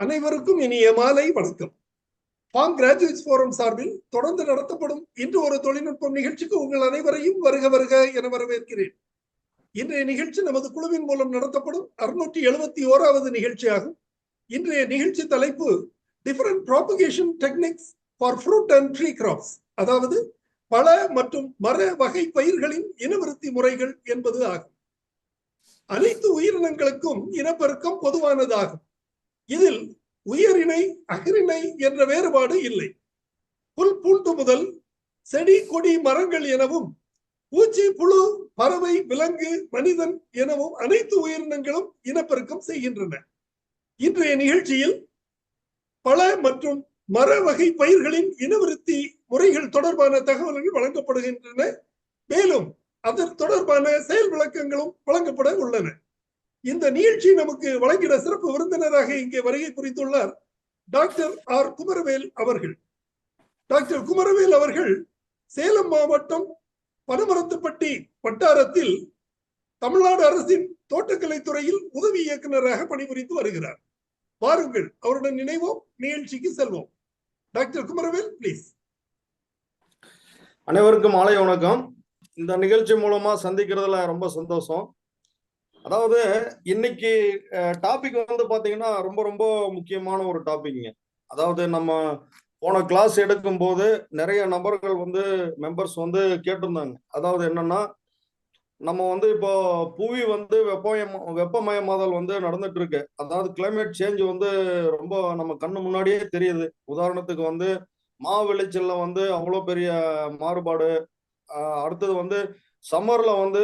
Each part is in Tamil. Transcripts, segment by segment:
அனைவருக்கும் இனிய மாலை வணக்கம். பாம் கிராஜுவேட்ஸ் போரம் சார்பில் தொடர்ந்து நடத்தப்படும் இன்று ஒரு தொழில்நுட்பம் நிகழ்ச்சிக்கு உங்கள் அனைவரையும் வருக வருக என வரவேற்கிறேன். இன்றைய நிகழ்ச்சி நமது குழுவின் மூலம் நடத்தப்படும் 671வது நிகழ்ச்சியாகும். இன்றைய நிகழ்ச்சி தலைப்பு different propagation techniques for fruit and tree crops, அதாவது பழ மற்றும் மர வகை பயிர்களின் இனவிருத்தி முறைகள் என்பது ஆகும். அனைத்து உயிரினங்களுக்கும் இனப்பெருக்கம் பொதுவானதாகும். இதில் உயரிணை அகரிணை என்ற வேறுபாடு இல்லை. புல் பூண்டு முதல் செடி கொடி மரங்கள் எனவும் பூச்சி புழு பறவை விலங்கு மனிதன் எனவும் அனைத்து உயிரினங்களும் இனப்பெருக்கம் செய்கின்றன. இன்றைய நிகழ்ச்சியில் பழ மற்றும் மர வகை பயிர்களின் இனவிருத்தி முறைகள் தொடர்பான தகவல்கள் வழங்கப்படுகின்றன. மேலும் அதன் தொடர்பான செயல் விளக்கங்களும் வழங்கப்பட உள்ளன. இந்த நிகழ்ச்சி நமக்கு வழங்கிட சிறப்பு விருந்தினராக இங்கே வருகை புரிந்துள்ளார் டாக்டர் ஆர் குமரவேல் அவர்கள். டாக்டர் குமரவேல் அவர்கள் சேலம் மாவட்டம் பனமரத்துப்பட்டி வட்டாரத்தில் தமிழ்நாடு அரசின் தோட்டக்கலை துறையில் உதவி இயக்குநராக பணிபுரிந்து வருகிறார். வாருங்கள், அவருடன் நினைவோம், நிகழ்ச்சிக்கு செல்வோம். Doctor Kumaravel, please. அனைவருக்கும் மாலை வணக்கம். இந்த நிகழ்ச்சி மூலமா சந்திக்கிறதுல ரொம்ப சந்தோஷம். அதாவது இன்னைக்கு டாபிக் வந்து பாத்தீங்கன்னா ரொம்ப ரொம்ப முக்கியமான ஒரு டாபிக்ங்க. அதாவது நம்ம போன கிளாஸ் எடுக்கும் போது நிறைய நபர்கள் வந்து மெம்பர்ஸ் வந்து கேட்டிருந்தாங்க. அதாவது என்னன்னா, நம்ம வந்து இப்போ புவி வந்து வெப்பமயமாதல் வந்து நடந்துட்டு இருக்கு. அதாவது கிளைமேட் சேஞ்ச் வந்து ரொம்ப நம்ம கண்ணு முன்னாடியே தெரியுது. உதாரணத்துக்கு வந்து மா விளைச்சல்ல வந்து அவ்வளோ பெரிய மாறுபாடு. அடுத்தது வந்து சம்மர்ல வந்து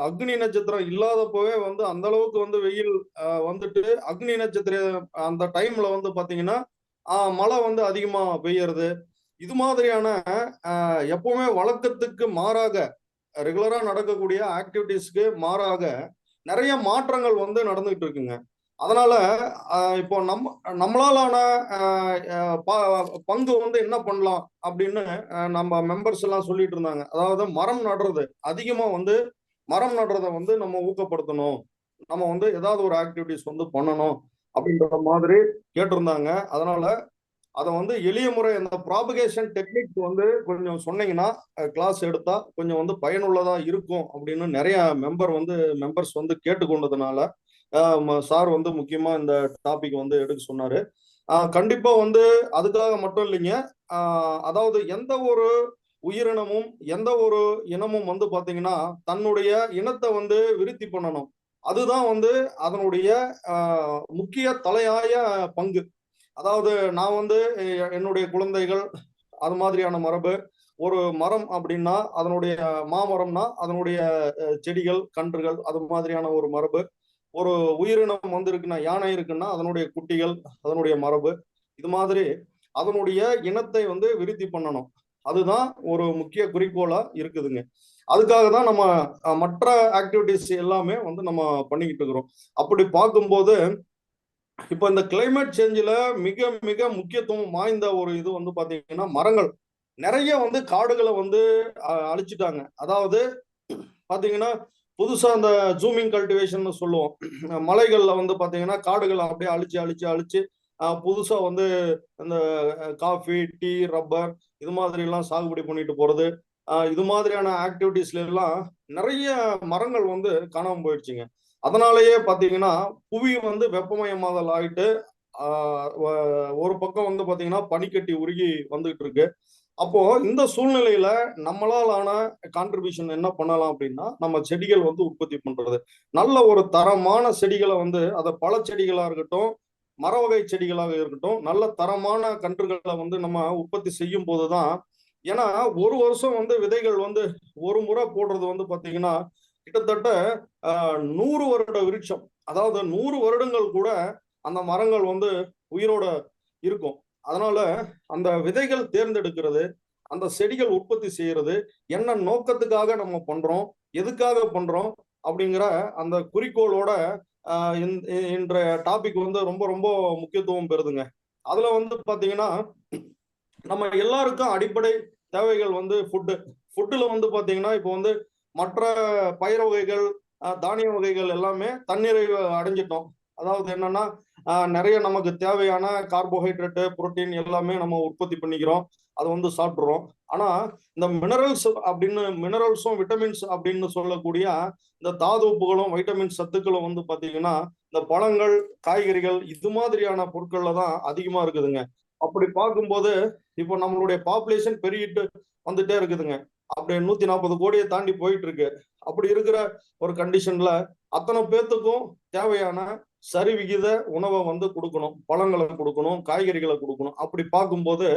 அக்னி நட்சத்திரம் இல்லாதப்பவே வந்து அந்த அளவுக்கு வந்து வெயில் வந்துட்டு அக்னி நட்சத்திரம் அந்த டைம்ல வந்து பாத்தீங்கன்னா மழை வந்து அதிகமா பெய்யறது. இது மாதிரியான எப்பவுமே வழக்கத்துக்கு மாறாக ரெகுலரா நடக்கக்கூடிய ஆக்டிவிட்டிஸ்க்கு மாறாக நிறைய மாற்றங்கள் வந்து நடந்துகிட்டு இருக்குங்க. அதனால இப்போ நம்மளாலான பங்கு வந்து என்ன பண்ணலாம் அப்படின்னு நம்ம மெம்பர்ஸ் எல்லாம் சொல்லிட்டு இருந்தாங்க. அதாவது மரம் நடுறது, அதிகமா வந்து மரம் நடுறதை வந்து நம்ம ஊக்கப்படுத்தணும், நம்ம வந்து ஏதாவது ஒரு ஆக்டிவிட்டிஸ் வந்து பண்ணணும் அப்படின்ற மாதிரி கேட்டிருந்தாங்க. அதனால அதை வந்து எளிய முறை அந்த ப்ராபகேஷன் டெக்னிக் வந்து கொஞ்சம் சொன்னீங்கன்னா கிளாஸ் எடுத்தா கொஞ்சம் வந்து பயனுள்ளதா இருக்கும் அப்படின்னு நிறைய மெம்பர்ஸ் வந்து கேட்டுக்கொண்டதுனால சார் வந்து முக்கியமா இந்த டாபிக் வந்து எடுக்க சொன்னாரு. கண்டிப்பா வந்து அதுக்காக மட்டும் இல்லைங்க. அதாவது எந்த ஒரு உயிரினமும் எந்த ஒரு இனமும் வந்து பாத்தீங்கன்னா தன்னுடைய இனத்தை வந்து விருத்தி பண்ணணும். அதுதான் வந்து அதனுடைய முக்கிய தலையாய பங்கு. அதாவது நான் வந்து என்னுடைய குழந்தைகள் அது மாதிரியான மரபு. ஒரு மரம் அப்படின்னா அதனுடைய மாமரம்னா அதனுடைய செடிகள் கன்றுகள் அது மாதிரியான ஒரு மரபு. ஒரு உயிரினம் வந்து இருக்குன்னா யானை இருக்குன்னா அதனுடைய குட்டிகள் அதனுடைய மரபு. இது மாதிரி அதனுடைய இனத்தை வந்து விருத்தி பண்ணணும். அதுதான் ஒரு முக்கிய குறிக்கோளா இருக்குதுங்க. அதுக்காக தான் நம்ம மற்ற ஆக்டிவிட்டிஸ் எல்லாமே வந்து நம்ம பண்ணிக்கிட்டு இருக்கிறோம். அப்படி பார்க்கும்போது இப்போ இந்த கிளைமேட் சேஞ்சில் மிக மிக முக்கியத்துவம் வாய்ந்த ஒரு இது வந்து பாத்தீங்கன்னா மரங்கள். நிறைய வந்து காடுகளை வந்து அழிச்சிட்டாங்க. அதாவது பாத்தீங்கன்னா புதுசா அந்த ஜூமிங் கல்டிவேஷன் சொல்லுவோம். மலைகள்ல வந்து பாத்தீங்கன்னா காடுகளை அப்படியே அழிச்சு அழிச்சு அழிச்சு புதுசா வந்து இந்த காஃபி டீ ரப்பர் இது மாதிரி எல்லாம் சாகுபடி பண்ணிட்டு போறது. இது மாதிரியான ஆக்டிவிட்டிஸ்ல எல்லாம் நிறைய மரங்கள் வந்து காணாம போயிடுச்சுங்க. அதனாலயே பாத்தீங்கன்னா புவி வந்து வெப்பமயமாதல் ஆயிட்டு ஒரு பக்கம் வந்து பாத்தீங்கன்னா பனிக்கட்டி உருகி வந்துகிட்டு இருக்கு. அப்போ இந்த சூழ்நிலையில நம்மளாலான கான்ட்ரிபியூஷன் என்ன பண்ணலாம் அப்படின்னா, நம்ம செடிகள் வந்து உற்பத்தி பண்றது. நல்ல ஒரு தரமான செடிகளை வந்து அதை பழ செடிகளா இருக்கட்டும் மர வகை செடிகளாக இருக்கட்டும் நல்ல தரமான கன்றுகளை வந்து நம்ம உற்பத்தி செய்யும் போதுதான். ஏன்னா ஒரு வருஷம் வந்து விதைகள் வந்து ஒரு முறை போடுறது வந்து பாத்தீங்கன்னா கிட்டத்தட்ட 100 வருட விருட்சம். அதாவது 100 வருடங்கள் கூட அந்த மரங்கள் வந்து உயிரோட இருக்கும். அதனால அந்த விதைகள் தேர்ந்தெடுக்கிறது, அந்த செடிகள் உற்பத்தி செய்யறது, என்ன நோக்கத்துக்காக நம்ம பண்றோம், எதுக்காக பண்றோம் அப்படிங்கிற அந்த குறிக்கோளோட இன்றைய டாபிக் வந்து ரொம்ப ரொம்ப முக்கியத்துவம் பெறுதுங்க. அதுல வந்து பாத்தீங்கன்னா நம்ம எல்லாருக்கும் அடிப்படை தேவைகள் வந்து ஃபுட்டுல வந்து பாத்தீங்கன்னா இப்போ வந்து மற்ற பயிர் வகைகள் தானிய வகைகள் எல்லாமே தன்னிறைவு அடைஞ்சிட்டோம். அதாவது என்னன்னா நிறைய நமக்கு தேவையான கார்போஹைட்ரேட்டு புரோட்டீன் எல்லாமே நம்ம உற்பத்தி பண்ணிக்கிறோம், அதை வந்து சாப்பிட்றோம். ஆனா இந்த மினரல்ஸும் விட்டமின்ஸ் அப்படின்னு சொல்லக்கூடிய இந்த தாதுப்புகளும் வைட்டமின் சத்துக்களும் வந்து பாத்தீங்கன்னா இந்த பழங்கள் காய்கறிகள் இது மாதிரியான பொருட்கள்ல தான் அதிகமா இருக்குதுங்க. அப்படி பார்க்கும்போது இப்போ நம்மளுடைய பாப்புலேஷன் பெருகிட்டு வந்துட்டே இருக்குதுங்க. அப்படியே 140 கோடியை தாண்டி போயிட்டு இருக்கு. அப்படி இருக்கிற ஒரு கண்டிஷன்ல அத்தனை பேர்த்துக்கும் தேவையான சரிவிகித உணவை வந்து கொடுக்கணும், பழங்களை கொடுக்கணும், காய்கறிகளை கொடுக்கணும். அப்படி பார்க்கும்போது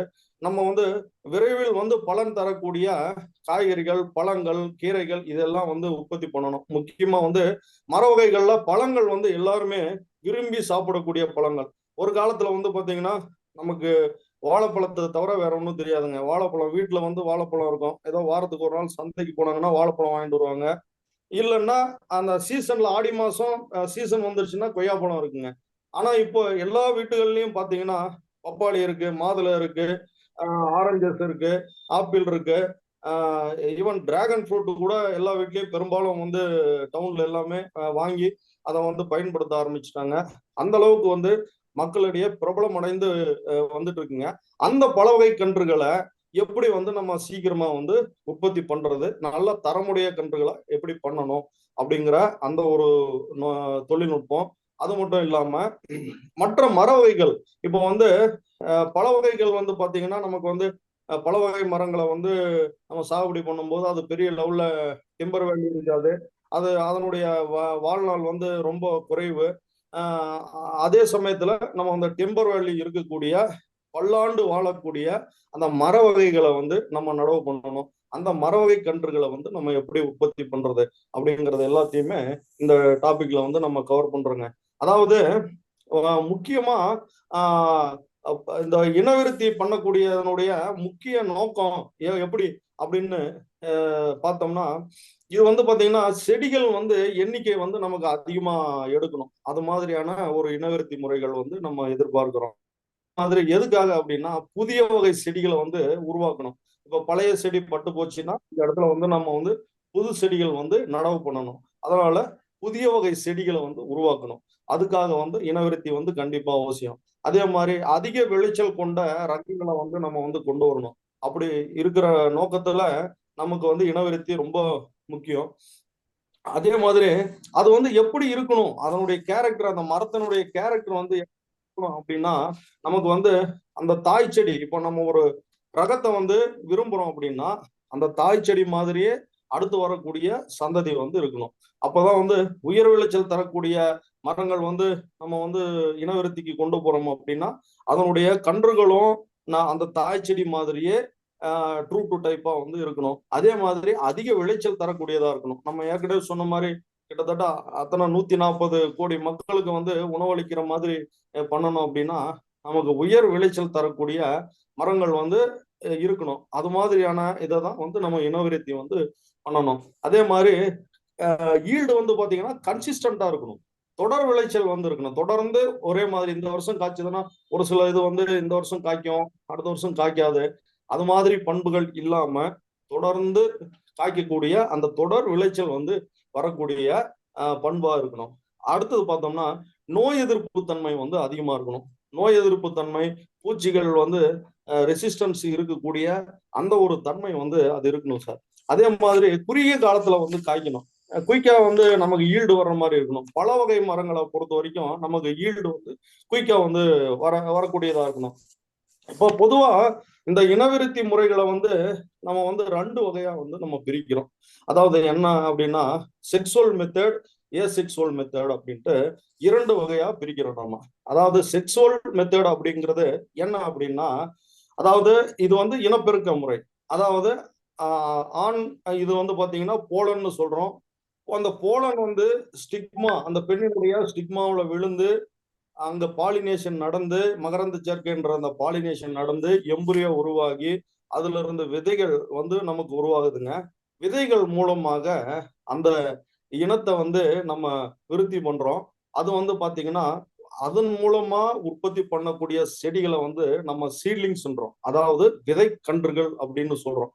நம்ம வந்து விரைவில் வந்து பலன் தரக்கூடிய காய்கறிகள், பழங்கள், கீரைகள் இதெல்லாம் வந்து உற்பத்தி பண்ணணும். முக்கியமா வந்து மர வகைகள்ல பழங்கள் வந்து எல்லாருமே விரும்பி சாப்பிடக்கூடிய பழங்கள். ஒரு காலத்துல வந்து பாத்தீங்கன்னா நமக்கு வாழைப்பழத்தை தவிர வேற ஒன்றும் தெரியாதுங்க. வாழைப்பழம் வீட்டுல வந்து வாழைப்பழம் இருக்கும். ஏதோ வாரத்துக்கு ஒரு நாள் சந்தைக்கு போனாங்கன்னா வாழைப்பழம் வாங்கிட்டு வருவாங்க. இல்லைன்னா அந்த சீசன்ல ஆடி மாசம் சீசன் வந்துருச்சுன்னா கொய்யாப்பழம் இருக்குங்க. ஆனா இப்போ எல்லா வீட்டுகள்லயும் பாத்தீங்கன்னா பப்பாளி இருக்கு, மாதுளை இருக்கு, ஆரஞ்சஸ் இருக்கு, ஆப்பிள் இருக்கு, ஈவன் டிராகன் ஃப்ரூட் கூட எல்லா வீட்லயும் பெரும்பாலும் வந்து டவுன்ல எல்லாமே வாங்கி அதை வந்து பயன்படுத்த ஆரம்பிச்சிட்டாங்க. அந்த அளவுக்கு வந்து மக்களிடையே பிரபலம் அடைந்து வந்துட்டு இருக்குங்க. அந்த பல வகை கன்றுகளை எப்படி வந்து நம்ம சீக்கிரமா வந்து உற்பத்தி பண்றது, நல்ல தரமுடைய கன்றுகளை எப்படி பண்ணணும் அப்படிங்கிற அந்த ஒரு தொழில்நுட்பம். அது மட்டும் இல்லாம மற்ற மர வகைகள் இப்போ வந்து பல வகைகள் வந்து பாத்தீங்கன்னா நமக்கு வந்து பல வகை மரங்களை வந்து நம்ம சாகுபடி பண்ணும்போது அது பெரிய லெவல்ல டிம்பர் வேல்யூ இருக்காது. அது அதனுடைய வாழ்நாள் வந்து ரொம்ப குறைவு. அதே சமயத்துல நம்ம அந்த டிம்பர் வேல்யூ இருக்கக்கூடிய பல்லாண்டு வாழக்கூடிய அந்த மர வகைகளை வந்து நம்ம நடவு பண்ணணும். அந்த மர வகை கன்றுகளை வந்து நம்ம எப்படி உற்பத்தி பண்றது அப்படிங்கறது எல்லாத்தையுமே இந்த டாபிக்ல வந்து நம்ம கவர் பண்றோங்க. அதாவது முக்கியமா இந்த இனவிருத்தி பண்ணக்கூடியதனுடைய முக்கிய நோக்கம் எப்படி அப்படின்னு பார்த்தோம்னா இது வந்து பாத்தீங்கன்னா செடிகள் வந்து எண்ணிக்கை வந்து நமக்கு அதிகமா எடுக்கணும். அது மாதிரியான ஒரு இனவிருத்தி முறைகள் வந்து நம்ம எதிர்பார்க்கிறோம். மாதிரி எதுக்காக அப்படின்னா புதிய வகை செடிகளை வந்து உருவாக்கணும். இப்ப பழைய செடி பட்டு போச்சுன்னா இந்த இடத்துல வந்து நம்ம வந்து புது செடிகள் வந்து நடவு பண்ணணும். அதனால புதிய வகை செடிகளை வந்து உருவாக்கணும். அதுக்காக வந்து இனவிருத்தி வந்து கண்டிப்பா அவசியம். அதே மாதிரி அதிக விளைச்சல் கொண்ட ரகங்களை வந்து நம்ம வந்து கொண்டு வரணும். அப்படி இருக்கிற நோக்கத்துல நமக்கு வந்து இனவிருத்தி ரொம்ப முக்கியம். அதே மாதிரி அது வந்து எப்படி இருக்கணும், அதனுடைய கேரக்டர், அந்த மரத்தினுடைய கேரக்டர் வந்து அப்படின்னா நமக்கு வந்து அந்த தாய் செடி, இப்போ நம்ம ஒரு ரகத்தை வந்து விரும்புறோம் அப்படின்னா அந்த தாய் செடி மாதிரியே அடுத்து வரக்கூடிய சந்ததி வந்து இருக்கணும். அப்பதான் வந்து உயர் விளைச்சல் தரக்கூடிய மரங்கள் வந்து நம்ம வந்து இனவிருத்திக்கு கொண்டு போறோம் அப்படின்னா அதனுடைய கன்றுகளும் நான் அந்த தாய் செடி மாதிரியே ட்ரூ டு டைப்பா வந்து இருக்கணும். அதே மாதிரி அதிக விளைச்சல் தரக்கூடியதா இருக்கணும். நம்ம ஏற்கனவே சொன்ன மாதிரி கிட்டத்தட்ட அத்தனை 140 கோடி மக்களுக்கு வந்து உணவளிக்கிற மாதிரி பண்ணணும் அப்படின்னா நமக்கு உயர் விளைச்சல் தரக்கூடிய மரங்கள் வந்து இருக்கணும். அது மாதிரியான இதை தான் வந்து நம்ம இனவிருத்தி வந்து பண்ணணும். அதே மாதிரி ஈல்டு வந்து பாத்தீங்கன்னா கன்சிஸ்டண்டா இருக்கணும். தொடர் விளைச்சல் வந்து இருக்கணும். தொடர்ந்து ஒரே மாதிரி இந்த வருஷம் காய்ச்சதுன்னா ஒரு சில இது வந்து இந்த வருஷம் காய்க்கும், அடுத்த வருஷம் காய்க்காது. அது மாதிரி பண்புகள் இல்லாம தொடர்ந்து காய்க்கக்கூடிய அந்த தொடர் விளைச்சல் வந்து வரக்கூடிய பண்பா இருக்கணும். அடுத்தது பார்த்தோம்னா நோய் எதிர்ப்பு தன்மை வந்து அதிகமா இருக்கணும். நோய் எதிர்ப்பு தன்மை, பூச்சிகள் வந்து ரெசிஸ்டன்ஸ் இருக்கக்கூடிய அந்த ஒரு தன்மை வந்து அது இருக்கணும் சார். அதே மாதிரி குறுகிய காலத்துல வந்து காய்க்கணும். குயிக்கா வந்து நமக்கு ஈல்டு வர்ற மாதிரி இருக்கணும். பல வகை மரங்களை பொறுத்த வரைக்கும் நமக்கு ஈல்டு வந்து குயிக்கா வந்து வரக்கூடியதா இருக்கணும். இப்போ பொதுவா இந்த இனவிருத்தி முறைகளை வந்து நம்ம வந்து 2 வகையா வந்து நம்ம பிரிக்கிறோம். அதாவது என்ன அப்படின்னா செக்ஸுவல் மெத்தட், ஏசெக்ஸுவல் மெத்தட் அப்படின்ட்டு 2 வகையா பிரிக்கிறோம் நம்ம. அதாவது செக்ஸுவல் மெத்தட் அப்படிங்கிறது என்ன அப்படின்னா அதாவது இது வந்து இனப்பெருக்க முறை. அதாவது ஆண் இது வந்து பாத்தீங்கன்னா போலன்னு சொல்றோம். அந்த போலன் வந்து ஸ்டிக்மா, அந்த பெண்ணினுடைய ஸ்டிக்மாவுல விழுந்து அங்க பாலினேஷன் நடந்து மகரந்த சேர்க்கைன்ற அந்த பாலினேஷன் நடந்து எம்புரியோ உருவாகி அதுல இருந்து விதைகள் வந்து நமக்கு உருவாகுதுங்க. விதைகள் மூலமாக அந்த இனத்தை வந்து நம்ம விருத்தி பண்றோம். அது வந்து பாத்தீங்கன்னா அதன் மூலமா உற்பத்தி பண்ணக்கூடிய செடிகளை வந்து நம்ம சீட்லிங்ஸ்ன்றோம். அதாவது விதை கன்றுகள் அப்படின்னு சொல்றோம்.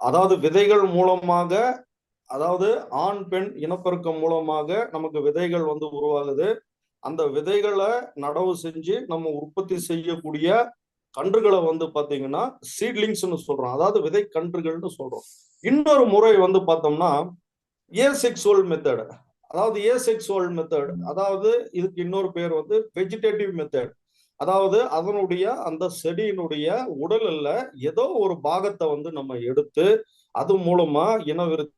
அதாவது விதைகள் மூலமாக, அதாவது ஆண் பெண் இனப்பெருக்கம் மூலமாக நமக்கு விதைகள் வந்து உருவாகுது. அந்த விதைகளை நடவு செஞ்சு நம்ம உற்பத்தி செய்யக்கூடிய கன்றுகளை வந்து பாத்தீங்கன்னா சீட்லிங்ஸ்னு சொல்றோம், அதாவது விதை கன்றுகள்னு சொல்றோம். இன்னொரு முறை வந்து பார்த்தோம்னா ஏசெக்சுவல் மெத்தட், அதாவது ஏசெக்சுவல் மெத்தட், அதாவது இதுக்கு இன்னொரு பேர் வந்து வெஜிடேட்டிவ் மெத்தட். அதாவது அதனுடைய அந்த செடியினுடைய உடல்ல ஏதோ ஒரு பாகத்தை வந்து நம்ம எடுத்து அது மூலமா இனவிருத்தி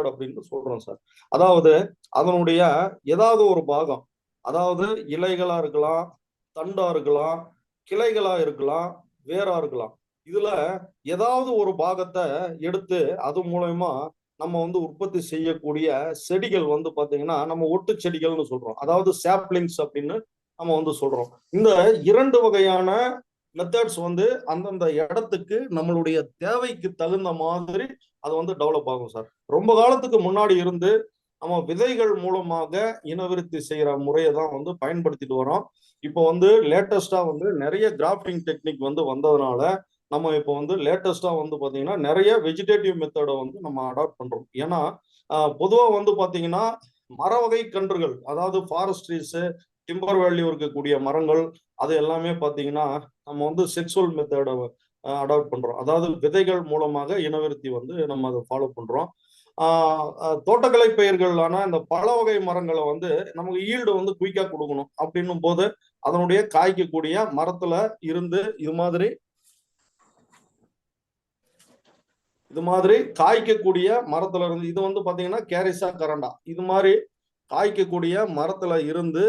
அப்படின்னு சொல்றோம் சார். அதாவது அதனுடைய ஏதாவது ஒரு பாகம், அதாவது இலைகளா இருக்கலாம், தண்டா இருக்கலாம், கிளைகளா இருக்கலாம், வேரா இருக்கலாம். இதுல ஏதாவது ஒரு பாகத்தை எடுத்து அது மூலயமா நம்ம வந்து உற்பத்தி செய்யக்கூடிய செடிகள் வந்து பாத்தீங்கன்னா நம்ம ஒட்டு செடிகள்னு சொல்றோம், அதாவது சாப்லிங்ஸ் அப்படின்னு நம்ம வந்து சொல்றோம். இந்த 2 வகையான மெத்தட்ஸ் வந்து அந்தந்த இடத்துக்கு நம்மளுடைய தேவைக்கு தகுந்த மாதிரி அது வந்து டெவலப் ஆகும் சார். ரொம்ப காலத்துக்கு முன்னாடி இருந்து நம்ம விதைகள் மூலமாக இனவிருத்தி செய்யற முறையை தான் வந்து பயன்படுத்திட்டு வரோம். இப்போ வந்து லேட்டஸ்டா வந்து நிறைய கிராஃப்டிங் டெக்னிக் வந்து வந்ததுனால நம்ம இப்போ வந்து லேட்டஸ்டா வந்து பாத்தீங்கன்னா நிறைய வெஜிடேட்டிவ் மெத்தடை வந்து நம்ம அடாப்ட் பண்றோம். ஏன்னா பொதுவா வந்து பாத்தீங்கன்னா மர வகை கன்றுகள், அதாவது ஃபாரஸ்ட்ரீஸ், டிம்பர் வேல்யூ இருக்கக்கூடிய மரங்கள், அது எல்லாமே பாத்தீங்கன்னா நம்ம வந்து செக்ஸுவல் மெத்தடை அடாப்ட் பண்றோம், அதாவது விதைகள் மூலமாக இனவிருத்தி வந்து நம்ம அதை ஃபாலோ பண்றோம். தோட்டக்கலை பயிர்களான இந்த பல வகை மரங்களை வந்து நமக்கு ஈல்டு வந்து குயிக்கா கொடுக்கணும் அப்படின்னும் போது அதனுடைய காய்க்கக்கூடிய மரத்துல இருந்து இது மாதிரி காய்க்கக்கூடிய மரத்துல இருந்து, இது வந்து பாத்தீங்கன்னா கேரிசா கரண்டா, இது மாதிரி காய்க்கக்கூடிய மரத்துல இருந்து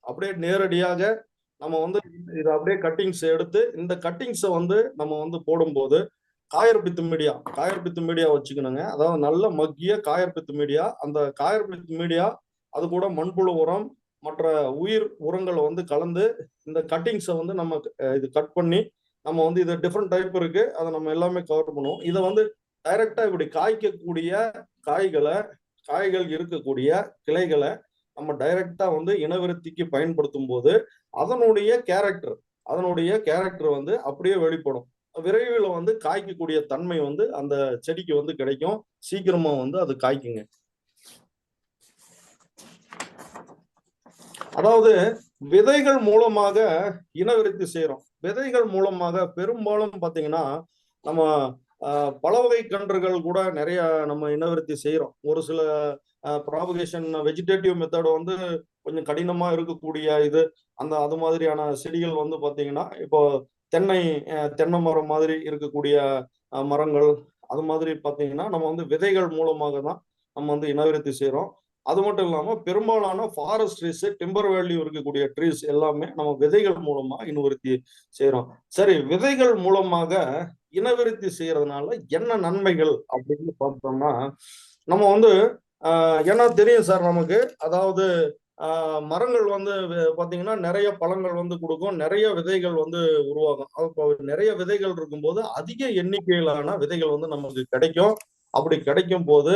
அப்படியே நேரடியாக நம்ம வந்து இதை அப்படியே கட்டிங்ஸ் எடுத்து இந்த கட்டிங்ஸை வந்து நம்ம வந்து போடும்போது காயர்பித்து மீடியா வச்சுக்கணுங்க. அதாவது நல்ல மக்கிய காயர்பித்து மீடியா, அந்த காயர்பித்து மீடியா அது கூட மண்புழு உரம் மற்ற உயிர் உரங்களை வந்து கலந்து இந்த கட்டிங்ஸை வந்து நம்ம இது கட் பண்ணி நம்ம வந்து இது டிஃப்ரெண்ட் டைப் இருக்கு, அதை நம்ம எல்லாமே கவர் பண்ணுவோம். இதை வந்து டைரக்டா இப்படி காய்க்கக்கூடிய காய்கள் இருக்கக்கூடிய கிளைகளை நம்ம டைரக்டா வந்து இனவிருத்திக்கு பயன்படுத்தும் போது அதனுடைய கேரக்டர் வந்து அப்படியே வெளிப்படும். விரைவில் வந்து காய்க்கக்கூடிய தன்மை வந்து அந்த செடிக்கு வந்து கிடைக்கும், சீக்கிரமா வந்து அது காய்க்குங்க. அதாவது விதைகள் மூலமாக இனவிருத்தி செய்யறோம். விதைகள் மூலமாக பெரும்பாலும் பாத்தீங்கன்னா நம்ம பல வகை கன்றுகள் கூட நிறைய நம்ம இனவிருத்தி செய்யறோம். ஒரு சில ப்ராபகேஷன் வெஜிடேட்டிவ் மெத்தட் வந்து கொஞ்சம் கடினமா இருக்கக்கூடிய இது அது மாதிரியான செடிகள் வந்து பாத்தீங்கன்னா இப்போ தென்னை மரம் மாதிரி இருக்கக்கூடிய மரங்கள், அது மாதிரி பாத்தீங்கன்னா நம்ம வந்து விதைகள் மூலமாக தான் நம்ம வந்து இனவிருத்தி செய்யறோம். அது மட்டும் இல்லாம பெரும்பாலான ஃபாரஸ்ட்ரீஸ், டிம்பர் வேல்யூ இருக்கக்கூடிய ட்ரீஸ் எல்லாமே நம்ம விதைகள் மூலமா இனவிருத்தி செய்யறோம். சரி, விதைகள் மூலமாக இனவிருத்தி செய்யறதுனால என்ன நன்மைகள் அப்படின்னு பார்த்தோம்னா நம்ம வந்து ஏன்னா தெரியும் சார் நமக்கு, அதாவது மரங்கள் வந்து பாத்தீங்கன்னா நிறைய பழங்கள் வந்து கொடுக்கும், நிறைய விதைகள் வந்து உருவாகும். அப்போ நிறைய விதைகள் இருக்கும்போது அதிக எண்ணிக்கையிலான விதைகள் வந்து நமக்கு கிடைக்கும். அப்படி கிடைக்கும் போது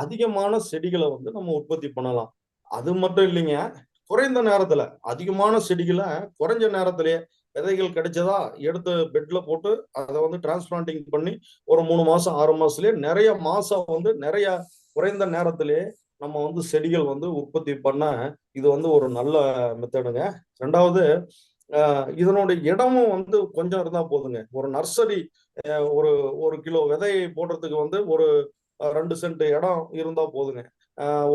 அதிகமான செடிகளை வந்து நம்ம உற்பத்தி பண்ணலாம். அது மட்டும் இல்லைங்க, குறைந்த நேரத்துல அதிகமான செடிகளை குறைஞ்ச நேரத்திலேயே விதைகள் கிடைச்சதா எடுத்து பெட்ல போட்டு அதை வந்து டிரான்ஸ்பிளான்டிங் பண்ணி ஒரு 3 மாசம் 6 மாசத்துலயே நிறைய மாசம் வந்து நிறைய குறைந்த நேரத்திலேயே நம்ம வந்து செடிகள் வந்து உற்பத்தி பண்ண இது வந்து ஒரு நல்ல மெத்தடுங்க. ரெண்டாவது, இதனுடைய இடமும் வந்து கொஞ்சம் இருந்தா போதுங்க. ஒரு நர்சரி ஒரு கிலோ விதையை போடுறதுக்கு வந்து ஒரு 2 சென்ட் இடம் இருந்தா போதுங்க.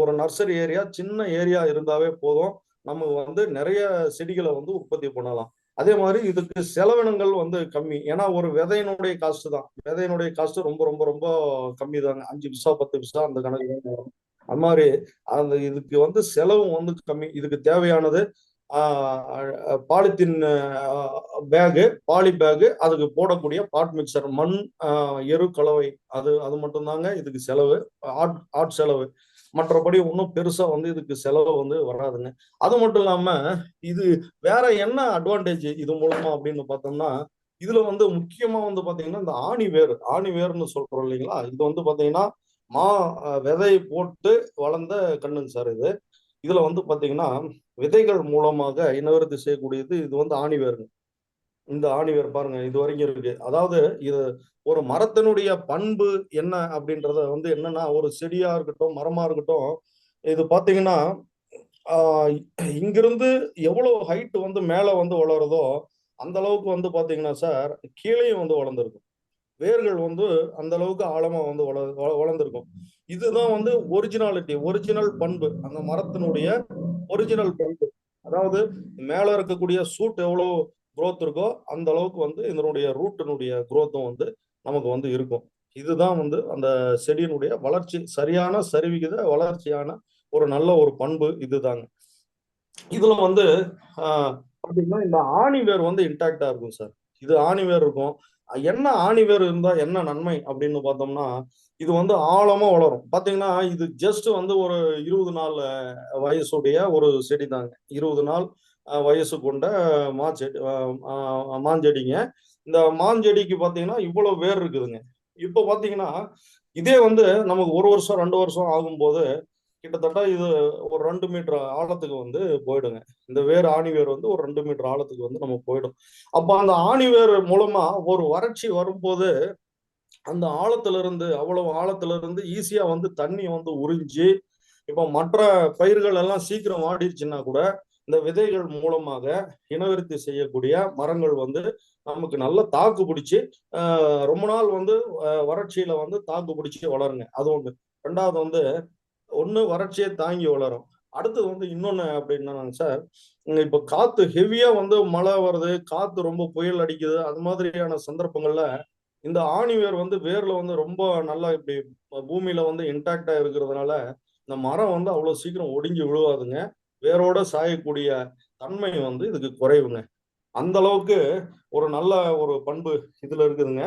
ஒரு நர்சரி ஏரியா, சின்ன ஏரியா இருந்தாவே போதும், நம்ம வந்து நிறைய செடிகளை வந்து உற்பத்தி பண்ணலாம். அதே மாதிரி இதுக்கு செலவினங்கள் வந்து கம்மி. ஏன்னா ஒரு விதையினுடைய காஸ்ட் ரொம்ப ரொம்ப ரொம்ப கம்மி தாங்க. 5 பைசா 10 பைசா அந்த கணக்கு தான் வரும். அது மாதிரி இதுக்கு வந்து செலவு வந்து கம்மி. இதுக்கு தேவையானது பாலித்தீன் பாலி பேகு, அதுக்கு போடக்கூடிய பாட் மிக்சர், மண் எரு கலவை, அது மட்டும்தாங்க இதுக்கு செலவு, ஆட் செலவு. மற்றபடி ஒன்றும் பெருசா வந்து இதுக்கு செலவு வந்து வராதுங்க. அது மட்டும் இல்லாம இது வேற என்ன அட்வான்டேஜ் இது மூலமா அப்படின்னு பார்த்தோம்னா, இதுல வந்து முக்கியமா வந்து பாத்தீங்கன்னா இந்த ஆணி வேர்னு சொல்றோம் இல்லைங்களா, இது வந்து பாத்தீங்கன்னா விதை போட்டு வளர்ந்த கண்ணுங்க சார் இது. இதுல வந்து பாத்தீங்கன்னா விதைகள் மூலமாக இனவிருத்தி செய்யக்கூடியது இது வந்து ஆணிவேருங்க. இந்த ஆணிவேர் பாருங்க இது வரைக்கும் இருக்கு. அதாவது இது ஒரு மரத்தினுடைய பண்பு என்ன அப்படின்றத வந்து என்னன்னா, ஒரு செடியா இருக்கட்டும் மரமா இருக்கட்டும், இது பாத்தீங்கன்னா ஆஹ் இங்கிருந்து எவ்வளவு ஹைட் வந்து மேல வந்து வளருதோ அந்த அளவுக்கு வந்து பாத்தீங்கன்னா சார் கீழேயும் வந்து வளர்ந்துருக்கும். வேர்கள் வந்து அந்த அளவுக்கு ஆழமா வந்து வளர்ந்துருக்கும். இதுதான் வந்து ஒரிஜினாலிட்டி, ஒரிஜினல் பண்பு, அந்த மரத்தினுடைய ஒரிஜினல் பண்பு. அதாவது மேல இருக்கக்கூடிய சூட் எவ்வளவு growth இருக்கோ அந்த அளவுக்கு வந்து இதனுடைய ரூட்டினுடைய growthம் வந்து நமக்கு வந்து இருக்கும். இதுதான் வந்து அந்த செடியினுடைய வளர்ச்சி, சரியான சரிவிகித வளர்ச்சியான ஒரு நல்ல ஒரு பண்பு இதுதாங்க. இதுல வந்து பாத்தீங்கன்னா இந்த ஆணி வேர் வந்து இன்டாக்டா இருக்கும் சார். இது ஆணி வேர் இருக்கும். என்ன ஆணி வேர் இருந்தா என்ன நன்மை அப்படின்னு பார்த்தோம்னா, இது வந்து ஆழமா வளரும். பாத்தீங்கன்னா இது ஜஸ்ட் வந்து ஒரு 20 நாள் வயசுடைய ஒரு செடி தாங்க. 20 நாள் வயசு கொண்ட மாச்செடி, மாஞ்செடிங்க. இந்த மாஞ்செடிக்கு பாத்தீங்கன்னா இவ்வளவு வேர் இருக்குதுங்க. இப்போ பாத்தீங்கன்னா இதே வந்து நமக்கு 1 வருஷம் 2 வருஷம் ஆகும்போது கிட்டத்தட்ட இது ஒரு 2 மீட்டர் ஆழத்துக்கு வந்து போயிடுங்க. இந்த வேர் ஆணி வேர் வந்து ஒரு 2 மீட்டர் ஆழத்துக்கு வந்து நம்ம போயிடும். அப்ப அந்த ஆணி வேர் மூலமா ஒரு வறட்சி வரும்போது அந்த ஆழத்துல இருந்து, அவ்வளவு ஆழத்துல இருந்து ஈஸியா வந்து தண்ணி வந்து உறிஞ்சி, இப்போ மற்ற பயிர்கள் எல்லாம் சீக்கிரம் வாடிடுச்சுன்னா கூட இந்த விதைகள் மூலமாக இனவிருத்தி செய்யக்கூடிய மரங்கள் வந்து நமக்கு நல்ல தாக்கு பிடிச்சி ரொம்ப நாள் வந்து வறட்சியில வந்து தாக்கு பிடிச்சி வளருங்க. அது ஒண்ணு. ரெண்டாவது வந்து ஒண்ணு வறட்சியை தாங்கி வளரும். அடுத்தது வந்து இன்னொன்னு அப்படின்னா சார், இப்ப காத்து ஹெவியா வந்து மழை வருது, காத்து ரொம்ப புயல் அடிக்குது, அது மாதிரியான சந்தர்ப்பங்கள்ல இந்த ஆணி வேர் வந்து வேர்ல வந்து ரொம்ப நல்லா இப்படி பூமியில வந்து இன்டாக்டா இருக்கிறதுனால இந்த மரம் வந்து அவ்வளவு சீக்கிரம் ஒடிஞ்சு விழுவாதுங்க. வேரோட சாயக்கூடிய தன்மை வந்து இதுக்கு குறைவுங்க. அந்த அளவுக்கு ஒரு நல்ல ஒரு பண்பு இதுல இருக்குதுங்க.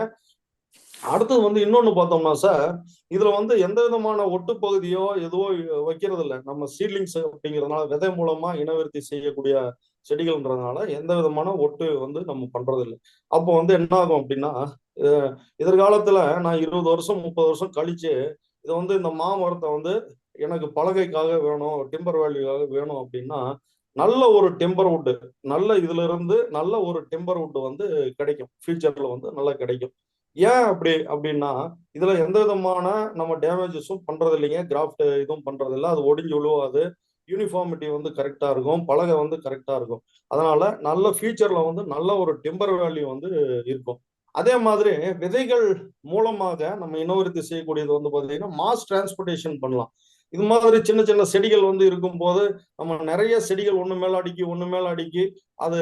அடுத்தது வந்து இன்னொன்னு பார்த்தோம்னா சார், இதுல வந்து எந்த விதமான ஒட்டு பகுதியோ எதுவோ வைக்கிறது இல்லை. நம்ம சீட்லிங்ஸ் அப்படிங்கிறதுனால விதை மூலமா இனவிருத்தி செய்யக்கூடிய செடிகள்ன்றதுனால எந்த விதமான ஒட்டு வந்து நம்ம பண்றது இல்லை. அப்போ வந்து என்ன ஆகும் அப்படின்னா, எதிர்காலத்துல நான் 20 வருஷம் 30 வருஷம் கழிச்சு இதை வந்து இந்த மாமரத்தை வந்து எனக்கு பலகைக்காக வேணும், டிம்பர் வேல்யூக்காக வேணும் அப்படின்னா நல்ல ஒரு டிம்பர் வுட், நல்ல இதுல இருந்து நல்ல ஒரு டிம்பர் வுட் வந்து கிடைக்கும். ஃபியூச்சர்ல வந்து நல்லா கிடைக்கும். ஏன் அப்படி அப்படின்னா இதுல எந்த விதமான நம்ம டேமேஜஸும் பண்றது இல்லைங்க. கிராஃப்ட் இதுவும் பண்றது இல்லை. அது ஒடிஞ்சு விழுவாது. யூனிஃபார்மிட்டி வந்து கரெக்டா இருக்கும். பலகை வந்து கரெக்டா இருக்கும். அதனால நல்ல ஃபியூச்சர்ல வந்து நல்ல ஒரு டிம்பர் வேல்யூ வந்து இருக்கும். அதே மாதிரி விதைகள் மூலமாக நம்ம இனவிருத்தி செய்யக்கூடியது வந்து பாத்தீங்கன்னா மாஸ் டிரான்ஸ்போர்டேஷன் பண்ணலாம். இது மாதிரி சின்ன சின்ன செடிகள் வந்து இருக்கும்போது நம்ம நிறைய செடிகள் ஒண்ணு மேல அடுக்கி அது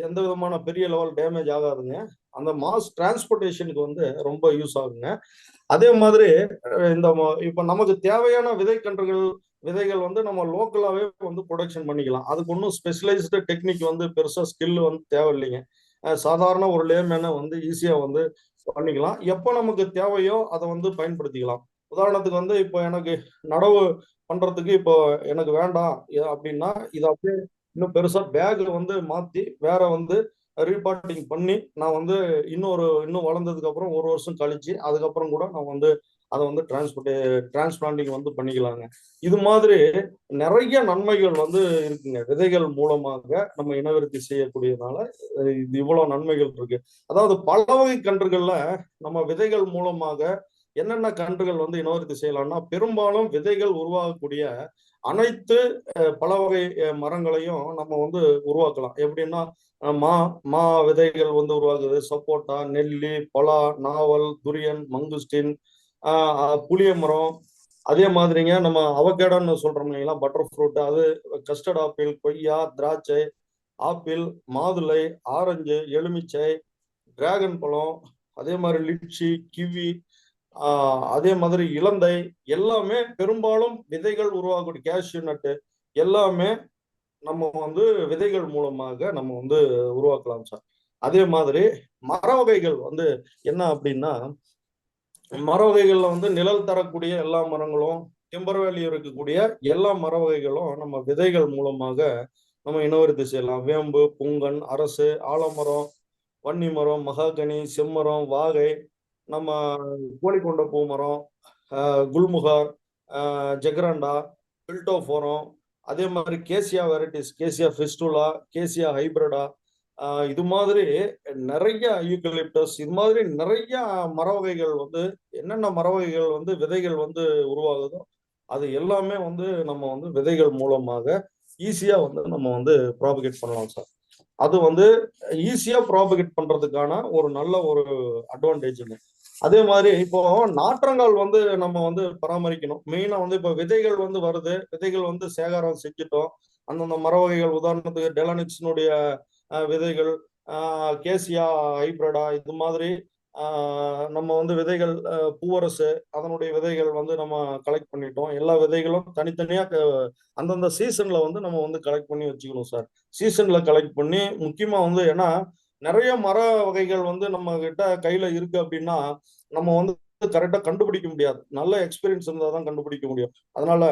எந்த விதமான பெரிய லெவல் டேமேஜ் ஆகாதுங்க. அந்த மாஸ் டிரான்ஸ்போர்டேஷனுக்கு வந்து ரொம்ப யூஸ் ஆகுங்க. அதே மாதிரி இந்த இப்ப நமக்கு தேவையான விதைக்கன்றுகள் விதைகள் வந்து நம்ம லோக்கலாவே வந்து ப்ரொடக்ஷன் பண்ணிக்கலாம். அதுக்கு ஒன்றும் ஸ்பெஷலைஸ்டு டெக்னிக் வந்து பெருசா ஸ்கில் வந்து தேவையில்லைங்க. சாதாரண ஒரு லேமேனை வந்து ஈஸியா வந்து பண்ணிக்கலாம். எப்போ நமக்கு தேவையோ அதை வந்து பயன்படுத்திக்கலாம். உதாரணத்துக்கு வந்து இப்போ எனக்கு நடவு பண்றதுக்கு இப்போ எனக்கு வேண்டாம் அப்படின்னா இதை அப்படியே இன்னும் பெருசா பேக் வந்து மாத்தி வேற வந்து ரீபாட்டிங் பண்ணி நான் வந்து இன்னும் வளர்ந்ததுக்கு அப்புறம் 1 வருஷம் கழிச்சு அதுக்கப்புறம் கூட நான் வந்து அதை வந்து டிரான்ஸ்பிளான்டிங் வந்து பண்ணிக்கலாங்க. இது மாதிரி நிறைய நன்மைகள் வந்து இருக்குங்க. விதைகள் மூலமாக நம்ம இனவிருத்தி செய்யக்கூடியதுனால இது இவ்வளவு நன்மைகள் இருக்கு. அதாவது பல வகை கன்றுகள்ல நம்ம விதைகள் மூலமாக என்னென்ன கன்றுகள் வந்து இனவிருத்தி செய்யலாம்னா பெரும்பாலும் விதைகள் உருவாகக்கூடிய அனைத்து பல வகை மரங்களையும் நம்ம வந்து உருவாக்கலாம். எப்படின்னா மா மா விதைகள் வந்து உருவாகுது, சப்போட்டா, நெல்லி, பலா, நாவல், துரியன், மங்குஸ்டின், புளிய மரம். அதே மாதிரிங்க நம்ம அவகேடோன்னு சொல்றோம் இல்லைங்களா, பட்டர் ஃப்ரூட், அது கஸ்டர்ட் ஆப்பிள், கொய்யா, திராட்சை, ஆப்பிள், மாதுளை, ஆரஞ்சு, எலுமிச்சை, டிராகன் பழம், அதே மாதிரி லிச்சி, கிவி, அதே மாதிரி இலந்தை, எல்லாமே பெரும்பாலும் விதைகள் உருவாகக்கூடிய கேஷ்யூ நட்டு எல்லாமே நம்ம வந்து விதைகள் மூலமாக நம்ம வந்து உருவாக்கலாம் சார். அதே மாதிரி மர வகைகள் வந்து என்ன அப்படின்னா மர வகைகள்ல வந்து நிழல் தரக்கூடிய எல்லா மரங்களும் டிம்பர் வேலி இருக்கக்கூடிய எல்லா மர வகைகளும் நம்ம விதைகள் மூலமாக நம்ம இனவிருத்தி செய்யலாம். வேம்பு, புங்கன், அரசு, ஆலமரம், வன்னி மரம், மகாகனி, செம்மரம், வாகை, நம்ம கோழிக்கொண்ட பூ மரம், குல்முகார், ஜெக்ராண்டா, பில்டோஃபோரம், அதே மாதிரி cassia varieties, cassia fistula, cassia hybrida, இது மாதிரி நிறைய யூக்கலிப்டஸ், இது மாதிரி நிறைய மர வகைகள் வந்து என்னென்ன மர வகைகள் வந்து விதைகள் வந்து உருவாகுதோ அது எல்லாமே வந்து நம்ம வந்து விதைகள் மூலமாக ஈஸியா வந்து நம்ம வந்து ப்ராபகேட் பண்ணலாம் சார். அது வந்து ஈஸியா ப்ராபகேட் பண்றதுக்கான ஒரு நல்ல ஒரு அட்வான்டேஜுங்க. அதே மாதிரி இப்போ நாற்றங்கால் வந்து நம்ம வந்து பராமரிக்கணும். மெயினா வந்து இப்போ விதைகள் வந்து வருது, விதைகள் வந்து சேகாரம் செஞ்சுட்டோம். அந்தந்த மர வகைகள் உதாரணத்துக்கு டெலனிக்ஸினுடைய விதைகள், கேசியா ஹைபிரிடா இது மாதிரி நம்ம வந்து விதைகள், பூவரசு அதனுடைய விதைகள் வந்து நம்ம கலெக்ட் பண்ணிட்டோம். எல்லா விதைகளும் தனித்தனியா அந்தந்த சீசன்ல வந்து நம்ம வந்து கலெக்ட் பண்ணி வச்சுக்கணும் சார். சீசன்ல கலெக்ட் பண்ணி முக்கியமா வந்து ஏன்னா நிறைய மர வகைகள் வந்து நம்ம கிட்ட கையில இருக்கு அப்படின்னா நம்ம வந்து கரெக்டா கண்டுபிடிக்க முடியாது. நல்ல எக்ஸ்பீரியன்ஸ் இருந்தால் தான் கண்டுபிடிக்க முடியும். அதனால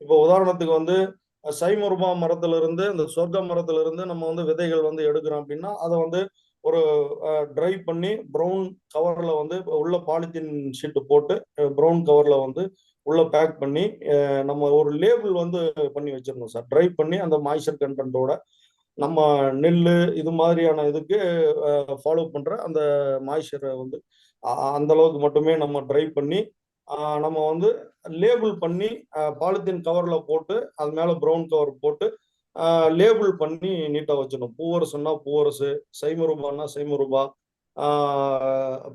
இப்போ உதாரணத்துக்கு வந்து சைமருமா மரத்துல இருந்து இந்த சொர்க்க மரத்துல இருந்து நம்ம வந்து விதைகள் வந்து எடுக்கிறோம் அப்படின்னா அதை வந்து ஒரு ட்ரை பண்ணி ப்ரௌன் கவர்ல வந்து உள்ள பாலித்தீன் ஷீட்டு போட்டு ப்ரௌன் கவர்ல வந்து உள்ள பேக் பண்ணி நம்ம ஒரு லேபிள் வந்து பண்ணி வச்சிடணும் சார். ட்ரை பண்ணி அந்த மாய்ஸ்சர் கண்டென்ட்டோட நம்ம நெல் இது மாதிரியான இதுக்கு ஃபாலோ பண்ற அந்த மாய்ஸ்சரை வந்து அந்த அளவுக்கு மட்டுமே நம்ம ட்ரை பண்ணி நம்ம வந்து லேபிள் பண்ணி பாலித்தீன் கவர்ல போட்டு அது மேல ப்ரௌன் கவர் போட்டு லேபிள் பண்ணி நீட்டா வச்சிடணும். பூவரசுன்னா பூவரசு, சைமருபான்னா சைமருபா,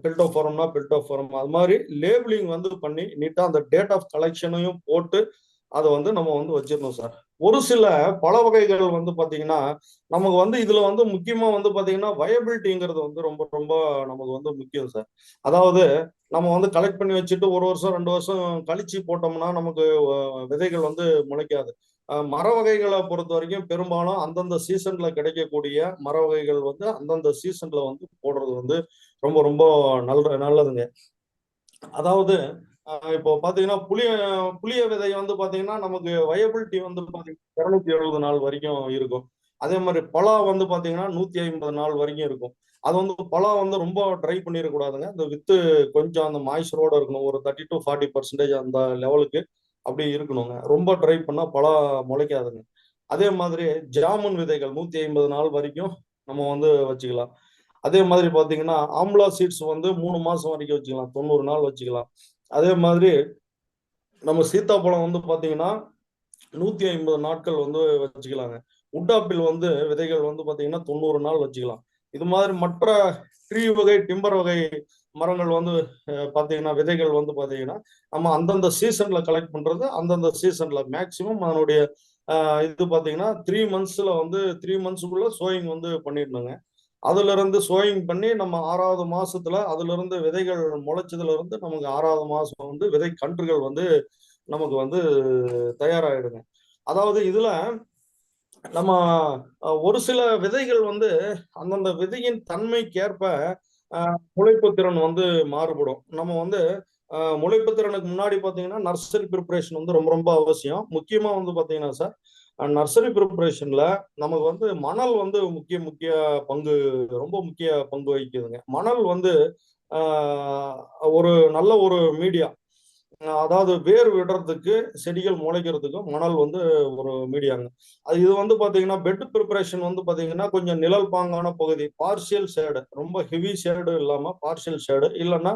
பில்டோஃபோரம்னா பில்டோஃபோரம், அது மாதிரி லேபிளிங் வந்து பண்ணி நீட்டா அந்த டேட் ஆஃப் கலெக்ஷனையும் போட்டு அதை வந்து நம்ம வந்து வச்சிடணும் சார். ஒரு சில பல வகைகள் வந்து பாத்தீங்கன்னா நமக்கு வந்து இதுல வந்து முக்கியமா வந்து பாத்தீங்கன்னா வயபிலிட்டிங்கிறது வந்து ரொம்ப ரொம்ப நமக்கு வந்து முக்கியம் சார். அதாவது நம்ம வந்து கலெக்ட் பண்ணி வச்சுட்டு ஒரு வருஷம் 2 வருஷம் கழிச்சு போட்டோம்னா நமக்கு விதைகள் வந்து முளைக்காது. மர வகைகளை பொறுத்த வரைக்கும் பெரும்பாலும் அந்தந்த சீசன்ல கிடைக்கக்கூடிய மர வகைகள் வந்து அந்தந்த சீசன்ல வந்து போடுறது வந்து ரொம்ப ரொம்ப நல்லதுங்க. அதாவது இப்போ பாத்தீங்கன்னா புளிய விதை வந்து பாத்தீங்கன்னா நமக்கு வயபிலிட்டி வந்து பாத்தீங்கன்னா 270 நாள் வரைக்கும் இருக்கும். அதே மாதிரி பலா வந்து பாத்தீங்கன்னா 150 நாள் வரைக்கும் இருக்கும். அது வந்து பலா வந்து ரொம்ப ட்ரை பண்ணிடக்கூடாதுங்க. இந்த வித்து கொஞ்சம் அந்த மாய்ச்சரோட இருக்கணும். ஒரு 30 to 40% அந்த லெவலுக்கு அப்படி இருக்கணுங்க. ரொம்ப ட்ரை பண்ணா பலா முளைக்காதுங்க. அதே மாதிரி ஜாமுன் விதைகள் 150 நாள் வரைக்கும் நம்ம வந்து வச்சுக்கலாம். அதே மாதிரி பாத்தீங்கன்னா ஆம்லா சீட்ஸ் வந்து 3 மாசம் வரைக்கும் வச்சுக்கலாம், 90 நாள் வச்சுக்கலாம். அதே மாதிரி நம்ம சீத்தாப்பழம் வந்து பாத்தீங்கன்னா 150 நாட்கள் வந்து வச்சுக்கலாங்க. உட்டாப்பில் வந்து விதைகள் வந்து பாத்தீங்கன்னா 90 நாள் வச்சுக்கலாம். இது மாதிரி மற்ற ட்ரீ வகை டிம்பர் வகை மரங்கள் வந்து பாத்தீங்கன்னா விதைகள் வந்து பாத்தீங்கன்னா நம்ம அந்தந்த சீசன்ல கலெக்ட் பண்றது அந்தந்த சீசன்ல மேக்சிமம் அதனுடைய இது பாத்தீங்கன்னா 3 மந்த்ஸ்ல வந்து 3 மந்த்ஸுக்குள்ள சோயிங் வந்து பண்ணிடணுங்க. அதுல இருந்து சோயிங் பண்ணி நம்ம 6வது மாசத்துல அதுல இருந்து விதைகள் முளைச்சதுல இருந்து நமக்கு 6வது மாசம் வந்து விதை கன்றுகள் வந்து நமக்கு வந்து தயாராகிடுங்க. அதாவது இதுல நம்ம ஒரு சில விதைகள் வந்து அந்தந்த விதையின் தன்மைக்கேற்ப முளைப்பு திறன் வந்து மாறுபடும். நம்ம வந்து முளைப்பு திறனுக்கு முன்னாடி பாத்தீங்கன்னா நர்சரி ப்ரிப்பரேஷன் வந்து ரொம்ப ரொம்ப அவசியம். முக்கியமா வந்து பாத்தீங்கன்னா சார் நர்சரி ப்ரிப்பரேஷன்ல நமக்கு வந்து மணல் வந்து முக்கிய முக்கிய பங்கு ரொம்ப முக்கிய பங்கு வகிக்குதுங்க. மணல் வந்து ஒரு நல்ல ஒரு மீடியா, அதாவது வேர் விடுறதுக்கு செடிகள் முளைக்கிறதுக்கும் மணல் வந்து ஒரு மீடியாங்க. அது இது வந்து பாத்தீங்கன்னா பெட் ப்ரிப்பரேஷன் வந்து பாத்தீங்கன்னா கொஞ்சம் நிழல் பாங்கான பகுதி, பார்ஷியல் ஷேடு, ரொம்ப ஹெவி ஷேடு இல்லாம பார்ஷியல் ஷேடு இல்லைன்னா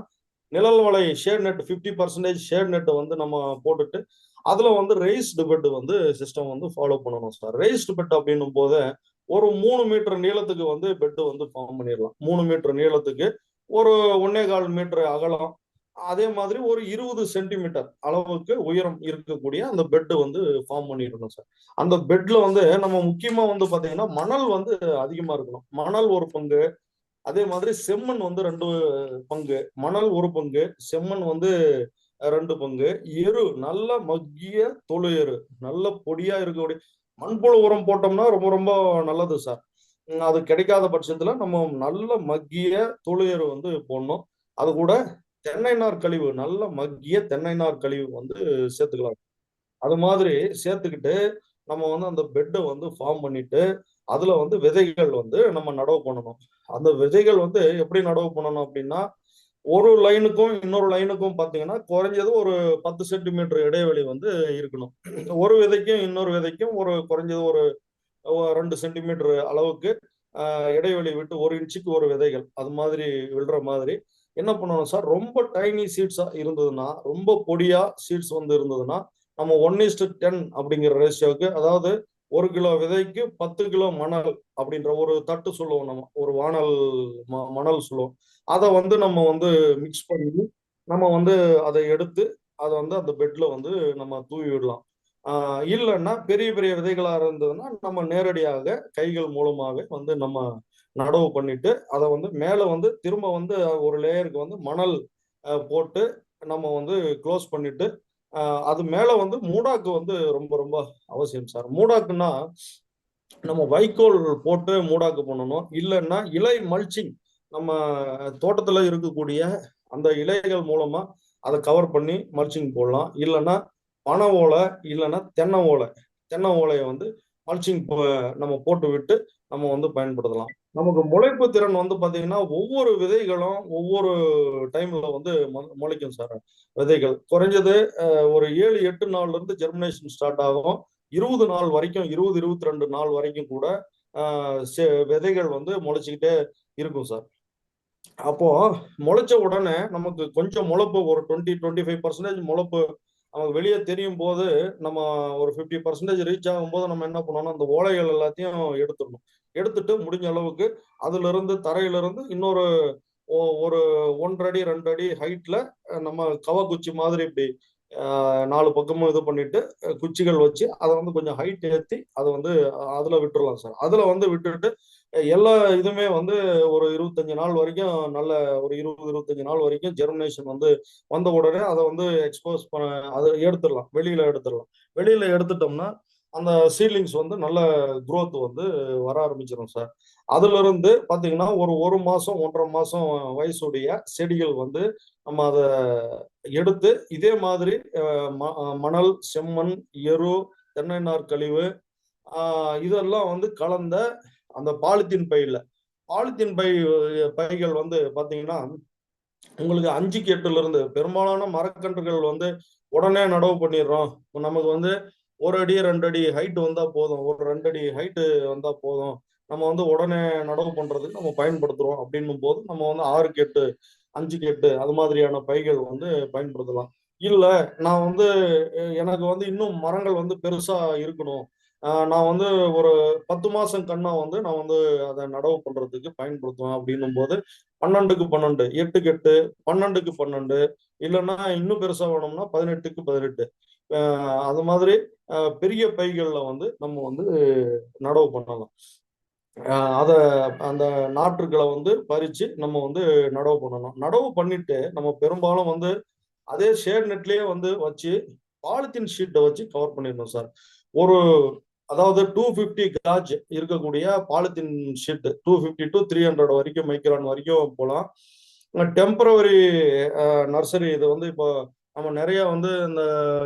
நிழல் வலை ஷேட் நெட் 50% ஷேட் நெட் வந்து நம்ம போட்டுட்டு அதுல வந்து ரெய்ஸ்டு பெட் வந்து சிஸ்டம் வந்து ஃபாலோ பண்ணணும் சார். ரெய்ஸ்டு பெட் அப்படின்னும் போது ஒரு 3 மீட்டர் நீளத்துக்கு வந்து பெட் வந்து ஃபார்ம் பண்ணிடலாம். 3 மீட்டர் நீளத்துக்கு ஒரு 1.25 மீட்டர் அகலம், அதே மாதிரி ஒரு 20 சென்டிமீட்டர் அளவுக்கு உயரம் இருக்கக்கூடிய அந்த பெட் வந்து ஃபார்ம் பண்ணிடணும் சார். அந்த பெட்ல வந்து நம்ம முக்கியமா வந்து பாத்தீங்கன்னா மணல் வந்து அதிகமா இருக்கணும். மணல் ஒரு பங்கு, அதே மாதிரி செம்மண் வந்து 2 பங்கு, மணல் 1 பங்கு, செம்மண் வந்து 2 பங்கு, எரு நல்ல மக்கிய தொழு எரு, நல்ல பொடியா இருக்கக்கூடிய மண்புழு உரம் போட்டோம்னா ரொம்ப ரொம்ப நல்லது சார். அது கிடைக்காத பட்சத்துல நம்ம நல்ல மக்கிய தொழு எரு வந்து போடணும். அது கூட தென்னை நார் கழிவு, நல்ல மக்கிய தென்னை நார் கழிவு வந்து சேர்த்துக்கலாம். அது மாதிரி சேர்த்துக்கிட்டு நம்ம வந்து அந்த பெட்டை வந்து ஃபார்ம் பண்ணிட்டு அதுல வந்து விதைகள் வந்து நம்ம நடவு பண்ணணும். அந்த விதைகள் வந்து எப்படி நடவு பண்ணணும் அப்படின்னா ஒரு லைனுக்கும் இன்னொரு லைனுக்கும் பாத்தீங்கன்னா குறைஞ்சது ஒரு 10 சென்டிமீட்டர் இடைவெளி வந்து இருக்கணும். ஒரு விதைக்கும் இன்னொரு விதைக்கும் ஒரு குறைஞ்சது ஒரு 2 சென்டிமீட்டர் அளவுக்கு இடைவெளி விட்டு 1 இன்ச்சுக்கு ஒரு விதைகள் அது மாதிரி விழுற மாதிரி என்ன பண்ணணும் சார். ரொம்ப டைனி சீட்ஸா இருந்ததுன்னா, ரொம்ப பொடியா சீட்ஸ் வந்து இருந்ததுன்னா நம்ம 1:10 அப்படிங்கிற ரேஷியோக்கு, அதாவது 1 கிலோ விதைக்கு 10 கிலோ மணல் அப்படின்ற ஒரு தட்டு சொல்லுவோம், நம்ம ஒரு வானல் மணல் சொல்லுவோம். அதை வந்து நம்ம வந்து மிக்ஸ் பண்ணி நம்ம வந்து அதை எடுத்து அதை வந்து அந்த பெட்ல வந்து நம்ம தூவி விடலாம். இல்லைன்னா பெரிய பெரிய விதைகளா இருந்ததுன்னா நம்ம நேரடியாக கைகள் மூலமாவே வந்து நம்ம நடவு பண்ணிட்டு அதை வந்து மேல வந்து திரும்ப வந்து ஒரு லேயருக்கு வந்து மணல் போட்டு நம்ம வந்து க்ளோஸ் பண்ணிட்டு அது மேல வந்து மூடாக்கு வந்து ரொம்ப ரொம்ப அவசியம் சார். மூடாக்குன்னா நம்ம வைக்கோல் போட்டு மூடாக்கு பண்ணணும். இல்லைன்னா இலை மல்ச்சிங், நம்ம தோட்டத்துல இருக்கக்கூடிய அந்த இலைகள் மூலமா அதை கவர் பண்ணி மல்ச்சிங் போடலாம். இல்லைன்னா பனை ஓலை, இல்லைன்னா தென்னை ஓலை, தென்னை ஓலையை வந்து மல்ச்சிங் நம்ம போட்டு விட்டு நம்ம வந்து பயன்படுத்தலாம். நமக்கு முளைப்பு திறன் வந்து பாத்தீங்கன்னா ஒவ்வொரு விதைகளும் ஒவ்வொரு டைம்ல வந்து முளைக்கும் சார். விதைகள் குறைஞ்சது ஒரு 7-8 நாள்ல இருந்து ஜெர்மினேஷன் ஸ்டார்ட் ஆகும். 20 நாள் வரைக்கும், 20-22 நாள் வரைக்கும் கூட விதைகள் வந்து முளைச்சிக்கிட்டே இருக்கும் சார். அப்போ முளைச்ச உடனே நமக்கு கொஞ்சம் முளைப்பு ஒரு 20-25% முளைப்பு நமக்கு வெளியே தெரியும் போது, நம்ம ஒரு 50% ரீச் ஆகும்போது நம்ம என்ன பண்ணணும், அந்த ஓலைகள் எல்லாத்தையும் எடுத்துடணும். எடுத்துட்டு முடிஞ்ச அளவுக்கு அதுல இருந்து தரையில இருந்து இன்னொரு ஒரு 1 அடி 2 அடி ஹைட்ல நம்ம கவக்குச்சி மாதிரி இப்படி 4 பக்கமும் இது பண்ணிட்டு குச்சிகள் வச்சு அதை வந்து கொஞ்சம் ஹைட் ஏற்றி அதை வந்து அதுல விட்டுறலாம் சார். அதுல வந்து விட்டுட்டு எல்லா இதுவுமே வந்து ஒரு 25 நாள் வரைக்கும் நல்ல ஒரு 20-25 நாள் வரைக்கும் ஜெர்மினேஷன் வந்து வந்த உடனே அதை வந்து எக்ஸ்போஸ் பண்ண அதை எடுத்துடலாம், வெளியில எடுத்துடலாம். வெளியில எடுத்துட்டோம்னா அந்த சீட்லிங்ஸ் வந்து நல்ல growth வந்து வர ஆரம்பிச்சிடும் சார். அதுல இருந்து பாத்தீங்கன்னா ஒரு மாசம் 1.5 மாசம் வயசுடைய செடிகள் வந்து நம்ம அதை எடுத்து இதே மாதிரி மணல், செம்மண், எரு, தென்னை நார் கழிவு இதெல்லாம் வந்து கலந்த அந்த பாலித்தீன் பைகள் வந்து பாத்தீங்கன்னா உங்களுக்கு 5க்கு 8ல இருந்து பெரும்பாலான மரக்கன்றுகள் வந்து உடனே நடவு பண்ணிடுறோம். நமக்கு வந்து 1 அடி 2 அடி ஹைட் வந்தா போதும், ஒரு 2 அடி ஹைட்டு வந்தா போதும், நம்ம வந்து உடனே நடவு பண்றதுக்கு நம்ம பயன்படுத்துறோம் அப்படின்னும் போது நம்ம வந்து 6க்கு 8, 5க்கு 8 அது மாதிரியான பைகள் வந்து பயன்படுத்தலாம். இல்ல நான் வந்து எனக்கு வந்து இன்னும் மரங்கள் வந்து பெருசா இருக்கணும், நான் வந்து ஒரு 10 மாசம் கண்ணா வந்து நான் வந்து அதை நடவு பண்றதுக்கு பயன்படுத்துவேன் அப்படின்னும் போது 12க்கு 12, 8க்கு 8, 12க்கு 12, இல்லைன்னா இன்னும் பெருசா வேணும்னா 18க்கு 18 அது மாதிரி பெரிய பைகள்ல வந்து நம்ம வந்து நடவு பண்ணலாம். அத அந்த நாற்றுகளை வந்து பறிச்சு நம்ம வந்து நடவு பண்ணணும். நடவு பண்ணிட்டு நம்ம பெரும்பாலும் வந்து அதே ஷேட் நெட்லயே வந்து வச்சு பாலித்தீன் ஷீட்டை வச்சு கவர் பண்ணிடணும் சார். ஒரு அதாவது 250 காஜ் இருக்கக்கூடிய பாலித்தீன் ஷீட் 250 to 300 வரைக்கும் மைக்ரான் வரைக்கும் போகலாம். டெம்பரவரி நர்சரி இது வந்து இப்போ நம்ம நிறைய வந்து இந்த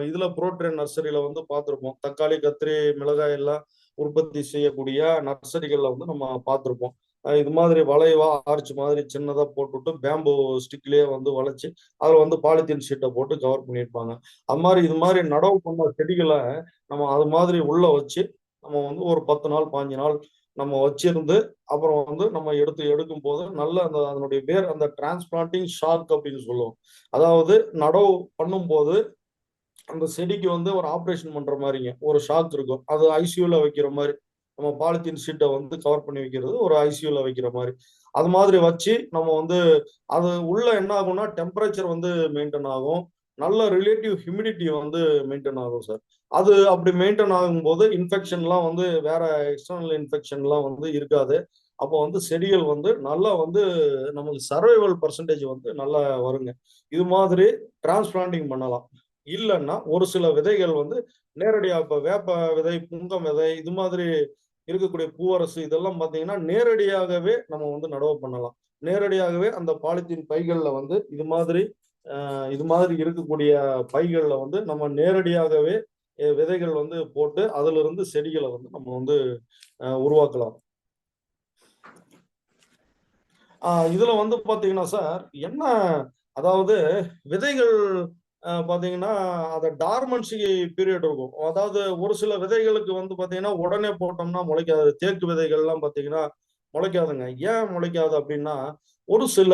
இதுல ப்ரோட்ரேன் நர்சரியில வந்து பார்த்துருப்போம். தக்காளி, கத்திரி, மிளகாய் எல்லாம் உற்பத்தி செய்யக்கூடிய நர்சரிகள்ல வந்து நம்ம பார்த்துருப்போம். இது மாதிரி வளைவா ஆர்ச் மாதிரி சின்னதா போட்டுவிட்டு பேம்பு ஸ்டிக்லயே வந்து வளைச்சு அதுல வந்து பாலித்தீன் ஷீட்டை போட்டு கவர் பண்ணியிருப்பாங்க. அது மாதிரி இது மாதிரி நடவு பண்ண செடிகளை நம்ம அது மாதிரி உள்ள வச்சு நம்ம வந்து ஒரு 10 நாள் 15 நாள் நம்ம வச்சிருந்து அப்புறம் வந்து நம்ம எடுக்கும் போது நல்ல அந்த அதனுடைய வேர் அந்த டிரான்ஸ்பிளான்டிங் ஷாக் அப்படின்னு சொல்லுவோம். அதாவது நடவு பண்ணும்போது அந்த செடிக்கு வந்து ஒரு ஆப்ரேஷன் பண்ற மாதிரிங்க ஒரு ஷாக் இருக்கும். அது ஐசியூல வைக்கிற மாதிரி, நம்ம பாலித்தீன் ஷீட்டை வந்து கவர் பண்ணி வைக்கிறது ஒரு ஐசியூல வைக்கிற மாதிரி, அது மாதிரி வச்சு நம்ம வந்து அது உள்ள என்ன ஆகும்னா டெம்பரேச்சர் வந்து மெயின்டைன் ஆகும், நல்ல ரிலேட்டிவ் ஹியூமிடிட்டி வந்து மெயின்டைன் ஆகும் சார். அது அப்படி மெயின்டைன் ஆகும்போது இன்ஃபெக்ஷன்லாம் வந்து வேற எக்ஸ்டர்னல் இன்ஃபெக்ஷன்லாம் வந்து இருக்காது. அப்போ வந்து செடிகள் வந்து நல்லா வந்து நமக்கு சர்வைவல் பர்சன்டேஜ் வந்து நல்லா வருங்க. இது மாதிரி டிரான்ஸ்பிளான்டிங் பண்ணலாம். இல்லைன்னா ஒரு சில விதைகள் வந்து நேரடியா இப்ப வேப்ப விதை, புங்கம் விதை, இது மாதிரி இருக்கக்கூடிய பூவரசு இதெல்லாம் பாத்தீங்கன்னா நேரடியாகவே நம்ம வந்து நடவு பண்ணலாம். நேரடியாகவே அந்த பாலித்தீன் பைகள்ல வந்து இது மாதிரி இருக்கக்கூடிய பைகள்ல வந்து நம்ம நேரடியாகவே விதைகள் வந்து போட்டு அதுல இருந்து செடிகளை வந்து நம்ம வந்து உருவாக்கலாம். இதுல வந்து பாத்தீங்கன்னா சார் என்ன, அதாவது விதைகள் பாத்தீங்கன்னா அத டார்மன்சி பீரியட் இருக்கும். அதாவது ஒரு சில விதைகளுக்கு வந்து பாத்தீங்கன்னா உடனே போட்டோம்னா முளைக்காது. தேக்கு விதைகள்லாம் பாத்தீங்கன்னா முளைக்காதுங்க. ஏன் முளைக்காது அப்படின்னா ஒரு சில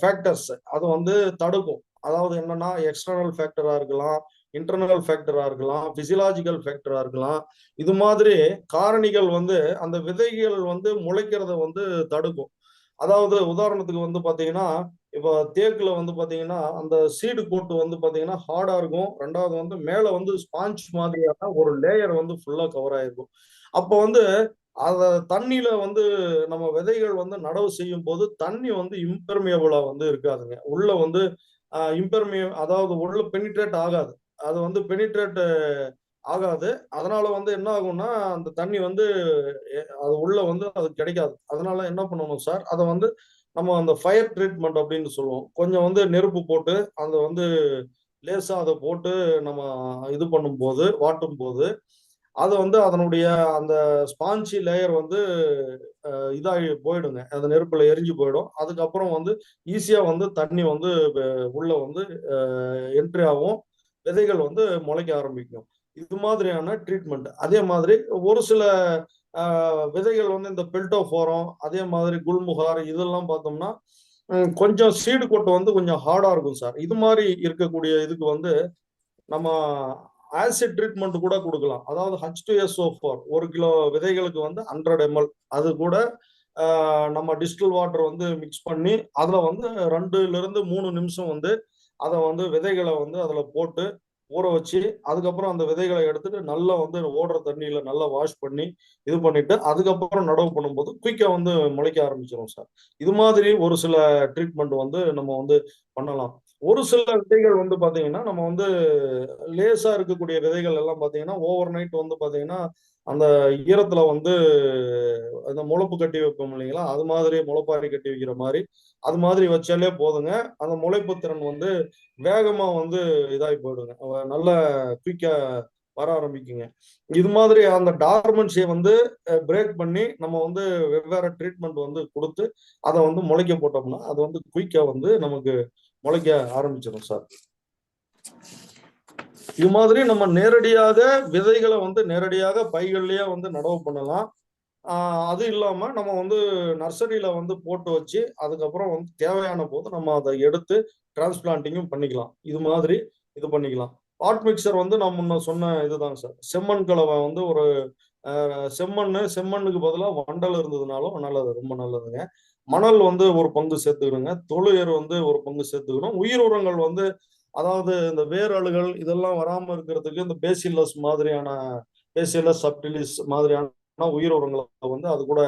ஃபேக்டர்ஸ் அது வந்து தடுக்கும். அதாவது என்னன்னா எக்ஸ்டர்னல் ஃபேக்டரா இருக்கலாம், இன்டர்னல் ஃபேக்டரா இருக்கலாம், பிசியலாஜிக்கல் ஃபேக்டரா இருக்கலாம். இது மாதிரி காரணிகள் வந்து அந்த விதைகள் வந்து முளைக்கிறத வந்து தடுக்கும். அதாவது உதாரணத்துக்கு வந்து பாத்தீங்கன்னா, இப்போ தேக்குல வந்து பாத்தீங்கன்னா அந்த சீடு கோட்டு வந்து பாத்தீங்கன்னா ஹார்டா இருக்கும். ரெண்டாவது வந்து மேல வந்து ஸ்பாஞ்ச் மாதிரியான ஒரு லேயர் வந்து ஃபுல்லா கவர் ஆயிருக்கும். அப்போ வந்து அத தண்ணியில வந்து நம்ம விதைகள் வந்து நடவு செய்யும் போது தண்ணி வந்து இம்பெர்மியபிளா வந்து இருக்காதுங்க. உள்ள வந்து அதாவது உள்ள பெனிட்ரேட் ஆகாது. அது வந்து பெனிட்ரேட் ஆகாது. அதனால வந்து என்ன ஆகும்னா, அந்த தண்ணி வந்து அது உள்ள வந்து அது கிடைக்காது. அதனால என்ன பண்ணணும் சார், அத வந்து நம்ம அந்த ஃபயர் ட்ரீட்மெண்ட் அப்படின்னு சொல்லுவோம். கொஞ்சம் வந்து நெருப்பு போட்டு, அத வந்து லேசா அத போட்டு நம்ம இது பண்ணும்போது, வாட்டும்போது, அது வந்து அதனுடைய அந்த ஸ்பான்ஜி லேயர் வந்து இதாகி போயிடுங்க. அந்த நெருப்புல எரிஞ்சு போயிடும். அதுக்கப்புறம் வந்து ஈஸியா வந்து தண்ணி வந்து உள்ள வந்து என்ட்ரி ஆகும். விதைகள் வந்து முளைக்க ஆரம்பிக்கும். இது மாதிரியான ட்ரீட்மெண்ட். அதே மாதிரி ஒரு சில விதைகள் வந்து இந்த பெல்டோஃபோரம், அதே மாதிரி குல்முகார் இதெல்லாம் பார்த்தோம்னா, கொஞ்சம் சீடு கொட்டு வந்து கொஞ்சம் ஹார்டா இருக்கும் சார். இது மாரி இருக்கக்கூடிய இதுக்கு வந்து நம்ம ஆசிட் ட்ரீட்மெண்ட் கூட குடுக்கலாம். அதாவது H2SO4 1 கிலோ விதைகளுக்கு வந்து 100 ml. அது கூட நம்ம டிஸ்டில் வாட்டர் வந்து மிக்ஸ் பண்ணி, அதுல வந்து 2லிருந்து 3 நிமிஷம் வந்து அத வந்து விதைகள வந்து அதுல போட்டு ஊற வச்சு, அதுக்கப்புறம் அந்த விதைகள எடுத்துட்டு நல்லா வந்து ஓடுற தண்ணீல நல்லா வாஷ் பண்ணி, இது பண்ணிட்டு, அதுக்கப்புறம் நடவு பண்ணும்போது குயிக்கா வந்து முளைக்க ஆரம்பிச்சுரும் சார். இது மாதிரி ஒரு சில ட்ரீட்மெண்ட் வந்து நம்ம வந்து பண்ணலாம். ஒரு சில விதைகள் வந்து பாத்தீங்கன்னா, நம்ம வந்து லேசா இருக்கக்கூடிய விதைகள் எல்லாம் பாத்தீங்கன்னா, ஓவர் நைட் வந்து பாத்தீங்கன்னா, அந்த ஈரத்துல வந்து அந்த முளைப்பு கட்டி வைப்போம் இல்லைங்களா? அது மாதிரி முளைப்பாரி கட்டி வைக்கிற மாரி, அது மாதிரி வச்சாலே போதுங்க. அந்த முளைப்பு திறன் வந்து வேகமா வந்து இதாகி போயிடுங்க. நல்ல குயிக்கா வர ஆரம்பிக்குங்க. இது மாதிரி அந்த டார்மன்சிய வந்து பிரேக் பண்ணி நம்ம வந்து வெவ்வேறு ட்ரீட்மெண்ட் வந்து குடுத்து, அத வந்து முளைக்க போட்டோம்னா, அது வந்து குயிக்கா வந்து நமக்கு முளைக்க ஆரம்பிச்சிடும் சார். இது மாதிரி நம்ம நேரடியாக விதைகள வந்து நேரடியாக பைகள்லயே வந்து நடவு பண்ணலாம். அது இல்லாம நம்ம வந்து நர்சரியில வந்து போட்டு வச்சு, அதுக்கப்புறம் வந்து தேவையான போது நம்ம அத எடுத்து டிரான்ஸ்பிளான்டிங்கும் பண்ணிக்கலாம். இது மாதிரி இது பண்ணிக்கலாம். பாட் மிக்ஸர் வந்து நான் முன்ன சொன்ன இதுதான் சார். செம்மண் கலவை வந்து ஒரு செம்மண்ணுக்கு பதிலா வண்டல் இருந்ததுனாலும் நல்லது. ரொம்ப நல்லதுங்க. மணல் வந்து ஒரு பங்கு சேர்த்துக்கணுங்க. தொழு எரு வந்து ஒரு பங்கு சேர்த்துக்கணும். உயிர் உரங்கள் வந்து அதாவது இந்த வேர் அழுகல் இதெல்லாம் வராம இருக்கிறதுக்கு இந்த பேசிலஸ் சப்டிலிஸ் மாதிரியான உயிர் உரங்களை வந்து அது கூட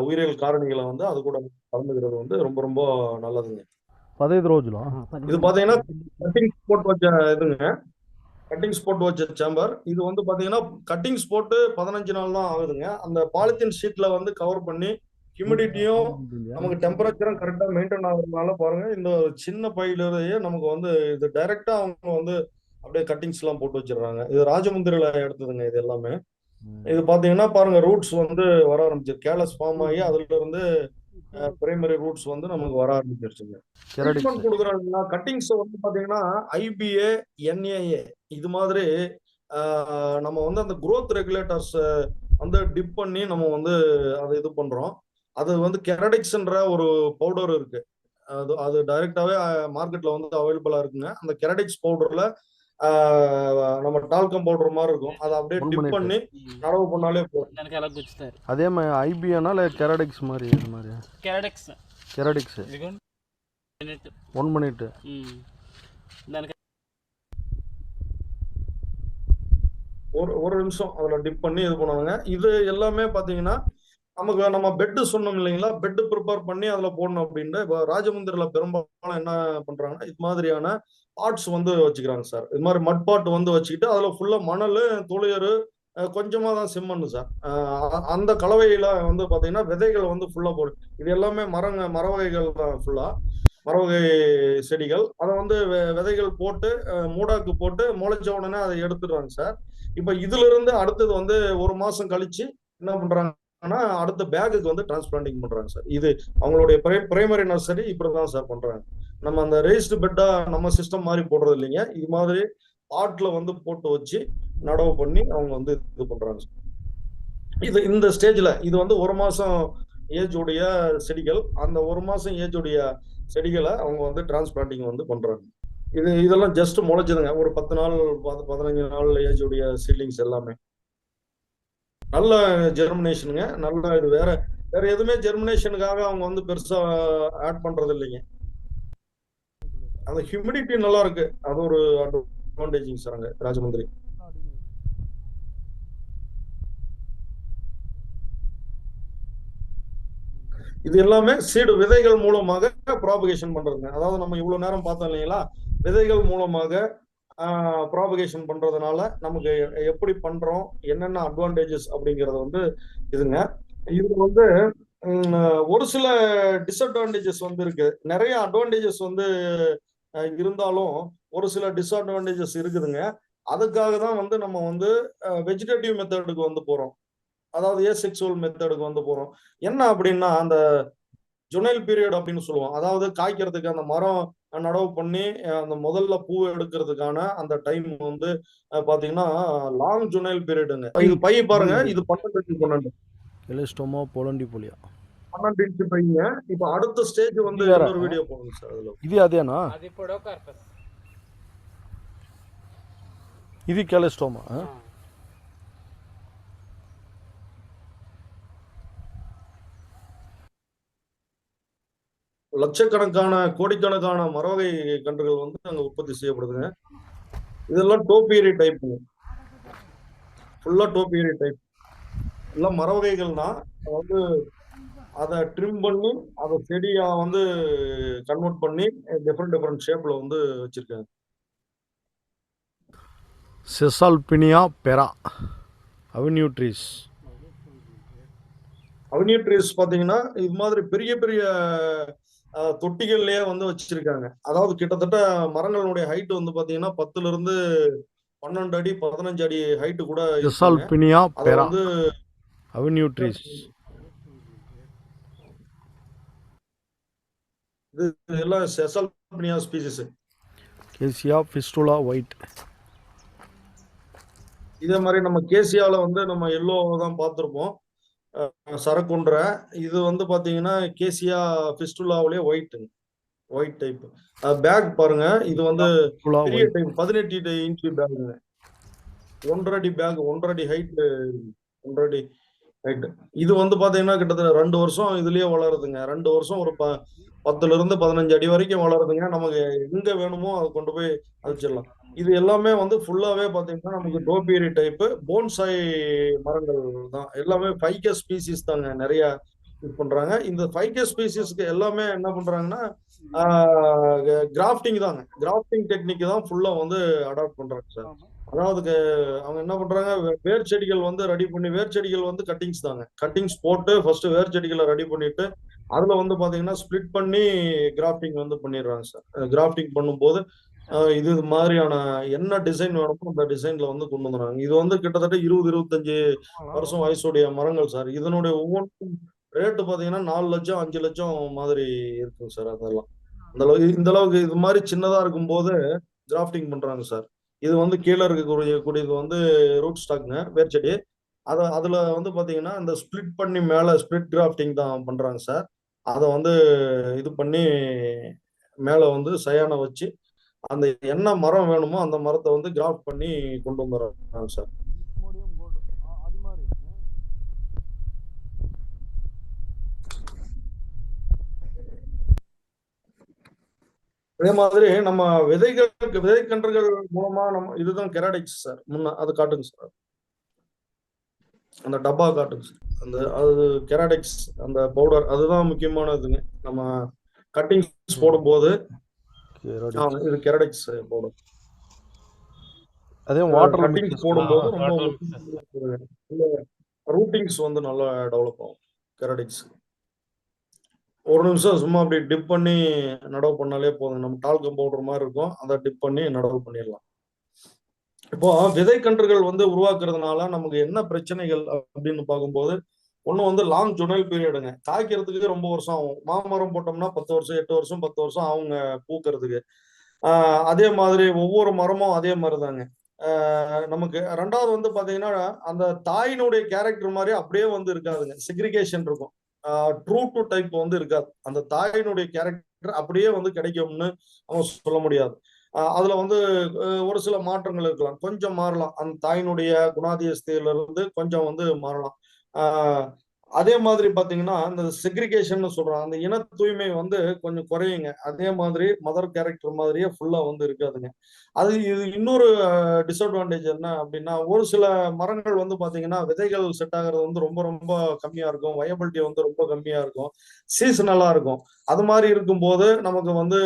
உயிரியல் காரணிகளை வந்து அது கூட கலந்துக்கிறது வந்து ரொம்ப ரொம்ப நல்லதுங்க. 15 రోజులు இது பாத்தீங்கன்னா கட்டிங்ஸ் போட்டு வச்ச சேம்பர். இது வந்து பாத்தீங்கன்னா கட்டிங்ஸ் போட்டு 15 நாள் தான் ஆகுதுங்க. அந்த பாலித்தீன் ஷீட்ல வந்து கவர் பண்ணி ஹியூமிடிட்டியும் நமக்கு டெம்பரேச்சரும் கரெக்டா மெயின்டைன் ஆகுறதுனால பாருங்க, இந்த சின்ன பையிலேயே நமக்கு வந்து இது டைரக்டா அவங்க வந்து அப்படியே கட்டிங்ஸ் எல்லாம் போட்டு வச்சிடுறாங்க. இது ராஜமுந்திரில எடுத்ததுங்க இது எல்லாமே. இது பாத்தீங்கன்னா பாருங்க, ரூட்ஸ் வந்து வர ஆரம்பிச்சு கேலஸ் ஃபார்ம் ஆகி அதுல இருந்து பிரைமரி ரூட்ஸ் வந்து நமக்கு வர ஆரம்பிச்சிருச்சுங்க. ட்ரீட்மெண்ட் கொடுக்குறாங்கன்னா கட்டிங்ஸ் வந்து பாத்தீங்கன்னா IBA, NAA இது மாதிரி நம்ம வந்து அந்த growth ரெகுலேட்டர்ஸ் வந்து டிப் பண்ணி நம்ம வந்து அதை இது பண்றோம். அது வந்து கெரடிக்ஸ்ன்ற ஒரு பவுடர் இருக்கு. அது டைரக்டாவே மார்க்கெட்ல வந்து அவைலபிளா இருக்குங்க. அந்த கெரடிக்ஸ் பவுடர்ல நம்ம டால்கம் பவுடர் மாதிரி இருக்கும். அதை அப்படியே டிப் பண்ணி நடவு பண்ணாலே போதும். அதே மாதிரி ஐபிஎனா இல்லை கெரடிக்ஸ் மாதிரி இது மாதிரி கெரடிக்ஸ் 1 மினிட் ஒரு நிமிஷம் அதுல டிப் பண்ணி இது பண்ணுவாங்க. இது எல்லாமே பாத்தீங்கன்னா நமக்கு நம்ம பெட்டு சொன்னோம் இல்லைங்களா, பெட்டு ப்ரிப்பேர் பண்ணி அதுல போடணும் அப்படின்ட்டு இப்போ ராஜமுந்திரில பெரும்பாலும் என்ன பண்றாங்கன்னா இது மாதிரியான பாட்ஸ் வந்து வச்சுக்கிறாங்க சார். இது மாதிரி மட் பாட் வந்து வச்சுக்கிட்டு அதுல ஃபுல்லா மணல், தொழியரு, கொஞ்சமா தான் செம்மண் சார். அந்த கலவையில வந்து பாத்தீங்கன்னா விதைகள் வந்து ஃபுல்லா போடு. இது எல்லாமே மர வகைகள் தான் ஃபுல்லா மர வகை செடிகள். அதை வந்து விதைகள் போட்டு மூடாக்கு போட்டு முளைச்ச உடனே அதை எடுத்துடுறாங்க சார். இப்ப இதுல இருந்து அடுத்தது வந்து 1 மாசம் கழிச்சு என்ன பண்றாங்கன்னா அடுத்த பேக்குக்கு வந்து டிரான்ஸ்பிளான்டிங் பண்றாங்க சார். இது அவங்களுடைய பிரைமரி நர்சரி இப்படிதான் சார் பண்றாங்க. நம்ம அந்த ரேஸ்டு பெட்டா நம்ம சிஸ்டம் மாதிரி போடுறது இல்லைங்க. இது மாதிரி பாட்ல வந்து போட்டு வச்சு நடவு பண்ணி அவங்க வந்து இது பண்றாங்க. இது இந்த ஸ்டேஜ்ல இது வந்து 1 மாசம் ஏஜ் உடைய செடிகள். அந்த 1 மாசம் ஏஜ் உடைய செடிகளை அவங்க வந்து டிரான்ஸ்பிளான்டிங் வந்து பண்றாங்க. இதெல்லாம் ஜஸ்ட் முளைச்சதுங்க. ஒரு 10 நாள் 15 நாள் ஏஜ் உடைய சீட்லிங்ஸ் எல்லாமே நல்ல ஜெர்மினேஷனுங்க. நல்ல இது வேற வேற எதுவுமே ஜெர்மினேஷனுக்காக அவங்க வந்து பெருசா ஆட் பண்றது இல்லைங்க. அந்த ஹியூமிடிட்டி நல்லா இருக்கு. அது ஒரு அட்வான்டேஜிங் சார் அங்க ராஜமுந்திரி. இது எல்லாமே சீடு விதைகள் மூலமாக ப்ராபகேஷன் பண்றதுங்க. அதாவது நம்ம இவ்வளவு நேரம் பார்த்தோம் இல்லைங்களா, விதைகள் மூலமாக ப்ராபகேஷன் பண்றதுனால நமக்கு எப்படி பண்றோம், என்னென்ன அட்வான்டேஜஸ் அப்படிங்கறது வந்து இதுங்க. இது வந்து ஒரு சில டிஸ்அட்வான்டேஜஸ் வந்து இருக்கு. நிறைய அட்வான்டேஜஸ் வந்து இருந்தாலும் ஒரு சில டிஸ்அட்வான்டேஜஸ் இருக்குதுங்க. அதுக்காக தான் வந்து நம்ம வந்து வெஜிடேட்டிவ் மெத்தடுக்கு வந்து போறோம். அதாவது ஏசெக்சுவல் மெத்தடுக்கு வந்து போறோம். என்ன அப்படின்னா அந்த ஜுனைல் பீரியட் அப்படின்னு சொல்லுவோம். அதாவது காய்க்கிறதுக்கு அந்த மரம் நடவு பண்ணி அந்த முதல்ல பூ எடுக்கிறதுக்கான அந்த டைம் வந்து பாத்தீங்கன்னா லாங் ஜுனைல் பீரியடுங்க. இது பை பாருங்க, இது 12 எலிஸ்டோமா போலண்டிபோலியா 12 இன்ச்சு பையங்க. இப்ப அடுத்த ஸ்டேஜ் வந்து இன்னொரு வீடியோ போடுங்க சார். அதுல இது அதேனா? இது கெலிஸ்டோமா? லட்சக்கணக்கான கோடிக்கணக்கான மரவகை கன்றுகள் வந்து அங்க உற்பத்தி செய்யப்படுதுங்க. இதெல்லாம் டோபியரி டைப், ஃபுல்லா டோபியரி டைப். எல்லாம் மரவகைகள் தான். வந்து அதை ட்ரிம் பண்ணி அதை செடியா வந்து கன்வெர்ட் பண்ணி டிஃப்ரெண்ட் ஷேப்ல வந்து வச்சிருக்காங்க. செசால்பினியா பெரா அவென்யூ ட்ரீஸ். அவென்யூ ட்ரீஸ் பாத்தீங்கன்னா இது மாதிரி பெரிய பெரிய தொட்டிகள்லயே வந்து வச்சிருக்காங்க. அதாவது கிட்டத்தட்ட மரங்களுடைய ஹைட் வந்து பாத்தீங்கன்னா 10ல இருந்து 12 அடி 15 அடி ஹைட் கூட செசால்பினியா பெரா அவென்யூ ட்ரீஸ். இது எல்லாம் செசால்பினியா ஸ்பீசிஸ். Kezia fistula white. இதே மாதிரி நம்ம கேசியால வந்து நம்ம எல்லோ தான் பார்த்திருப்போம், சரக்குன்ற. இது வந்து பாத்தீங்கன்னா கேசியா ஃபிஸ்டுலாவிலேயே ஒயிட் டைப். பேக் பாருங்க, இது வந்து பெரிய டைப் 18 இன்ச்சு பேக்குங்க. 1.5 அடி பேக், 1.5 அடி ஹைட், 1.5 அடி ஹைட். இது வந்து பாத்தீங்கன்னா கிட்டத்தட்ட 2 வருஷம் இதுலயே வளருதுங்க. 2 வருஷம் ஒரு 10ல இருந்து 15 அடி வரைக்கும் வளருதுங்க. நமக்கு எங்க வேணுமோ அதை கொண்டு போய் வச்சிடலாம். இது எல்லாமே வந்து ஃபுல்லாவே பாத்தீங்கன்னா நமக்கு டோபியரி டைப் போன்சாய் மரங்கள் தான். எல்லாமே ஃபைகஸ் ஸ்பீசிஸ் தாங்க நிறைய யூஸ் பண்றாங்க. இந்த ஃபைகஸ் ஸ்பீசிஸ்க்கு எல்லாமே என்ன பண்றாங்கன்னா கிராஃப்டிங் தாங்க. கிராஃப்டிங் டெக்னிக் தான் ஃபுல்லா வந்து அடாப்ட் பண்றாங்க சார். அதாவது அவங்க என்ன பண்றாங்க, வேர் செடிகள் வந்து ரெடி பண்ணி, வேர் செடிகள் வந்து கட்டிங்ஸ் தாங்க. கட்டிங்ஸ் போட்டு ஃபர்ஸ்ட் வேர் செடிகளை ரெடி பண்ணிட்டு அதுல வந்து பாத்தீங்கன்னா ஸ்பிளிட் பண்ணி கிராஃப்டிங் வந்து பண்ணிடுறாங்க சார். கிராஃப்டிங் பண்ணும்போது இது மாதிரியான என்ன டிசைன் வேணுமோ அந்த டிசைன்ல வந்து கொண்டு வந்துடுறாங்க. இது வந்து கிட்டத்தட்ட 20-25 வருஷம் வயசுடைய மரங்கள் சார். இதனுடைய ஒவ்வொன்றும் ரேட்டு பாத்தீங்கன்னா 4 லட்சம் 5 லட்சம் மாதிரி இருக்குங்க சார். அதெல்லாம் இந்த அளவுக்கு இது மாதிரி சின்னதா இருக்கும்போது கிராஃப்டிங் பண்றாங்க சார். இது வந்து கீழே இருக்கக்கூடியது வந்து ரூட் ஸ்டாக்ங்க, வேர் செடி. அதுல வந்து பாத்தீங்கன்னா இந்த ஸ்பிளிட் பண்ணி மேல ஸ்பிளிட் கிராஃப்டிங் தான் பண்றாங்க சார். அதை வந்து இது பண்ணி மேல வந்து சயானை வச்சு அந்த என்ன மரம் வேணுமோ அந்த மரத்தை வந்து கிராஃப்ட் பண்ணி கொண்டு வந்துடுறாங்க சார். அதே மாதிரி நம்ம விதைக்கன்றுகள் மூலமா நம்ம இதுதான் கெராடிக்ஸ் சார். முன்ன அது காட்டுங்க சார், அந்த டப்பா காட்டுங்க சார். அது கெராடிக்ஸ் அந்த பவுடர், அதுதான் முக்கியமானதுங்க. நம்ம கட்டிங்ஸ் போடும்போது இது கெராடிக்ஸ் பவுடர். அதே வாட்டர் கட்டிங்ஸ் போடும்போது ரொம்ப ரூட்டிங்ஸ் வந்து நல்லா டெவலப் ஆகும் கெராடிக்ஸ். ஒரு நிமிஷம் சும்மா அப்படி டிப் பண்ணி நடவு பண்ணாலே போதும். நம்ம டால்கம் பவுடர் மாதிரி இருக்கும், அதை டிப் பண்ணி நடவு பண்ணிடலாம். இப்போ விதைக்கன்றுகள் வந்து உருவாக்குறதுனால நமக்கு என்ன பிரச்சனைகள் அப்படின்னு பார்க்கும்போது, ஒண்ணு வந்து லாங் ஜுனைல் பீரியடுங்க. காய்க்கிறதுக்கு ரொம்ப வருஷம் ஆகும். மாமரம் போட்டோம்னா 10 வருஷம் 8 வருஷம் 10 வருஷம் ஆகுங்க பூக்கிறதுக்கு. அதே மாதிரி ஒவ்வொரு மரமும் அதே மாதிரிதாங்க. நமக்கு ரெண்டாவது வந்து பாத்தீங்கன்னா அந்த தாயினுடைய கேரக்டர் மாதிரி அப்படியே வந்து இருக்காதுங்க, செக்ரிகேஷன் இருக்கும். ட்ரூ டு டைப் வந்து இருக்காது. அந்த தாயினுடைய கேரக்டர் அப்படியே வந்து கிடைக்கும்னு அவங்க சொல்ல முடியாது. அதுல வந்து ஒரு சில மாற்றங்கள் இருக்கலாம், கொஞ்சம் மாறலாம். அந்த தாயினுடைய குணாதிசயத்தில இருந்து கொஞ்சம் வந்து மாறலாம். அதே மாதிரி பாத்தீங்கன்னா இந்த செக்ரிகேஷன் சொல்றோம், அந்த இன தூய்மை வந்து கொஞ்சம் குறையுங்க. அதே மாதிரி மதர் கேரக்டர் மாதிரியே ஃபுல்லா வந்து இருக்காதுங்க. அது இது இன்னொரு டிஸ்அட்வான்டேஜ் என்ன அப்படின்னா, ஒரு சில மரங்கள் வந்து பாத்தீங்கன்னா விதைகள் செட் ஆகிறது வந்து ரொம்ப ரொம்ப கம்மியா இருக்கும், வயபிலிட்டி வந்து ரொம்ப கம்மியா இருக்கும், சீசனலா இருக்கும். அது மாதிரி இருக்கும்போது நமக்கு வந்து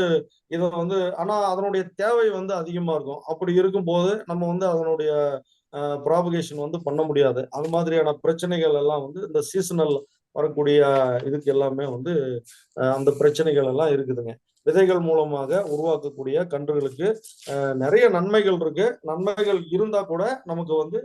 இதை வந்து ஆனா அதனுடைய தேவை வந்து அதிகமா இருக்கும். அப்படி இருக்கும்போது நம்ம வந்து அதனுடைய ப்ராபகேஷன் வந்து பண்ண முடியாது. அது மாதிரியான பிரச்சனைகள் எல்லாம் வந்து இந்த சீசனல் வரக்கூடிய இதுக்கு எல்லாமே வந்து அந்த பிரச்சனைகள் எல்லாம் இருக்குதுங்க. விதைகள் மூலமாக உருவாக்கக்கூடிய கன்றுகளுக்கு நிறைய நன்மைகள் இருக்கு. நன்மைகள் இருந்தா கூட நமக்கு வந்து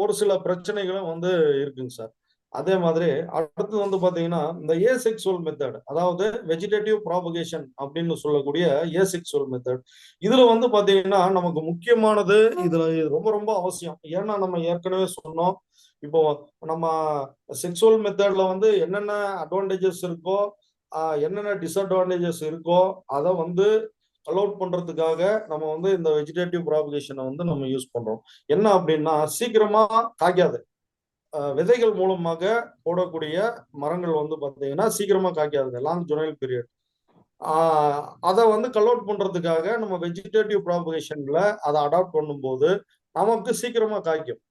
ஒரு சில பிரச்சனைகளும் வந்து இருக்குங்க சார். அதே மாதிரி அடுத்து வந்து பாத்தீங்கன்னா இந்த ஏசெக்சுவல் மெத்தட், அதாவது வெஜிடேட்டிவ் ப்ராபகேஷன் அப்படின்னு சொல்லக்கூடிய ஏசெக்சுவல் மெத்தட். இதுல வந்து பாத்தீங்கன்னா நமக்கு முக்கியமானது, இதுல இது ரொம்ப ரொம்ப அவசியம். ஏன்னா நம்ம ஏற்கனவே சொன்னோம், இப்போ நம்ம செக்சுவல் மெத்தட்ல வந்து என்னென்ன அட்வான்டேஜஸ் இருக்கோ, என்னென்ன டிஸ்அட்வான்டேஜஸ் இருக்கோ அதை வந்து அலோட் பண்றதுக்காக நம்ம வந்து இந்த வெஜிடேட்டிவ் ப்ராபகேஷனை வந்து நம்ம யூஸ் பண்றோம். என்ன அப்படின்னா சீக்கிரமா காய்க்காது. விதைகள் மூலமாக போடக்கூடிய மரங்கள் வந்து பாத்தீங்கன்னா சீக்கிரமா காய்க்காதுங்க, லாங் ஜுனைல் பீரியட். அதை வந்து கல்அவுட் பண்றதுக்காக நம்ம வெஜிடேட்டிவ் ப்ராபகேஷன்ல அதை அடாப்ட் பண்ணும்போது நமக்கு சீக்கிரமா காய்க்கும்.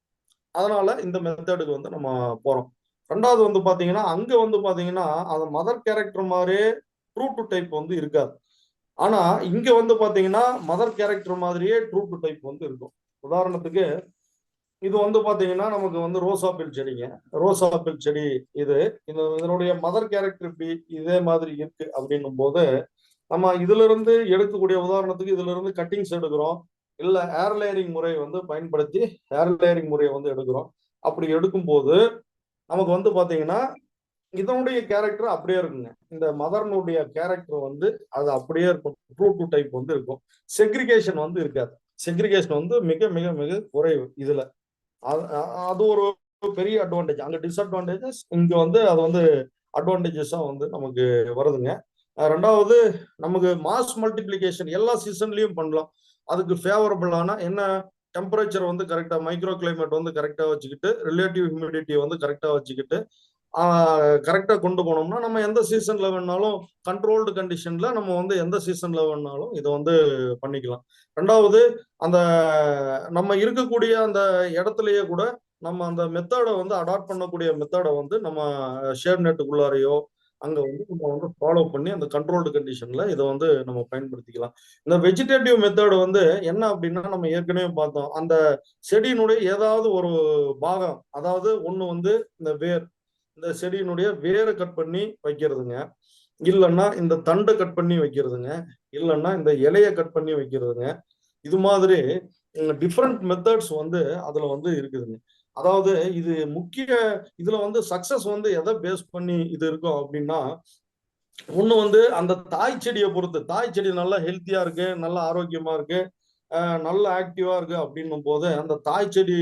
அதனால இந்த மெத்தடுக்கு வந்து நம்ம போறோம். ரெண்டாவது வந்து பாத்தீங்கன்னா அங்க வந்து பாத்தீங்கன்னா அந்த மதர் கேரக்டர் மாதிரியே ட்ரூ டு டைப் வந்து இருக்காது. ஆனா இங்க வந்து பாத்தீங்கன்னா மதர் கேரக்டர் மாதிரியே ட்ரூ டு டைப் வந்து இருக்கும். உதாரணத்துக்கு இது வந்து பாத்தீங்கன்னா நமக்கு வந்து ரோஸ் ஆப்பிள் செடிங்க. ரோஸ் ஆப்பிள் செடி இது இதனுடைய மதர் கேரக்டர் இப்படி இதே மாதிரி இருக்கு அப்படின்னும் போது நம்ம இதுல இருந்து எடுக்கக்கூடிய, உதாரணத்துக்கு இதுல இருந்து கட்டிங்ஸ் எடுக்கிறோம், இல்ல ஏர் லேயரிங் முறை வந்து பயன்படுத்தி ஏர் லேயரிங் முறையை வந்து எடுக்கிறோம். அப்படி எடுக்கும் போது நமக்கு வந்து பாத்தீங்கன்னா இதனுடைய கேரக்டர் அப்படியே இருக்குங்க. இந்த மதர்னுடைய கேரக்டர் வந்து அது அப்படியே இருக்கும், ட்ரூ டு டைப் வந்து இருக்கும். செக்ரிகேஷன் வந்து இருக்காது. செக்ரிகேஷன் வந்து மிக மிக மிக குறைவு இதுல. அது ஒரு பெரிய அட்வான்டேஜ். அங்க டிஸ்அட்வான்டேஜஸ், இங்க வந்து அது வந்து அட்வான்டேஜஸா வந்து நமக்கு வருதுங்க. ரெண்டாவது நமக்கு மாஸ் மல்டிபிளிகேஷன் எல்லா சீசன்லயும் பண்ணலாம். அதுக்கு ஃபேவரபிளான என்ன, டெம்பரேச்சர் வந்து கரெக்டா, மைக்ரோ கிளைமேட் வந்து கரெக்டா வச்சுக்கிட்டு, ரிலேட்டிவ் ஹியூமிடிட்டி வந்து கரெக்டா வச்சுக்கிட்டு கரெக்டா கொண்டு போனோம்னா நம்ம எந்த சீசன்ல வேணாலும் கண்ட்ரோல்டு கண்டிஷன்ல நம்ம வந்து எந்த சீசன்ல வேணாலும் இதை வந்து பண்ணிக்கலாம். ரெண்டாவது அந்த நம்ம இருக்கக்கூடிய அந்த இடத்துலயே கூட நம்ம அந்த மெத்தடை வந்து அடாப்ட் பண்ணக்கூடிய மெத்தடை வந்து நம்ம ஷேர் நெட்டுக்குள்ளாரையோ அங்க வந்து நம்ம வந்து ஃபாலோ பண்ணி அந்த கண்ட்ரோல்டு கண்டிஷன்ல இதை வந்து நம்ம பயன்படுத்திக்கலாம். இந்த வெஜிடேட்டிவ் மெத்தட் வந்து என்ன அப்படின்னா நம்ம ஏற்கனவே பார்த்தோம், அந்த செடியினுடைய ஏதாவது ஒரு பாகம், அதாவது ஒண்ணு வந்து இந்த வேர், இந்த செடியினுடைய வேரை கட் பண்ணி வைக்கிறதுங்க, இல்லைன்னா இந்த தண்டை கட் பண்ணி வைக்கிறதுங்க, இல்லைன்னா இந்த இலையை கட் பண்ணி வைக்கிறதுங்க. இது மாதிரி டிஃப்ரெண்ட் மெத்தட்ஸ் வந்து அதுல வந்து இருக்குதுங்க. அதாவது இது முக்கிய, இதுல வந்து சக்சஸ் வந்து எதை பேஸ் பண்ணி இது இருக்கும் அப்படின்னா, ஒண்ணு வந்து அந்த தாய் செடியை பொறுத்து, தாய் செடி நல்லா ஹெல்த்தியா இருக்கு, நல்லா ஆரோக்கியமா இருக்கு, நல்ல ஆக்டிவா இருக்கு அப்படின்னும் போது அந்த தாய் செடி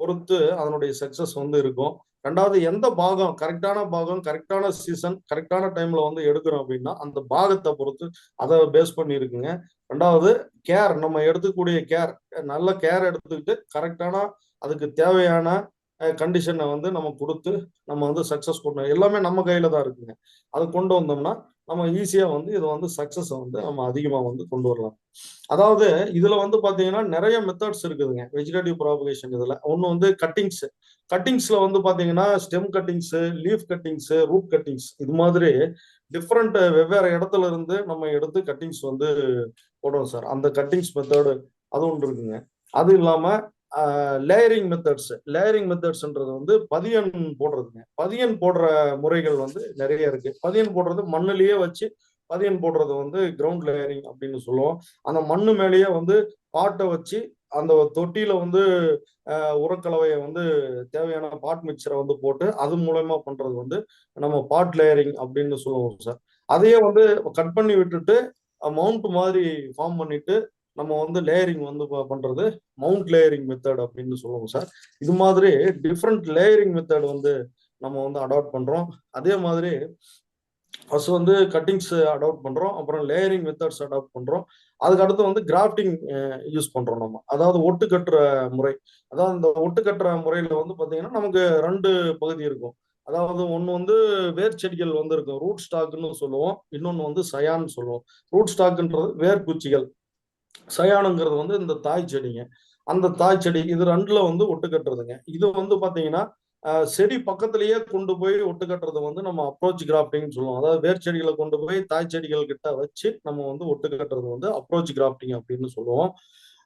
பொறுத்து அதனுடைய சக்சஸ் வந்து இருக்கும். ரெண்டாவது எந்த பாகம் கரெக்டான பாகம், கரெக்டான சீசன், கரெக்டான டைம்ல வந்து எடுக்கிறோம் அப்படின்னா அந்த பாகத்தை பொறுத்து அதை பேஸ் பண்ணி இருக்குங்க. ரெண்டாவது கேர், நம்ம எடுத்துக்கூடிய கேர், நல்ல கேர் எடுத்துக்கிட்டு கரெக்டான அதுக்கு தேவையான கண்டிஷனை வந்து நம்ம கொடுத்து நம்ம வந்து சக்சஸ் பண்ணணும். எல்லாமே நம்ம கையில தான் இருக்குங்க. அது கொண்டு வந்தோம்னா நம்ம ஈஸியா வந்து இதை வந்து சக்சஸ் வந்து நம்ம அதிகமா வந்து கொண்டு வரலாம். அதாவது இதுல வந்து பாத்தீங்கன்னா நிறைய மெத்தட்ஸ் இருக்குதுங்க வெஜிடேட்டிவ் ப்ராபகேஷன். இதுல ஒண்ணு வந்து கட்டிங்ஸ். கட்டிங்ஸ்ல வந்து பாத்தீங்கன்னா stem cuttings, leaf cuttings, root cuttings, இது மாதிரி டிஃப்ரெண்ட் வெவ்வேறு இடத்துல இருந்து நம்ம எடுத்து கட்டிங்ஸ் வந்து போடுறோம் சார். அந்த கட்டிங்ஸ் மெத்தடு அது ஒன்று இருக்குங்க. அது இல்லாம லேயரிங் மெத்தட்ஸ். லேயரிங் மெத்தட்ஸ்ன்றது வந்து பதியன் போடுறதுங்க. பதியன் போடுற முறைகள் வந்து நிறைய இருக்கு. பதியன் போடுறது மண்ணுலயே வச்சு பதியன் போடுறது வந்து கிரவுண்ட் லேயரிங் அப்படின்னு சொல்லுவோம். அந்த மண்ணு மேலேயே வந்து பாட்டை வச்சு அந்த தொட்டியில வந்து உரக்கலவையை வந்து தேவையான பாட் மிக்சரை வந்து போட்டு அது மூலயமா பண்றது வந்து நம்ம பாட் லேயரிங் அப்படின்னு சொல்லுவோம் சார். அதையே வந்து கட் பண்ணி விட்டுட்டு மவுண்ட் மாதிரி ஃபார்ம் பண்ணிட்டு நம்ம வந்து லேயரிங் வந்து பண்றது மவுண்ட் லேயரிங் மெத்தட் அப்படின்னு சொல்லுவோம் சார். இது மாதிரி டிஃப்ரெண்ட் லேயரிங் மெத்தட் வந்து நம்ம வந்து அடாப்ட் பண்றோம். அதே மாதிரி ஃபர்ஸ்ட் வந்து கட்டிங்ஸ் அடாப்ட் பண்றோம், அப்புறம் லேயரிங் மெத்தட்ஸ் அடாப்ட் பண்றோம், அதுக்கு அடுத்து வந்து கிராஃப்டிங் யூஸ் பண்றோம் நம்ம. அதாவது ஒட்டு கட்டுற முறை. அதாவது இந்த ஒட்டு கட்டுற முறையில வந்து பாத்தீங்கன்னா நமக்கு 2 பகுதி இருக்கும். அதாவது ஒன்னு வந்து வேர் செடிகள் வந்து இருக்கும், ரூட் ஸ்டாக்னு சொல்லுவோம், இன்னொன்னு வந்து சயான்னு சொல்லுவோம். ரூட் ஸ்டாக்ன்றது வேர் குச்சிகள், சயானுங்கிறது வந்து இந்த தாய் செடிங்க. அந்த தாய் செடி இது 2ல வந்து ஒட்டு கட்டுறதுங்க. இது வந்து பாத்தீங்கன்னா செடி பக்கத்திலேயே கொண்டு போய் ஒட்டு கட்டுறது வந்து நம்ம அப்ரோச் கிராஃப்டிங் சொல்லுவோம். அதாவது வேர் செடிகளை கொண்டு போய் தாய் செடிகள் கிட்ட வச்சு நம்ம வந்து ஒட்டு கட்டுறது வந்து அப்ரோச் கிராஃப்டிங் அப்படின்னு சொல்லுவோம்.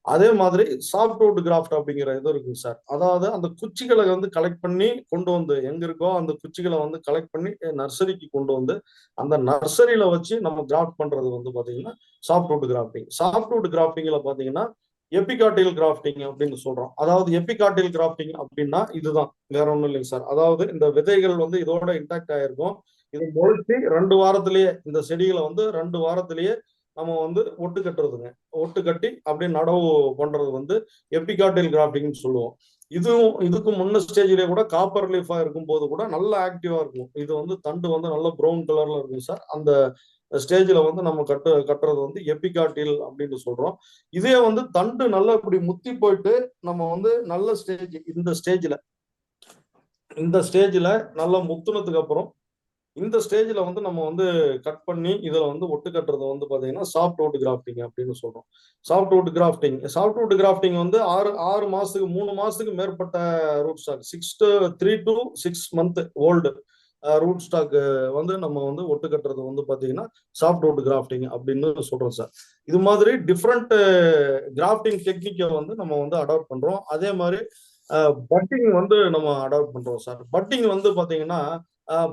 அதே மாதிரி சாஃப்ட்வுட் கிராஃப்ட் அப்படிங்கிற இது இருக்குங்க சார். அதாவது அந்த குச்சிகளை வந்து கலெக்ட் பண்ணி கொண்டு வந்து எங்க இருக்கோ அந்த குச்சிகளை வந்து கலெக்ட் பண்ணி நர்சரிக்கு கொண்டு வந்து அந்த நர்சரியில வச்சு நம்ம கிராஃப்ட் பண்றது வந்து பாத்தீங்கன்னா சாஃப்ட்வுட் கிராஃப்டிங். சாஃப்ட்வுட் கிராஃப்டிங்ல பாத்தீங்கன்னா எபிகாட்டில் கிராஃப்டிங் அப்படின்னு சொல்றோம். அதாவது எபிகாட்டில் கிராஃப்டிங் அப்படின்னா இதுதான், வேற ஒண்ணும் இல்லைங்க சார். அதாவது இந்த விதைகள் வந்து இதோட இன்டாக்ட் ஆயிருக்கும், இது முளைச்சு 2 வாரத்திலேயே இந்த செடிகளை வந்து 2 வாரத்திலேயே நம்ம வந்து ஒட்டு கட்டுறதுங்க. ஒட்டு கட்டி அப்படியே நடவு பண்றது வந்து எபிகாட்டில் கிராஃப்டிங்னு சொல்லுவோம். இதுக்கு முன்ன ஸ்டேஜ்லயே கூட காப்பர் லீஃபா இருக்கும் போது கூட நல்ல ஆக்டிவா இருக்கும். இது வந்து தண்டு வந்து நல்ல ப்ரௌன் கலர்ல இருக்கும் சார். அந்த ஸ்டேஜ்ல வந்து நம்ம கட்டுறது வந்து எபிகாட்டில் அப்படின்னு சொல்றோம். இதே வந்து தண்டு நல்லா இப்படி முத்தி போயிட்டு நம்ம வந்து நல்ல ஸ்டேஜ், இந்த ஸ்டேஜ்ல நல்லா முத்துனதுக்கு அப்புறம் இந்த ஸ்டேஜ்ல வந்து நம்ம வந்து கட் பண்ணி இதுல வந்து ஒட்டு கட்டுறது வந்து பாத்தீங்கன்னா சாஃப்ட்வுட் கிராஃப்டிங் அப்படின்னு சொல்றோம். சாஃப்ட்வுட் கிராஃப்டிங் வந்து 6 மாசத்துக்கு 3 மாசத்துக்கு மேற்பட்ட root stock, 3 to 6 month old root stock வந்து நம்ம வந்து ஒட்டு கட்டுறது வந்து பாத்தீங்கன்னா சாஃப்ட்வுட் கிராஃப்டிங் அப்படின்னு சொல்றோம் சார். இது மாதிரி டிஃப்ரெண்ட் கிராஃப்டிங் டெக்னிக்கை வந்து நம்ம வந்து அடாப்ட் பண்றோம். அதே மாதிரி பட்டிங் வந்து நம்ம அடாப்ட் பண்றோம் சார். பட்டிங் வந்து பாத்தீங்கன்னா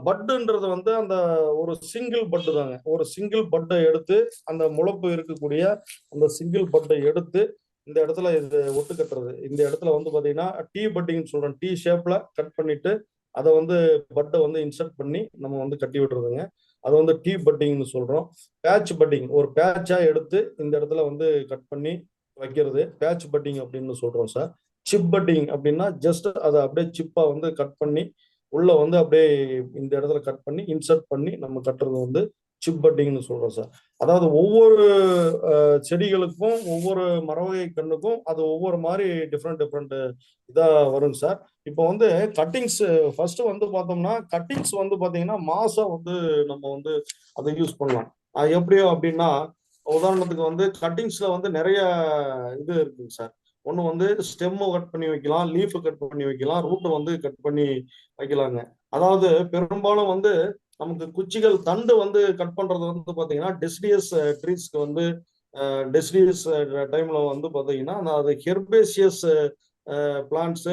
பட்டுன்றது வந்து அந்த ஒரு சிங்கிள் பட்டு தாங்க. ஒரு சிங்கிள் பட்டை எடுத்து அந்த முளைப்பு இருக்கக்கூடிய அந்த சிங்கிள் பட்டை எடுத்து இந்த இடத்துல இது ஒட்டு கட்டுறது. இந்த இடத்துல வந்து பாத்தீங்கன்னா டீ பட்டிங் சொல்றோம். டீ ஷேப்ல கட் பண்ணிட்டு அதை வந்து பட்டை வந்து இன்சர்ட் பண்ணி நம்ம வந்து கட்டி விட்டுறதுங்க. அது வந்து டீ பட்டிங்னு சொல்றோம். பேட்ச் பட்டிங், ஒரு பேட்சா எடுத்து இந்த இடத்துல வந்து கட் பண்ணி வைக்கிறது பேட்ச் பட்டிங் அப்படின்னு சொல்றோம் சார். சிப் பட்டிங் அப்படின்னா ஜஸ்ட் அதை அப்படியே சிப்பா வந்து கட் பண்ணி உள்ள வந்து அப்படியே இந்த இடத்துல கட் பண்ணி இன்சர்ட் பண்ணி நம்ம கட்டுறது வந்து சிப் பட்டிங்னு சொல்றோம் சார். அதாவது ஒவ்வொரு செடிகளுக்கும் ஒவ்வொரு மரவகை கண்ணுக்கும் அது ஒவ்வொரு மாதிரி டிஃப்ரெண்ட் இதா வரும் சார். இப்போ வந்து கட்டிங்ஸ் ஃபர்ஸ்ட் வந்து பார்த்தோம்னா கட்டிங்ஸ் வந்து பாத்தீங்கன்னா மாசம் வந்து நம்ம வந்து அதை யூஸ் பண்ணலாம். எப்படியோ அப்படின்னா உதாரணத்துக்கு வந்து கட்டிங்ஸ்ல வந்து நிறைய இது இருக்குங்க சார். ஒன்று வந்து ஸ்டெம்மை கட் பண்ணி வைக்கலாம், லீஃபை கட் பண்ணி வைக்கலாம், ரூட்டை வந்து கட் பண்ணி வைக்கலாங்க. அதாவது பெரும்பாலும் வந்து நமக்கு குச்சிகள் தண்டு வந்து கட் பண்றது வந்து பாத்தீங்கன்னா டெசிடியஸ் ட்ரீஸ்க்கு வந்து டெசிடியஸ் டைம்ல வந்து பாத்தீங்கன்னா அது ஹெர்பேசியஸ் பிளான்ட்ஸ்,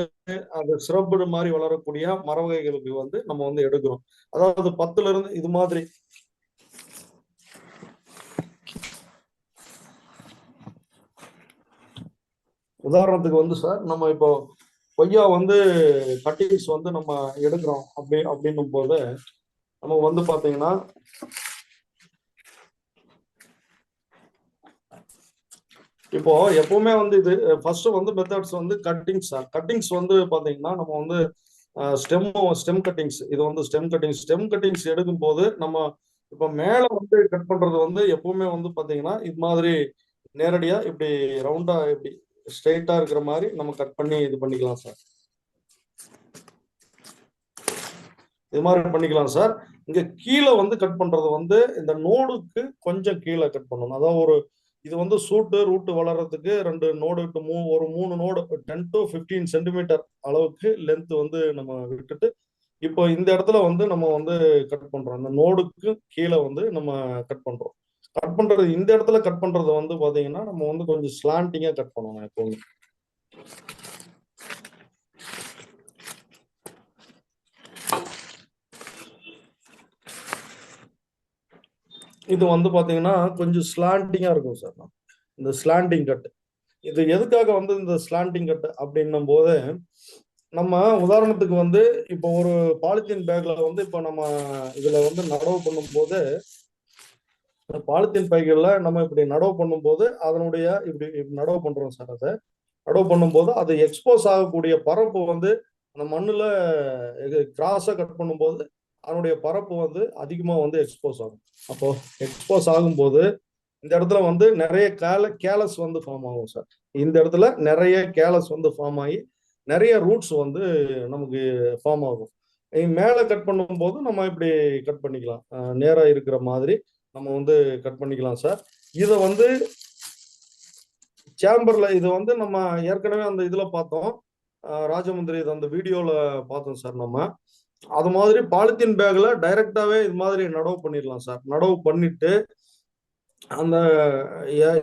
அது சிரப்பு மாதிரி வளரக்கூடிய மர வகைகளுக்கு வந்து நம்ம வந்து எடுக்கிறோம். அதாவது 10ல இருந்து இது மாதிரி உதாரணத்துக்கு வந்து சார் நம்ம இப்போ கொய்யா வந்து கட்டிங்ஸ் வந்து நம்ம எடுக்கிறோம் அப்படின்னும் போது நம்ம வந்து பாத்தீங்கன்னா இப்போ எப்பவுமே வந்து இது ஃபர்ஸ்ட் வந்து மெத்தட்ஸ் வந்து கட்டிங்ஸ் வந்து பாத்தீங்கன்னா நம்ம வந்து ஸ்டெம் கட்டிங்ஸ், இது வந்து ஸ்டெம் கட்டிங்ஸ் எடுக்கும் போது நம்ம இப்போ மேல வந்து கட் பண்றது வந்து எப்பவுமே வந்து பாத்தீங்கன்னா இது மாதிரி நேரடியா இப்படி ரவுண்டா இப்படி ஸ்ட்ரெயிட்டா இருக்கிற மாதிரி நம்ம கட் பண்ணி இது பண்ணிக்கலாம் சார். இது மாதிரி பண்ணிக்கலாம் சார். இங்க கீழே வந்து கட் பண்றது வந்து இந்த நோடுக்கு கொஞ்சம் கீழே கட் பண்ணணும். அதாவது ஒரு இது வந்து ரூட்டு வளர்றதுக்கு 2 நோடு ஒரு 3 நோடு 10 to 15 சென்டிமீட்டர் அளவுக்கு லென்த் வந்து நம்ம விட்டுட்டு இப்போ இந்த இடத்துல வந்து நம்ம வந்து கட் பண்றோம். இந்த நோடுக்கு கீழே வந்து நம்ம கட் பண்றோம். கட் பண்றது இந்த இடத்துல கட் பண்றது வந்து பாத்தீங்கன்னா நம்ம வந்து கொஞ்சம் ஸ்லாண்டிங்கா கட் பண்ணணும் எப்பவுமே. இது வந்து பாத்தீங்கன்னா கொஞ்சம் ஸ்லாண்டிங்கா இருக்கும் சார். இந்த ஸ்லாண்டிங் கட், இது எதுக்காக வந்து இந்த ஸ்லாண்டிங் கட் அப்படின்னும் போது நம்ம உதாரணத்துக்கு வந்து இப்போ ஒரு பாலித்தீன் பேக்ல வந்து இப்போ நம்ம இதுல வந்து நடவு பண்ணும் போது பாலித்தீன் பைகள்ல நம்ம இப்படி நடவு பண்ணும் போது அதனுடைய இப்படி நடவு பண்றோம் சார். அதை நடவு பண்ணும் போது அது எக்ஸ்போஸ் ஆகக்கூடிய பரப்பு வந்து அந்த மண்ணுல கிராஸா கட் பண்ணும்போது அதனுடைய பரப்பு வந்து அதிகமா வந்து எக்ஸ்போஸ் ஆகும். அப்போ எக்ஸ்போஸ் ஆகும்போது இந்த இடத்துல வந்து நிறைய கேலஸ் வந்து ஃபார்ம் ஆகும் சார். இந்த இடத்துல நிறைய கேலஸ் வந்து ஃபார்ம் ஆகி நிறைய ரூட்ஸ் வந்து நமக்கு ஃபார்ம் ஆகும். மேலே கட் பண்ணும்போது நம்ம இப்படி கட் பண்ணிக்கலாம், நேரா இருக்கிற மாதிரி நம்ம வந்து கட் பண்ணிக்கலாம் சார். இதை வந்து சேம்பர்ல இது வந்து நம்ம ஏற்கனவே அந்த இதுல பார்த்தோம், ராஜமுந்திரி அந்த வீடியோல பார்த்தோம் சார். நம்ம அது மாதிரி பாலித்தீன் பேக்ல டைரக்டாவே இது மாதிரி நடவு பண்ணிடலாம் சார். நடவு பண்ணிட்டு அந்த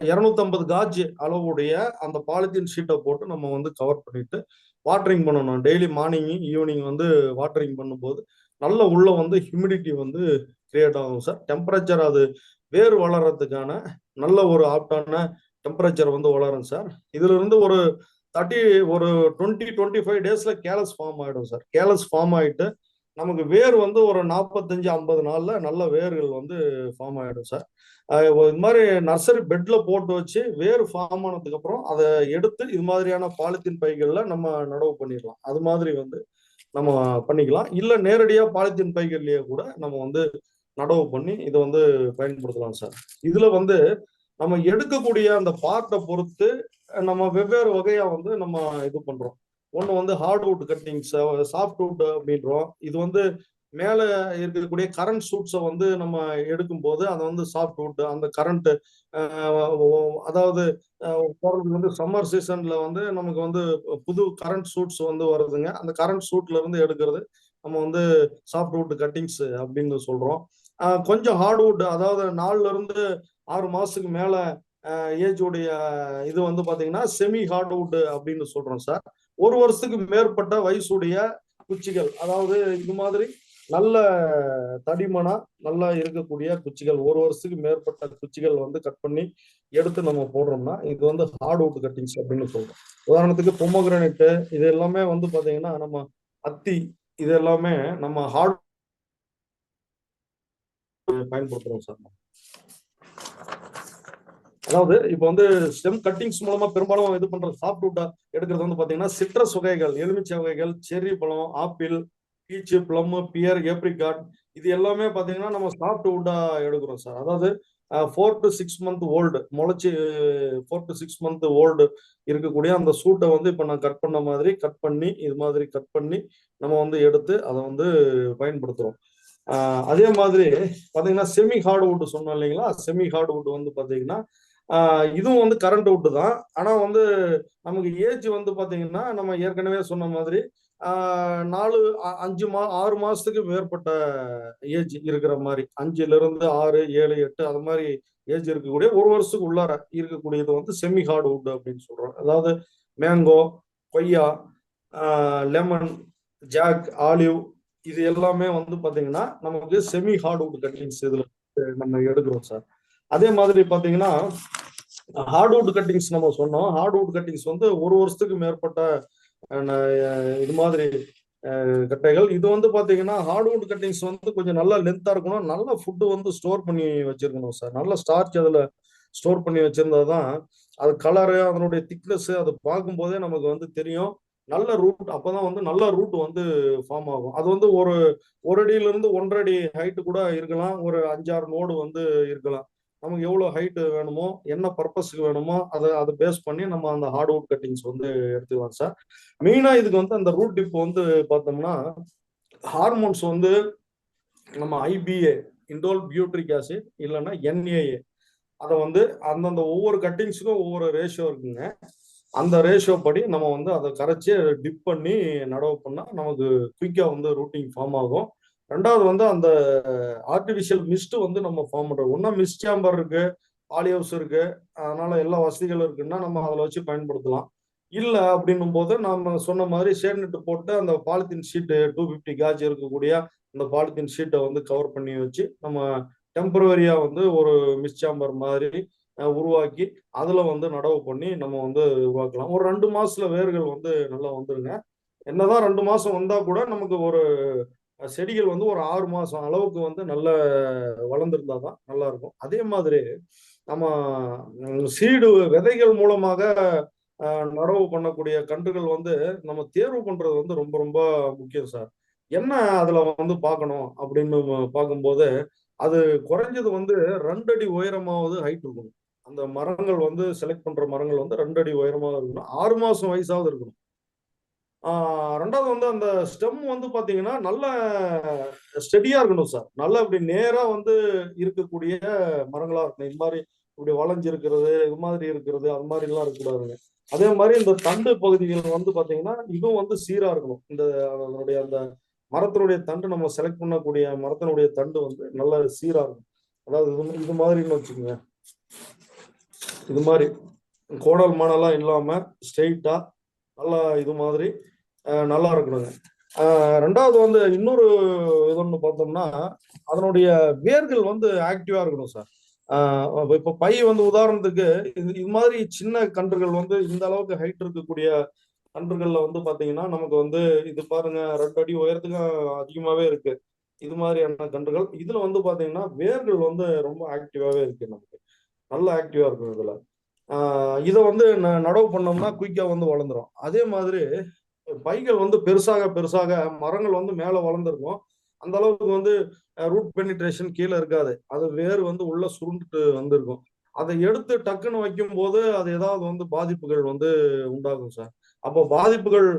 250 காஜ் அளவுடைய அந்த பாலித்தீன் ஷீட்டை போட்டு நம்ம வந்து கவர் பண்ணிட்டு வாட்டரிங் பண்ணணும். டெய்லி மார்னிங் ஈவினிங் வந்து வாட்டரிங் பண்ணும்போது நல்ல உள்ள வந்து ஹியூமிடிட்டி வந்து கிரியேட் ஆகும் சார். டெம்பரேச்சர் அது வேர் வளர்றதுக்கான நல்ல ஒரு ஆப்டான டெம்பரேச்சர் வந்து வளரும் சார். இதுல இருந்து ஒரு 20-25 டேஸ்ல கேலஸ் ஃபார்ம் ஆயிடும் சார். கேலஸ் ஃபார்ம் ஆயிட்டு நமக்கு வேர் வந்து ஒரு 45-50 நாள்ல நல்ல வேர்கள் வந்து ஃபார்ம் ஆயிடும் சார். இது மாதிரி நர்சரி பெட்ல போட்டு வச்சு வேர் ஃபார்ம் ஆனதுக்கு அப்புறம் அதை எடுத்து இது மாதிரியான பாலித்தீன் பைகள்ல நம்ம நடவு பண்ணிடலாம். அது மாதிரி வந்து நம்ம பண்ணிக்கலாம். இல்ல நேரடியா பாலித்தீன் பைகள்லயே கூட நம்ம வந்து நடவு பண்ணி இதை வந்து பயன்படுத்தலாம் சார். இதுல வந்து நம்ம எடுக்கக்கூடிய அந்த பார்ட்டை பொறுத்து நம்ம வெவ்வேறு வகையா வந்து நம்ம இது பண்றோம். ஒண்ணு வந்து ஹார்ட்வுட் கட்டிங்ஸ், சாஃப்ட்வுட் அப்படின்றோம். இது வந்து மேல இருக்கக்கூடிய கரண்ட் சூட்ஸை வந்து நம்ம எடுக்கும்போது அதை வந்து சாஃப்ட்வுட், அந்த கரண்ட் அதாவது வந்து சம்மர் சீசன்ல வந்து நமக்கு வந்து புது கரண்ட் சூட்ஸ் வந்து வருதுங்க. அந்த கரண்ட் சூட்ல இருந்து எடுக்கிறது நம்ம வந்து சாஃப்ட்வுட் கட்டிங்ஸ் அப்படின்னு சொல்றோம். கொஞ்சம் ஹார்ட்வுட், அதாவது 4ல இருந்து 6 மாசத்துக்கு மேல ஏஜ் உடைய இது வந்து பாத்தீங்கன்னா செமி ஹார்ட்வுட் அப்படின்னு சொல்றோம் சார். 1 வருஷத்துக்கு மேற்பட்ட வயசுடைய குச்சிகள், அதாவது இது மாதிரி நல்ல தடிமனா நல்லா இருக்கக்கூடிய குச்சிகள், 1 வருஷத்துக்கு மேற்பட்ட குச்சிகள் வந்து கட் பண்ணி எடுத்து நம்ம போடுறோம்னா இது வந்து ஹார்ட்வுட் கட்டிங்ஸ் அப்படின்னு சொல்றோம். உதாரணத்துக்கு பொமோகிரானேட், இது எல்லாமே வந்து பாத்தீங்கன்னா நம்ம அத்தி, இது எல்லாமே நம்ம ஹார்ட் பயன்படுத்துறோம் சார். அதாவது இப்போ வந்து ஸ்டெம் கட்டிங்ஸ் மூலமா பெரும்பாலும் இது பண்ற சாஃப்ட்வுட்டா எடுக்கிறது வந்து பாத்தீங்கன்னா சிட்ரஸ் வகைகள், எலுமிச்சை வகைகள், செர்ரி பழம், apple, peach, plum, pear, apricot, இது எல்லாமே பாத்தீங்கன்னா நம்ம சாஃப்ட்வுட்டா எடுக்கிறோம் சார். அதாவது 4 to 6 month ஓல்டு முளைச்சி 4 to 6 month ஓல்டு இருக்கக்கூடிய அந்த சூட்டை வந்து இப்போ நான் கட் பண்ண மாதிரி கட் பண்ணி இது மாதிரி கட் பண்ணி நம்ம வந்து எடுத்து அதை வந்து பயன்படுத்துறோம். அதே மாதிரி பாத்தீங்கன்னா செமி ஹார்ட்வுட் சொன்னோம் இல்லைங்களா. செமி ஹார்ட்வுட் வந்து பாத்தீங்கன்னா இதுவும் வந்து கரண்ட் வுட்டு தான். ஆனா வந்து நமக்கு ஏஜ் வந்து பாத்தீங்கன்னா நம்ம ஏற்கனவே சொன்ன மாதிரி 6 மாசத்துக்கு மேற்பட்ட ஏஜ் இருக்கிற மாதிரி, 5ல இருந்து 6, 7, 8 அது மாதிரி ஏஜ் இருக்கக்கூடிய 1 வருஷத்துக்கு உள்ளார இருக்கக்கூடியது வந்து செமி ஹார்ட்வுட் அப்படின்னு சொல்றோம். அதாவது மேங்கோ, கொய்யா, லெமன், ஜாக், ஆலிவ், இது எல்லாமே வந்து பாத்தீங்கன்னா நமக்கு செமி ஹார்ட்வுட் கட்டிங்ஸ் இதுல நம்ம எடுக்கிறோம் சார். அதே மாதிரி பாத்தீங்கன்னா ஹார்ட்வுட் கட்டிங்ஸ் நம்ம சொன்னோம். ஹார்ட்வுட் கட்டிங்ஸ் வந்து 1 வருஷத்துக்கு மேற்பட்ட இது மாதிரி கட்டைகள். இது வந்து பாத்தீங்கன்னா ஹார்ட்வுட் கட்டிங்ஸ் வந்து கொஞ்சம் நல்லா லென்த்தா இருக்கணும், நல்ல ஃபுட்டு வந்து ஸ்டோர் பண்ணி வச்சிருக்கணும் சார். நல்ல ஸ்டார்ச் அதுல ஸ்டோர் பண்ணி வச்சிருந்தாதான் அது கலரு, அதனுடைய திக்னஸ் அதை பார்க்கும் போதே நமக்கு வந்து தெரியும். நல்ல ரூட், அப்பதான் வந்து நல்ல ரூட் வந்து ஃபார்ம் ஆகும். அது வந்து ஒரு அடியில இருந்து 1.5 அடி ஹைட்டு கூட இருக்கலாம், ஒரு 5-6 நோடு வந்து இருக்கலாம். நமக்கு எவ்வளவு ஹைட் வேணுமோ, என்ன பர்பஸ்க்கு வேணுமோ அதை பேஸ் பண்ணி நம்ம அந்த ஹார்ட்வுட் கட்டிங்ஸ் வந்து எடுத்துக்கலாம் சார். மெயினா இதுக்கு வந்து அந்த ரூட் டிப் வந்து பார்த்தோம்னா ஹார்மோன்ஸ் வந்து நம்ம IBA, இண்டோல் பியூட்ரிக் ஆசிட், இல்லைன்னா NAA, அதை வந்து அந்தந்த ஒவ்வொரு கட்டிங்ஸுக்கும் ஒவ்வொரு ரேஷியோ இருக்குங்க. அந்த ரேஷியோ படி நம்ம வந்து அதை கரைச்சி டிப் பண்ணி நடவு பண்ணா நமக்கு குயிக்கா வந்து ரூட்டிங் ஃபார்ம் ஆகும். 2வது வந்து அந்த ஆர்டிபிஷியல் மிஸ்ட் வந்து நம்ம ஃபார்ம் பண்றோம். ஒன்னா மிஸ்ட் சேம்பர் இருக்கு, பாலி ஹவுஸ் இருக்கு, அதனால எல்லா வசதிகளும் இருக்குன்னா நம்ம அதில் வச்சு பயன்படுத்தலாம். இல்லை அப்படின்னும் போது நம்ம சொன்ன மாதிரி ஷேட் நெட் போட்டு அந்த பாலித்தீன் ஷீட்டு 250 காஜ் இருக்கக்கூடிய அந்த பாலித்தீன் ஷீட்டை வந்து கவர் பண்ணி வச்சு நம்ம டெம்பரவரியா வந்து ஒரு மிஸ்ட் சேம்பர் மாதிரி உருவாக்கி அதுல வந்து நடவு பண்ணி நம்ம வந்து உருவாக்கலாம். ஒரு 2 மாசத்துல வேர்கள் வந்து நல்லா வந்துருங்க. என்னதான் 2 மாசம் வந்தா கூட நமக்கு ஒரு செடிகள் வந்து ஒரு 6 மாசம் அளவுக்கு வந்து நல்ல வளர்ந்துருந்தாதான் நல்லா இருக்கும். அதே மாதிரி நம்ம சீடு விதைகள் மூலமாக நடவு பண்ணக்கூடிய கன்றுகள் வந்து நம்ம தேர்வு பண்றது வந்து ரொம்ப ரொம்ப முக்கியம் சார். என்ன அதுல வந்து பார்க்கணும் அப்படின்னு பார்க்கும்போது அது குறைஞ்சது வந்து 2 அடி உயரமாவது ஹைட் இருக்கணும். அந்த மரங்கள் வந்து செலக்ட் பண்ற மரங்கள் வந்து 2 அடி உயரமாக இருக்கணும். 6 மாசம் வயசாவது இருக்கணும். ரெண்டாவது வந்து அந்த ஸ்டெம் வந்து பாத்தீங்கன்னா நல்ல ஸ்டெடியா இருக்கணும் சார். நல்ல இப்படி நேரா வந்து இருக்கக்கூடிய மரங்களா இருக்கணும். இது மாதிரி இப்படி வளைஞ்சு இருக்கிறது, இது மாதிரி இருக்கிறது, அது மாதிரி எல்லாம் இருக்கக்கூடாதுங்க. அதே மாதிரி இந்த தண்டு பகுதிகள் வந்து பாத்தீங்கன்னா இதுவும் வந்து சீரா இருக்கணும். இந்த அதனுடைய அந்த மரத்தினுடைய தண்டு நம்ம செலக்ட் பண்ணக்கூடிய மரத்தினுடைய தண்டு வந்து நல்ல சீரா இருக்கும். அதாவது இது மாதிரின்னு வச்சுக்கோங்க. இது மாதிரி கோடல் மணலாம் இல்லாம ஸ்ட்ரெயிட்டா நல்லா இது மாதிரி நல்லா இருக்கணுங்க. ரெண்டாவது வந்து இன்னொரு இது ஒன்று பார்த்தோம்னா அதனுடைய வேர்கள் வந்து ஆக்டிவா இருக்கணும் சார். இப்போ பை வந்து உதாரணத்துக்கு இது மாதிரி சின்ன கன்றுகள் வந்து இந்த அளவுக்கு ஹைட் இருக்கக்கூடிய கன்றுகள்ல வந்து பாத்தீங்கன்னா நமக்கு வந்து இது பாருங்க 2 அடி உயரத்துக்கு அதிகமாவே இருக்கு. இது மாதிரியான கன்றுகள் இதுல வந்து பாத்தீங்கன்னா வேர்கள் வந்து ரொம்ப ஆக்டிவாவே இருக்கு. நமக்கு நல்ல ஆக்டிவா இருக்கும் இதுல. இதை வந்து நடவு பண்ணோம்னா குயிக்கா வந்து வளர்ந்துரும். அதே மாதிரி பைகள் வந்து பெருசாக பெருசாக மரங்கள் வந்து மேல வளர்ந்துருக்கும். அந்த அளவுக்கு வந்து ரூட் பெனிட்ரேஷன் கீழே இருக்காது. அது வேர் வந்து உள்ள சுருண்டுட்டு வந்திருக்கும். அதை எடுத்து டக்குன்னு வைக்கும் போது அது ஏதாவது வந்து பாதிப்புகள் வந்து உண்டாகும் சார். அப்போ பாதிப்புகள்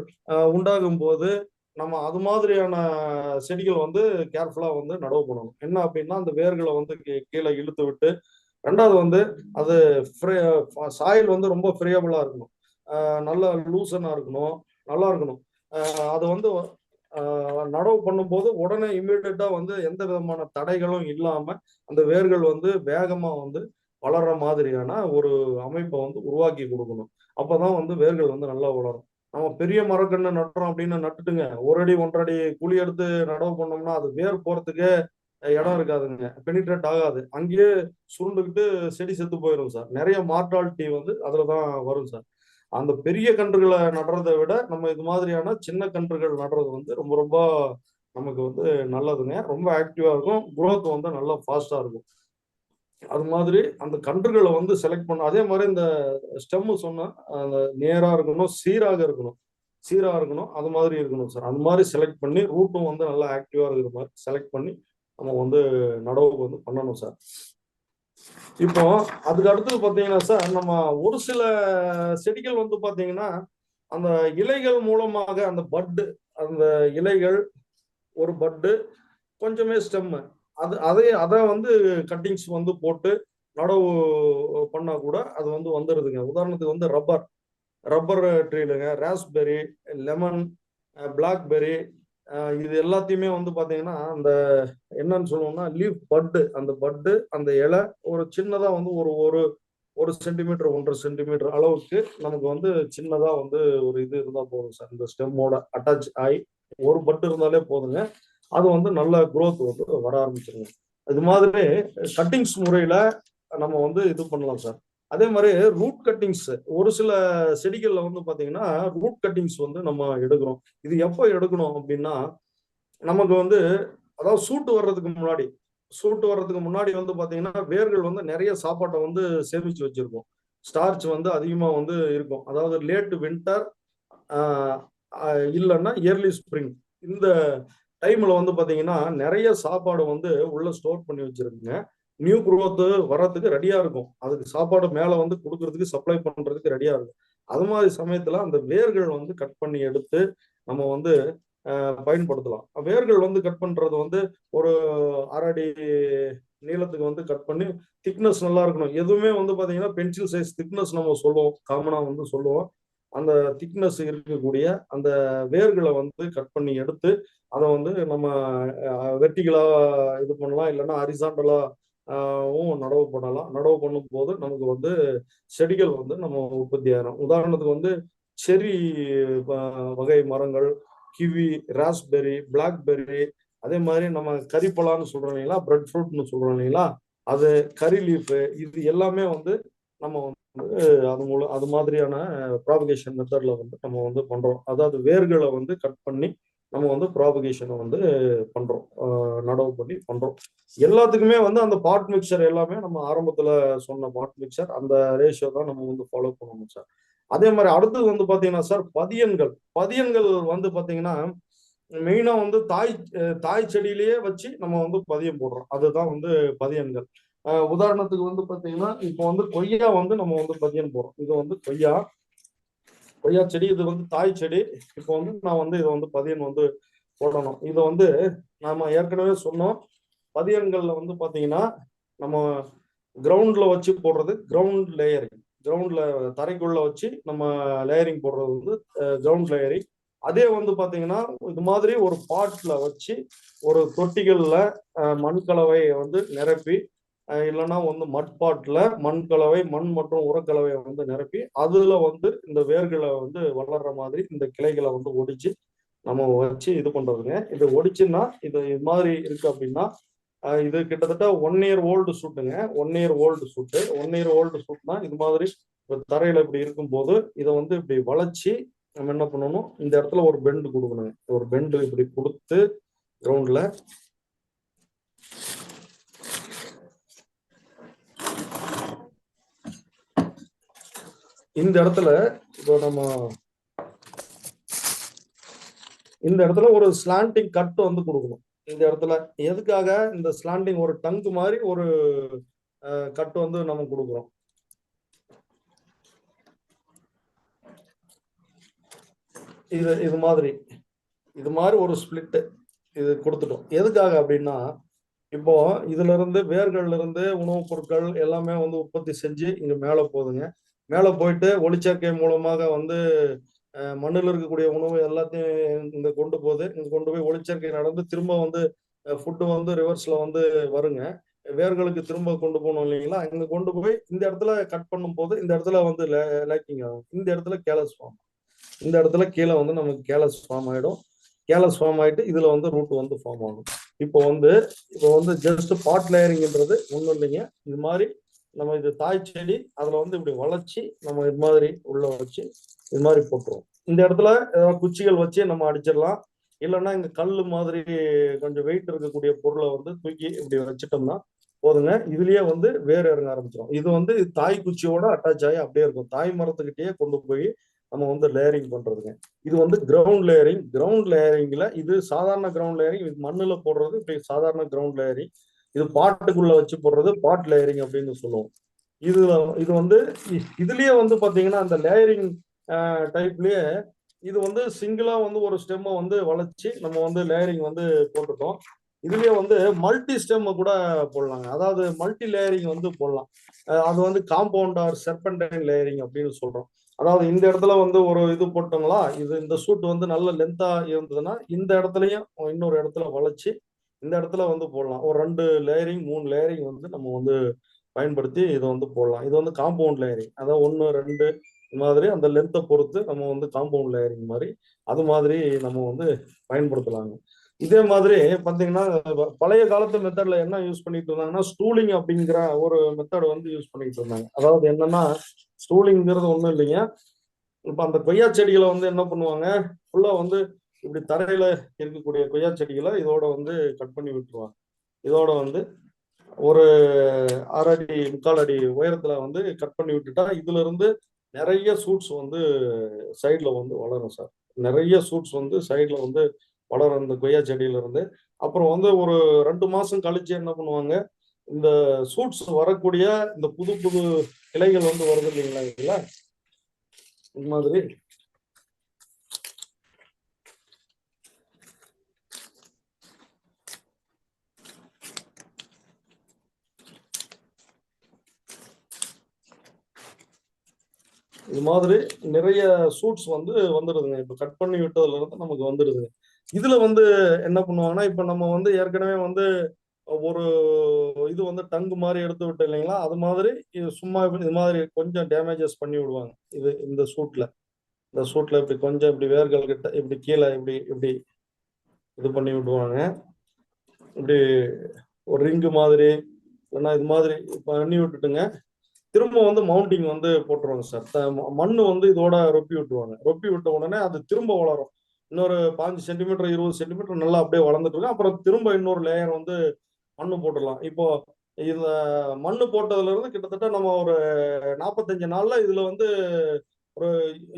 உண்டாகும் போது நம்ம அது மாதிரியான செடிகள் வந்து கேர்ஃபுல்லா வந்து நடவு பண்ணணும். என்ன அப்படின்னா அந்த வேர்களை வந்து கீழே இழுத்து விட்டு, ரெண்டாவது வந்து அது சாயில் வந்து ரொம்ப ஃப்ரீயபிளா இருக்கணும். நல்ல லூசனா இருக்கணும், நல்லா இருக்கணும். அது வந்து நடவு பண்ணும்போது உடனே இம்மிடியட்டா வந்து எந்த விதமான தடைகளும் இல்லாம அந்த வேர்கள் வந்து வேகமா வந்து வளர்ற மாதிரியான ஒரு அமைப்பை வந்து உருவாக்கி கொடுக்கணும். அப்பதான் வந்து வேர்கள் வந்து நல்லா வளரும். நம்ம பெரிய மரக்கன்று நட்டுறோம் அப்படின்னு நட்டுட்டுங்க 1 அடி 1.5 அடி குழி எடுத்து நடவு பண்ணோம்னா அது வேர் போறதுக்கு இடம் இருக்காதுங்க. பெனிட்ரேட் ஆகாது. அங்கேயே சுருண்டுக்கிட்டு செடி செத்து போயிடும் சார். நிறைய மார்டாலிட்டி வந்து அதுலதான் வரும் சார். அந்த பெரிய கன்றுகளை நடுறதை விட நம்ம இது மாதிரியான சின்ன கன்றுகள் நடுறது வந்து ரொம்ப ரொம்ப நமக்கு வந்து நல்லதுங்க. ரொம்ப ஆக்டிவா இருக்கும். குரோத் வந்து நல்லா ஃபாஸ்டா இருக்கும். அது மாதிரி அந்த கன்றுகளை வந்து செலக்ட் பண்ண அதே மாதிரி இந்த ஸ்டெம்மு சொன்னா அந்த நேரா இருக்கணும், சீராக இருக்கணும். சீரா இருக்கணும். அது மாதிரி இருக்கணும் சார். அந்த மாதிரி செலக்ட் பண்ணி ரூட்டும் வந்து நல்லா ஆக்டிவா இருக்கிற மாதிரி செலக்ட் பண்ணி நம்ம வந்து நடவு வந்து பண்ணணும் சார். இப்போ அதுக்கு அடுத்தது பாத்தீங்கன்னா சார் நம்ம ஒரு சில செடிகள் வந்து பாத்தீங்கன்னா அந்த இலைகள் மூலமாக அந்த பட்டு அந்த இலைகள் ஒரு பட்டு கொஞ்சமே ஸ்டெம்மு அதை வந்து கட்டிங்ஸ் வந்து போட்டு நடவு பண்ணா கூட அது வந்து வந்துடுதுங்க. உதாரணத்துக்கு வந்து ரப்பர் ட்ரீலுங்க, ராஸ்பெரி, லெமன், பிளாக்பெரி, இது எல்லாத்தையுமே வந்து பாத்தீங்கன்னா அந்த என்னன்னு சொல்லுவோம்னா லீஃப் பட்டு அந்த பட்டு அந்த இலை ஒரு சின்னதா வந்து ஒரு ஒரு 1 சென்டிமீட்டர் 1.5 சென்டிமீட்டர் அளவுக்கு நமக்கு வந்து சின்னதா வந்து ஒரு இது இருந்தா போதும் சார். இந்த ஸ்டெம்மோட அட்டாச் ஆகி ஒரு பட்டு இருந்தாலே போதுங்க. அது வந்து நல்ல குரோத் வந்து வர ஆரம்பிச்சிருங்க. இது மாதிரி கட்டிங்ஸ் முறையில நம்ம வந்து இது பண்ணலாம் சார். அதே மாதிரி ரூட் கட்டிங்ஸ் ஒரு சில செடிகள்ல வந்து பாத்தீங்கன்னா ரூட் கட்டிங்ஸ் வந்து நம்ம எடுக்கிறோம். இது எப்போ எடுக்கணும் அப்படின்னா நமக்கு வந்து அதாவது சூட்டு வர்றதுக்கு முன்னாடி வந்து பாத்தீங்கன்னா வேர்கள் வந்து நிறைய சாப்பாட்டை வந்து சேமிச்சு வச்சிருக்கும். ஸ்டார்ச் வந்து அதிகமா வந்து இருக்கும். அதாவது லேட் வின்டர் இல்லைன்னா இயர்லி ஸ்ப்ரிங் இந்த டைம்ல வந்து பாத்தீங்கன்னா நிறைய சாப்பாடு வந்து உள்ள ஸ்டோர் பண்ணி வச்சிருக்குங்க. நியூ குரோத் வர்றதுக்கு ரெடியா இருக்கும். அதுக்கு சாப்பாடு மேல வந்து கொடுக்கறதுக்கு சப்ளை பண்றதுக்கு ரெடியா இருக்கும். அது மாதிரி சமயத்துல அந்த வேர்கள் வந்து கட் பண்ணி எடுத்து நம்ம வந்து பயன்படுத்தலாம். வேர்கள் வந்து கட் பண்றது வந்து ஒரு 1/2 அடி நீளத்துக்கு வந்து கட் பண்ணி திக்னஸ் நல்லா இருக்கணும். எதுவுமே வந்து பாத்தீங்கன்னா பென்சில் சைஸ் திக்னஸ் நம்ம சொல்லுவோம், காமனா வந்து சொல்லுவோம். அந்த திக்னஸ் இருக்கக்கூடிய அந்த வேர்களை வந்து கட் பண்ணி எடுத்து அதை வந்து நம்ம வெர்டிகலா இது பண்ணலாம், இல்லைன்னா ஹரிசாண்டலா நடவு பண்ணலாம். நடவு பண்ணும் போது நமக்கு வந்து செடிகள் வந்து நம்ம உற்பத்தி ஆகிறோம். உதாரணத்துக்கு வந்து செரி வகை மரங்கள், கிவி, ராஸ்பெரி, பிளாக்பெர்ரி, அதே மாதிரி நம்ம கறிப்பலான்னு சொல்றோம் இல்லைங்களா, பிரெட் ஃப்ரூட்னு சொல்றோம் இல்லைங்களா, அது கறி லீஃப், இது எல்லாமே வந்து நம்ம வந்து அது மாதிரியான ப்ராபகேஷன் மெத்தட்ல வந்து நம்ம வந்து பண்றோம். அதாவது வேர்களை வந்து கட் பண்ணி நம்ம வந்து ப்ராபகேஷனை வந்து பண்றோம், நடவு பண்ணி பண்றோம். எல்லாத்துக்குமே வந்து அந்த பாட் மிக்சர் எல்லாமே நம்ம ஆரம்பத்துல சொன்ன பாட் மிக்சர் அந்த ரேஷியோ தான் நம்ம வந்து ஃபாலோ பண்ணணும் சார். அதே மாதிரி அடுத்தது வந்து பாத்தீங்கன்னா சார் பதியன்கள் வந்து பாத்தீங்கன்னா மெயினா வந்து தாய் செடியிலேயே வச்சு நம்ம வந்து பதியம் போடுறோம். அதுதான் வந்து பதியன்கள். உதாரணத்துக்கு வந்து பாத்தீங்கன்னா இப்போ வந்து கொய்யா வந்து நம்ம வந்து பதியம் போடுறோம். இது வந்து கொய்யா செடி, இது வந்து தாய் செடி. இப்போ வந்து நான் வந்து இதை வந்து பதியம் வந்து போடணும். இதை வந்து நாம ஏற்கனவே சொன்னோம். பதியன்கள்ல வந்து பாத்தீங்கன்னா நம்ம கிரவுண்ட்ல வச்சு போடுறது கிரவுண்ட் லேயரிங், கிரவுண்ட்ல தரைக்குள்ள வச்சு நம்ம லேயரிங் போடுறது வந்து கிரவுண்ட் லேயரிங். அதே வந்து பாத்தீங்கன்னா இது மாதிரி ஒரு பாட்ல வச்சு ஒரு தொட்டிகள்ல மண் கலவையை வந்து நிரப்பி, இல்லைன்னா வந்து மட்பாட்டில் மண் கலவை, மண் மற்றும் உரக்கலவையை வந்து நிரப்பி அதுல வந்து இந்த வேர்களை வந்து வளர்ற மாதிரி இந்த கிளைகளை வந்து ஒடிச்சு நம்ம வச்சு இது பண்றதுங்க. இது ஒடிச்சுன்னா இது மாதிரி இருக்கு அப்படின்னா இது கிட்டத்தட்ட 1 இயர் ஓல்டு ஷூட்டுங்க. 1 year old shoot. 1 year old ஷூட்னா இது மாதிரி தரையில இப்படி இருக்கும்போது இதை வந்து இப்படி வளைச்சி நம்ம என்ன பண்ணணும், இந்த இடத்துல ஒரு பெண்டு கொடுக்கணுங்க. ஒரு பெண்டு இப்படி கொடுத்து கிரவுண்ட்ல இந்த இடத்துல இப்போ நம்ம இந்த இடத்துல ஒரு ஸ்லாண்டிங் கட் வந்து கொடுக்கணும். இந்த இடத்துல எதுக்காக இந்த ஸ்லாண்டிங் ஒரு டங்கு மாதிரி ஒரு கட் வந்து நம்ம கொடுக்குறோம். இது மாதிரி ஒரு ஸ்பிளிட் இது கொடுத்துட்டோம். எதுக்காக அப்படின்னா இப்போ இதுல இருந்து வேர்கள்ல இருந்து உணவுப் பொருட்கள் எல்லாமே வந்து உற்பத்தி செஞ்சு இங்க மேல போகுதுங்க. மேல போயிட்டு ஒளிச்சேர்க்கை மூலமாக வந்து மண்ணில் இருக்கக்கூடிய உணவு எல்லாத்தையும் இங்க கொண்டு போகுது. இங்க கொண்டு போய் ஒளிச்சேர்க்கை நடந்து திரும்ப வந்து ஃபுட்டு வந்து ரிவர்ஸ்ல வந்து வருங்க. வேர்களுக்கு திரும்ப கொண்டு போகணும் இல்லைங்களா? இங்க கொண்டு போய் இந்த இடத்துல கட் பண்ணும் போது இந்த இடத்துல வந்து லேக்கிங் ஆகும். இந்த இடத்துல கேலஸ் ஃபார்ம், இந்த இடத்துல கீழே வந்து நமக்கு கேலஸ் ஃபார்ம் ஆயிடும். கேலஸ் ஃபார்ம் ஆயிட்டு இதுல வந்து ரூட் வந்து ஃபார்ம் ஆகும். இப்போ வந்து ஜஸ்ட் பாட் லேயரிங்ன்றது ஒண்ணும் இல்லைங்க. இது மாதிரி நம்ம இது தாய் செடி அதுல வந்து இப்படி வளைச்சி நம்ம இது மாதிரி உள்ள வச்சு இது மாதிரி போட்டுருவோம். இந்த இடத்துல ஏதாவது குச்சிகள் வச்சு நம்ம அடிச்சிடலாம். இல்லைன்னா இங்க கல்லு மாதிரி கொஞ்சம் வெயிட் இருக்கக்கூடிய பொருளை வந்து தூக்கி இப்படி வச்சுட்டோம்னா போதுங்க. இதுலயே வந்து வேர் இறங்க ஆரம்பிச்சிடும். இது வந்து தாய் குச்சியோட அட்டாச் ஆகி அப்படியே இருக்கும். தாய் மரத்துக்கிட்டேயே கொண்டு போய் நம்ம வந்து லேயரிங் பண்றதுங்க. இது வந்து கிரவுண்ட் லேயரிங். கிரவுண்ட் லேயரிங்ல இது சாதாரண கிரவுண்ட் லேயரிங். இது மண்ணுல போடுறது இப்படி சாதாரண கிரவுண்ட் லேயரிங். இது பாட்டுக்குள்ள வச்சு போடுறது பாட் லேயரிங் அப்படின்னு சொல்லுவோம். இது வந்து இதுலயே வந்து பாத்தீங்கன்னா அந்த லேயரிங் டைப்லயே இது வந்து சிங்கிளா வந்து ஒரு ஸ்டெம்மை வந்து வளைச்சு நம்ம வந்து லேயரிங் வந்து போட்டுட்டோம். இதுலயே வந்து மல்டி ஸ்டெம் கூட போடலாங்க. அதாவது மல்டி லேயரிங் வந்து போடலாம். அது வந்து காம்பவுண்ட் ஆர் செர்பன்டைன் லேயரிங் அப்படின்னு சொல்றோம். அதாவது இந்த இடத்துல வந்து ஒரு இது போட்டோங்களா, இந்த சூட் வந்து நல்ல லென்த்தா இருந்ததுன்னா இந்த இடத்துலயும் இன்னொரு இடத்துல வளைச்சு இந்த இடத்துல வந்து போடலாம். ஒரு 2 லேயரிங் 3 லேயரிங் வந்து நம்ம வந்து பயன்படுத்தி இதை வந்து போடலாம். இது வந்து காம்பவுண்ட் லேயரிங். அதாவது 1 2 மாதிரி அந்த லென்த்தை பொறுத்து நம்ம வந்து காம்பவுண்ட் லேயரிங் மாதிரி அது மாதிரி நம்ம வந்து பயன்படுத்தலாங்க. இதே மாதிரி பாத்தீங்கன்னா பழைய காலத்து மெத்தட்ல என்ன யூஸ் பண்ணிட்டு இருந்தாங்கன்னா ஸ்டூலிங் அப்படிங்கிற ஒரு மெத்தட் வந்து யூஸ் பண்ணிட்டு இருந்தாங்க. அதாவது என்னன்னா ஸ்டூலிங்கிறது ஒண்ணும் இல்லைங்க. இப்ப அந்த கொய்யா செடிகளை வந்து என்ன பண்ணுவாங்க, ஃபுல்லா வந்து இப்படி தரையில இருக்கக்கூடிய கொய்யா செடிகளை இதோட வந்து கட் பண்ணி விட்டுருவாங்க. இதோட வந்து ஒரு 1/2 அடி 3/4 அடி உயரத்துல வந்து கட் பண்ணி விட்டுட்டா இதுல இருந்து நிறைய சூட்ஸ் வந்து சைட்ல வந்து வளரும் சார். நிறைய சூட்ஸ் வந்து சைட்ல வந்து வளரும் இந்த கொய்யா செடியில இருந்து. அப்புறம் வந்து ஒரு 2 மாசம் கழிச்சு என்ன பண்ணுவாங்க, இந்த சூட்ஸ் வரக்கூடிய இந்த புது புது கிளைகள் வந்து வருது இல்லைங்களா, இந்த மாதிரி இது மாதிரி நிறைய சூட்ஸ் வந்து வந்துடுதுங்க. இப்ப கட் பண்ணி விட்டதுல இருந்து நமக்கு வந்துடுதுங்க. இதுல வந்து என்ன பண்ணுவாங்கன்னா இப்ப நம்ம வந்து ஏற்கனவே வந்து ஒரு இது வந்து டங்கு மாதிரி எடுத்து விட்டு இல்லைங்களா, அது மாதிரி இது சும்மா இது மாதிரி கொஞ்சம் டேமேஜஸ் பண்ணி விடுவாங்க. இந்த சூட்ல இப்படி கொஞ்சம் இப்படி வேர்கள் கிட்ட இப்படி கீழே இப்படி இப்படி இது பண்ணி விடுவாங்க. இப்படி ஒரு ரிங்கு மாதிரி இல்லைன்னா இது மாதிரி பண்ணி விட்டுட்டுங்க திரும்ப வந்து மவுண்டிங் வந்து போட்டுருவாங்க சார். மண்ணு வந்து இதோட ரொப்பி விட்டுருவாங்க. ரொப்பி விட்ட உடனே அது திரும்ப வளரும். இன்னொரு 5 சென்டிமீட்டர் 20 சென்டிமீட்டர் நல்லா அப்படியே வளர்ந்துட்டு இருக்கும். அப்புறம் திரும்ப இன்னொரு லேயர் வந்து மண்ணு போட்டுடலாம். இப்போ இந்த மண்ணு போட்டதுல இருந்து கிட்டத்தட்ட நம்ம ஒரு 45 நாள்ல இதுல வந்து ஒரு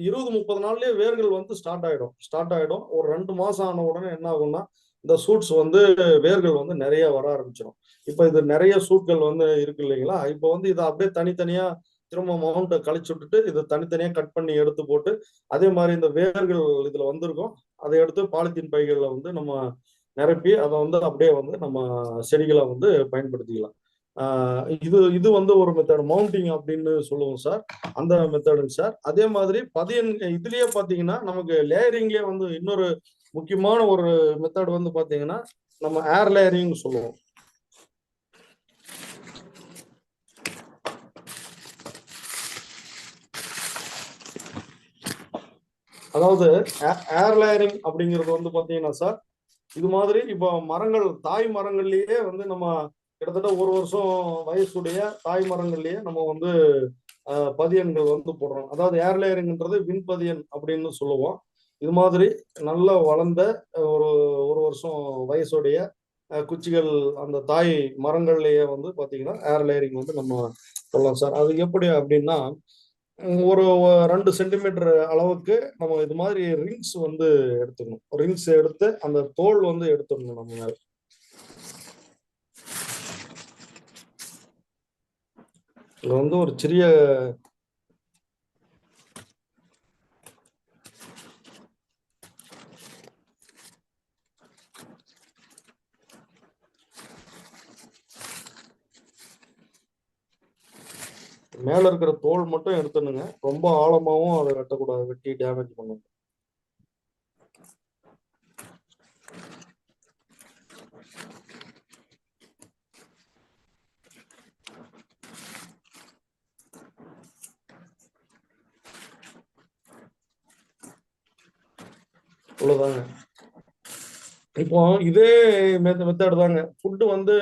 20-30 நாள்லயே வேர்கள் வந்து ஸ்டார்ட் ஆயிடும். ஒரு 2 மாசம் ஆன உடனே என்ன ஆகும்னா இந்த சூட்ஸ் வந்து வேர்கள் வந்து நிறைய வர ஆரம்பிச்சிடும். இப்ப இது நிறைய சூட்கள் வந்து இருக்கு இல்லைங்களா? இப்ப வந்து இதை அப்படியே தனித்தனியா திரும்ப மவுண்ட்டை கழிச்சு விட்டுட்டு இதை தனித்தனியா கட் பண்ணி எடுத்து போட்டு அதே மாதிரி இந்த வேர்கள் இதுல வந்திருக்கும், அதை எடுத்து பாலித்தீன் பைகள்ல வந்து நம்ம நிரப்பி அதை வந்து அப்படியே வந்து நம்ம செடிகளை வந்து பயன்படுத்திக்கலாம். இது இது வந்து ஒரு மெத்தட் மவுண்டிங் அப்படின்னு சொல்லுவோம் சார், அந்த மெத்தடுங்க சார். அதே மாதிரி பதியன் இதுலயே பாத்தீங்கன்னா நமக்கு லேயரிங்லயே வந்து இன்னொரு முக்கியமான ஒரு மெத்தட் வந்து பாத்தீங்கன்னா நம்ம ஏர் லேயரிங் சொல்லுவோம். அதாவது ஏர் லேயரிங் அப்படிங்கிறது வந்து பாத்தீங்கன்னா சார், இது மாதிரி இப்போ மரங்கள் தாய் மரங்கள்லயே வந்து நம்ம கிட்டத்தட்ட ஒரு வருஷம் வயசுடைய தாய் மரங்கள்லயே நம்ம வந்து பதியன்கள் வந்து போடுறோம். அதாவது ஏர் லேயரிங்ன்றது விண்பதியன் அப்படின்னு சொல்லுவோம். இது மாதிரி நல்லா வளர்ந்த ஒரு ஒரு வருஷம் வயசுடைய குச்சிகள் அந்த தாய் மரங்கள்லயே வந்து பாத்தீங்கன்னா ஏர் லேயரிங் வந்து நம்ம சொல்லலாம் சார். அது எப்படி அப்படின்னா ஒரு 2 சென்டிமீட்டர் அளவுக்கு நம்ம இது மாதிரி ரிங்ஸ் வந்து எடுத்துக்கணும். ரிங்ஸ் எடுத்து அந்த தோல் வந்து எடுத்துடணும் நம்ம மேல. இது வந்து ஒரு சிறிய மேல இருக்கிற தோல் மட்டும் எடுத்துணுங்க, ரொம்ப ஆழமாவும் அதை வெட்டக்கூடாது, வெட்டி டேமேஜ் பண்ணுங்க. அவ்வளவுதாங்க. இப்போ இதே மெத்தட் தாங்க ஃபுட்டு வந்து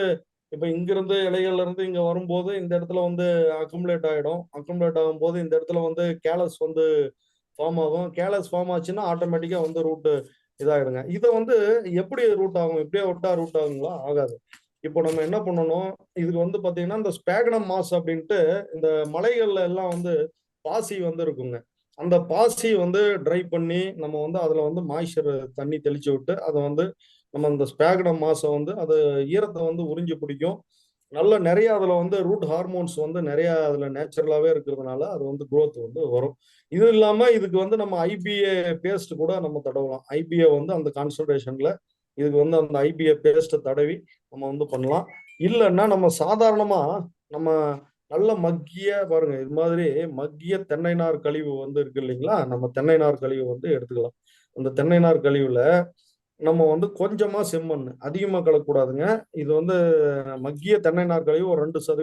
இப்ப இங்கிருந்து இலைகள்ல இருந்து இங்க வரும்போது இந்த இடத்துல வந்து அக்குமுலேட் ஆயிடும். அக்குமுலேட் ஆகும்போது இந்த இடத்துல வந்து கேலஸ் வந்து ஃபார்ம் ஆகும். கேலஸ் ஃபார்ம் ஆச்சுன்னா ஆட்டோமேட்டிக்கா வந்து ரூட் இதாயிடுங்க. இதை வந்து எப்படி ரூட் ஆகும்? இப்படியே விட்டா ரூட் ஆகுங்களா? ஆகாது. இப்போ நம்ம என்ன பண்ணணும், இதுக்கு வந்து பாத்தீங்கன்னா இந்த ஸ்பேகனம் மாஸ் அப்படின்ட்டு இந்த மலைகள்ல எல்லாம் வந்து பாசி வந்து இருக்குங்க. அந்த பாசி வந்து ட்ரை பண்ணி நம்ம வந்து அதுல வந்து மாய்ஸ்சர் தண்ணி தெளிச்சு விட்டு அதை வந்து நம்ம இந்த ஸ்பேகனம் மாசம் வந்து அது ஈரத்தை வந்து உறிஞ்சி பிடிக்கும். நல்ல நிறைய அதுல வந்து ரூட் ஹார்மோன்ஸ் வந்து நிறைய அதுல நேச்சுரலாவே இருக்கிறதுனால அது வந்து growth வந்து வரும். இது இல்லாம இதுக்கு வந்து நம்ம ஐபிஏ பேஸ்ட் கூட நம்ம தடவலாம். ஐபிஏ வந்து அந்த கான்சன்ட்ரேஷன்ல இதுக்கு வந்து அந்த ஐபிஏ பேஸ்ட் தடவி நம்ம வந்து பண்ணலாம். இல்லைன்னா நம்ம சாதாரணமா நம்ம நல்ல மக்கிய பாருங்க இது மாதிரி மக்கிய தென்னை நார் கழிவு வந்து இருக்கு இல்லைங்களா? நம்ம தென்னை நார் கழிவு வந்து எடுத்துக்கலாம். அந்த தென்னை நார் கழிவுல நம்ம வந்து கொஞ்சமா செம்மண், அதிகமா கலக்கக்கூடாதுங்க. இது வந்து மக்கிய தென்னை நார் கழிவு ஒரு 2%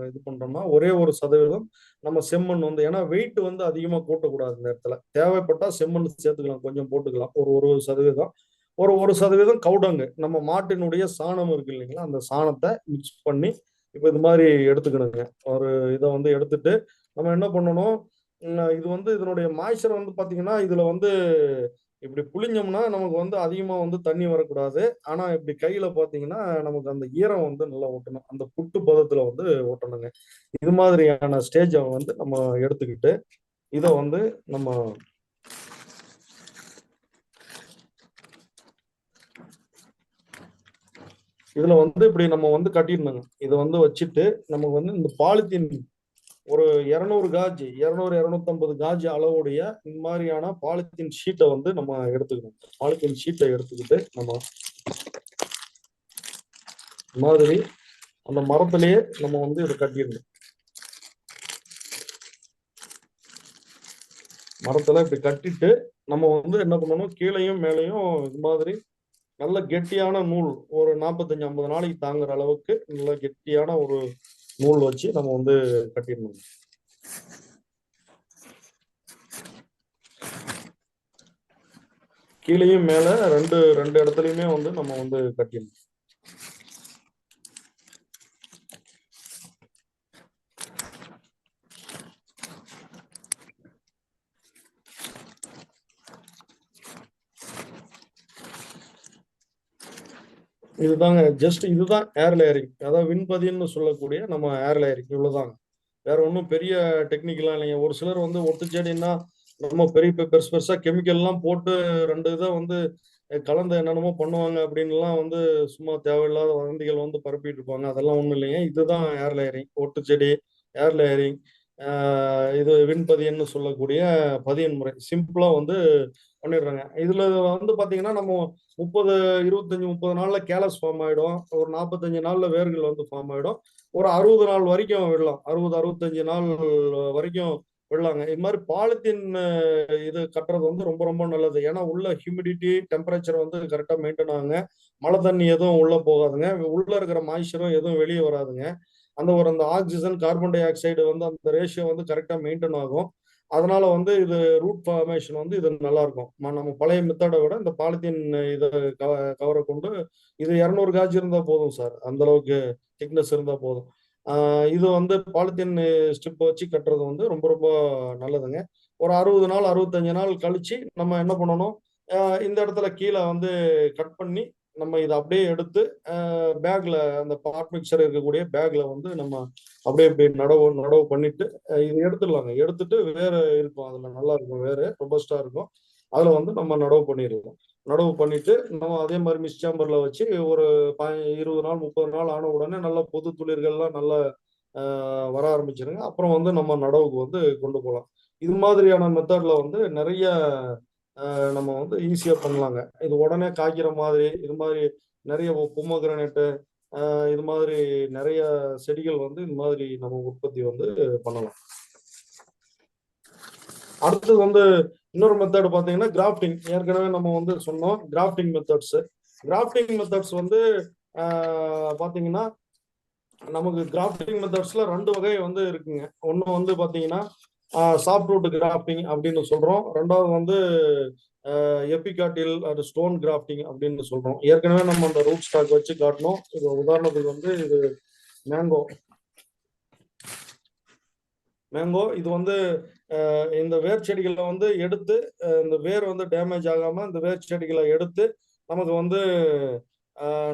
இது பண்றோம்னா ஒரே 1% நம்ம செம்மண் வந்து, ஏன்னா வெயிட் வந்து அதிகமா கூட்டக்கூடாது இந்த இடத்துல. தேவைப்பட்டா செம்மண் சேர்த்துக்கலாம், கொஞ்சம் போட்டுக்கலாம். ஒரு 1% ஒரு 1% கவுடங்கு, நம்ம மாட்டினுடைய சாணம் இருக்கு இல்லைங்களா? அந்த சாணத்தை மிக்ஸ் பண்ணி இப்ப இது மாதிரி எடுத்துக்கணுங்க. ஒரு இதை வந்து எடுத்துட்டு நம்ம என்ன பண்ணணும், இது வந்து இதனுடைய மாய்ச்சர் வந்து பாத்தீங்கன்னா இதுல வந்து இப்படி புளிஞ்சோம்னா நமக்கு வந்து அதிகமா வந்து தண்ணி வரக்கூடாது. ஆனா இப்படி கையில பாத்தீங்கன்னா நமக்கு அந்த ஈரம் வந்து நல்லா ஒட்டணும். அந்த புட்டு பதத்துல வந்து ஒட்டணுங்க. இது மாதிரியான ஸ்டேஜை வந்து நம்ம எடுத்துக்கிட்டு இதை வந்து நம்ம இதுல வந்து இப்படி நம்ம வந்து கட்டிடணுங்க. இதை வந்து வச்சுட்டு நமக்கு வந்து இந்த பாலித்தீன் ஒரு 200 காஜ் 200-250 காஜ் அளவுடைய இந்த மாதிரியான பாலித்தீன் ஷீட்டை வந்து நம்ம எடுத்துக்கணும். பாலித்தீன் ஷீட்டை எடுத்துக்கிட்டு நம்ம மாதிரி அந்த மரத்திலேயே நம்ம வந்து இதை கட்டிடணும். மரத்துல இப்படி கட்டிட்டு நம்ம வந்து என்ன பண்ணணும், கீழையும் மேலையும் இது மாதிரி நல்ல கெட்டியான நூல் ஒரு 45-50 நாளைக்கு தாங்குற அளவுக்கு நல்ல கெட்டியான ஒரு நூல் வச்சு நம்ம வந்து கட்டிடணும். கீழையும் மேல ரெண்டு இடத்துலயுமே வந்து நம்ம வந்து கட்டிடணும். இதுதாங்க ஜஸ்ட் இதுதான் ஏர் லேயரிங், அதாவது விண்பதின்னு சொல்லக்கூடிய நம்ம ஏர் லேயரிங் இவ்வளவுதாங்க. வேற ஒன்றும் பெரிய டெக்னிக்கெல்லாம் இல்லைங்க. ஒரு சிலர் வந்து ஒட்டு செடின்னா நம்ம பெரிய பெருசு பெருசா கெமிக்கல்லாம் போட்டு 2 இதை வந்து கலந்து என்னென்னமோ பண்ணுவாங்க அப்படின்லாம் வந்து சும்மா தேவையில்லாத வதந்திகள் வந்து பரப்பிட்டு இருப்பாங்க. அதெல்லாம் ஒண்ணும் இல்லைங்க. இதுதான் ஏர் லேயரிங். ஒட்டு செடி, ஏர் லேயரிங், இது விண்பதியன்னு சொல்லக்கூடிய பதியன் முறை. சிம்பிளா வந்து பண்ணிடுறாங்க. இதுல வந்து பாத்தீங்கன்னா நம்ம 30, 25, 30 நாள்ல கேலஸ் ஃபார்ம் ஆயிடும். ஒரு 45 நாள்ல வேர்கள் வந்து ஃபார்ம் ஆயிடும். ஒரு 60 நாள் வரைக்கும் விடலாம். 60, 65 நாள் வரைக்கும் விடலாங்க. இது மாதிரி பாலித்தீன் இது கட்டுறது வந்து ரொம்ப ரொம்ப நல்லது. ஏன்னா உள்ள ஹியூமிடிட்டி, டெம்பரேச்சர் வந்து கரெக்டா மெயின்டைன் ஆகுங்க. மழை தண்ணி எதுவும் உள்ள போகாதுங்க. உள்ள இருக்கிற மாய்ச்சரும் எதுவும் வெளியே வராதுங்க. அந்த ஆக்சிஜன், கார்பன் டை ஆக்சைடு வந்து அந்த ரேஷியோ வந்து கரெக்டா மெயின்டைன் ஆகும். அதனால வந்து இது ரூட் ஃபார்மேஷன் வந்து இது நல்லா இருக்கும். நம்ம பழைய மெத்தடை விட இந்த பாலித்தீன் இதை கவரை கொண்டு இது 200 காஜ் இருந்தா போதும் சார். அந்த அளவுக்கு திக்னஸ் இருந்தா போதும். இது வந்து பாலித்தீன் ஸ்ட்ரிப் வச்சு கட்டுறது வந்து ரொம்ப ரொம்ப நல்லதுங்க. ஒரு 60 நாள் 65 நாள் கழிச்சு நம்ம என்ன பண்ணணும், இந்த இடத்துல கீழே வந்து கட் பண்ணி நம்ம இதை அப்படியே எடுத்து பேக்ல, அந்த பாட் மிக்சர் இருக்கக்கூடிய பேக்ல வந்து நம்ம அப்படியே இப்படி நடவு நடவு பண்ணிட்டு இது எடுத்துடலாங்க. எடுத்துட்டு வேற இருக்கும், அதுல நல்லா இருக்கும், வேற ரொபஸ்டா இருக்கும். அதுல வந்து நம்ம நடவு பண்ணிடலாம். நடவு பண்ணிட்டு நம்ம அதே மாதிரி மிஸ் சேம்பர்ல வச்சு ஒரு 20 நாள் 30 நாள் ஆன உடனே நல்ல புது துளிர்கள்லாம் நல்லா வர ஆரம்பிச்சிருங்க. அப்புறம் வந்து நம்ம நடவுக்கு வந்து கொண்டு போகலாம். இது மாதிரியான மெத்தட்ல வந்து நிறைய நம்ம வந்து ஈஸியா பண்ணலாங்க. இது உடனே காய்க்கிற மாதிரி, இது மாதிரி நிறைய பொமோகிரானேட்டு, இது மாதிரி நிறைய செடிகள் வந்து இது மாதிரி நம்ம உற்பத்தி வந்து பண்ணலாம். அடுத்தது வந்து இன்னொரு மெத்தட் பாத்தீங்கன்னா கிராஃப்டிங். ஏற்கனவே நம்ம வந்து சொன்னோம் கிராஃப்டிங் மெத்தட்ஸ். கிராஃப்டிங் மெத்தட்ஸ் வந்து பாத்தீங்கன்னா நமக்கு கிராஃப்டிங் மெத்தட்ஸ்ல 2 வகை வந்து இருக்குங்க. ஒண்ணு வந்து பாத்தீங்கன்னா சாஃப்ட் ரூட் கிராஃப்டிங் அப்படின்னு சொல்றோம். ரெண்டாவது வந்து எபிகாட்டில் அது ஸ்டோன் கிராஃப்டிங் அப்படின்னு சொல்றோம். ஏற்கனவே நம்ம அந்த ரூட் ஸ்டாக் வச்சு காட்டணும். இது உதாரணத்துக்கு வந்து இது மேங்கோ. இது வந்து இந்த வேர் செடிகளை வந்து எடுத்து இந்த வேர் வந்து டேமேஜ் ஆகாம இந்த வேர் செடிகளை எடுத்து நமக்கு வந்து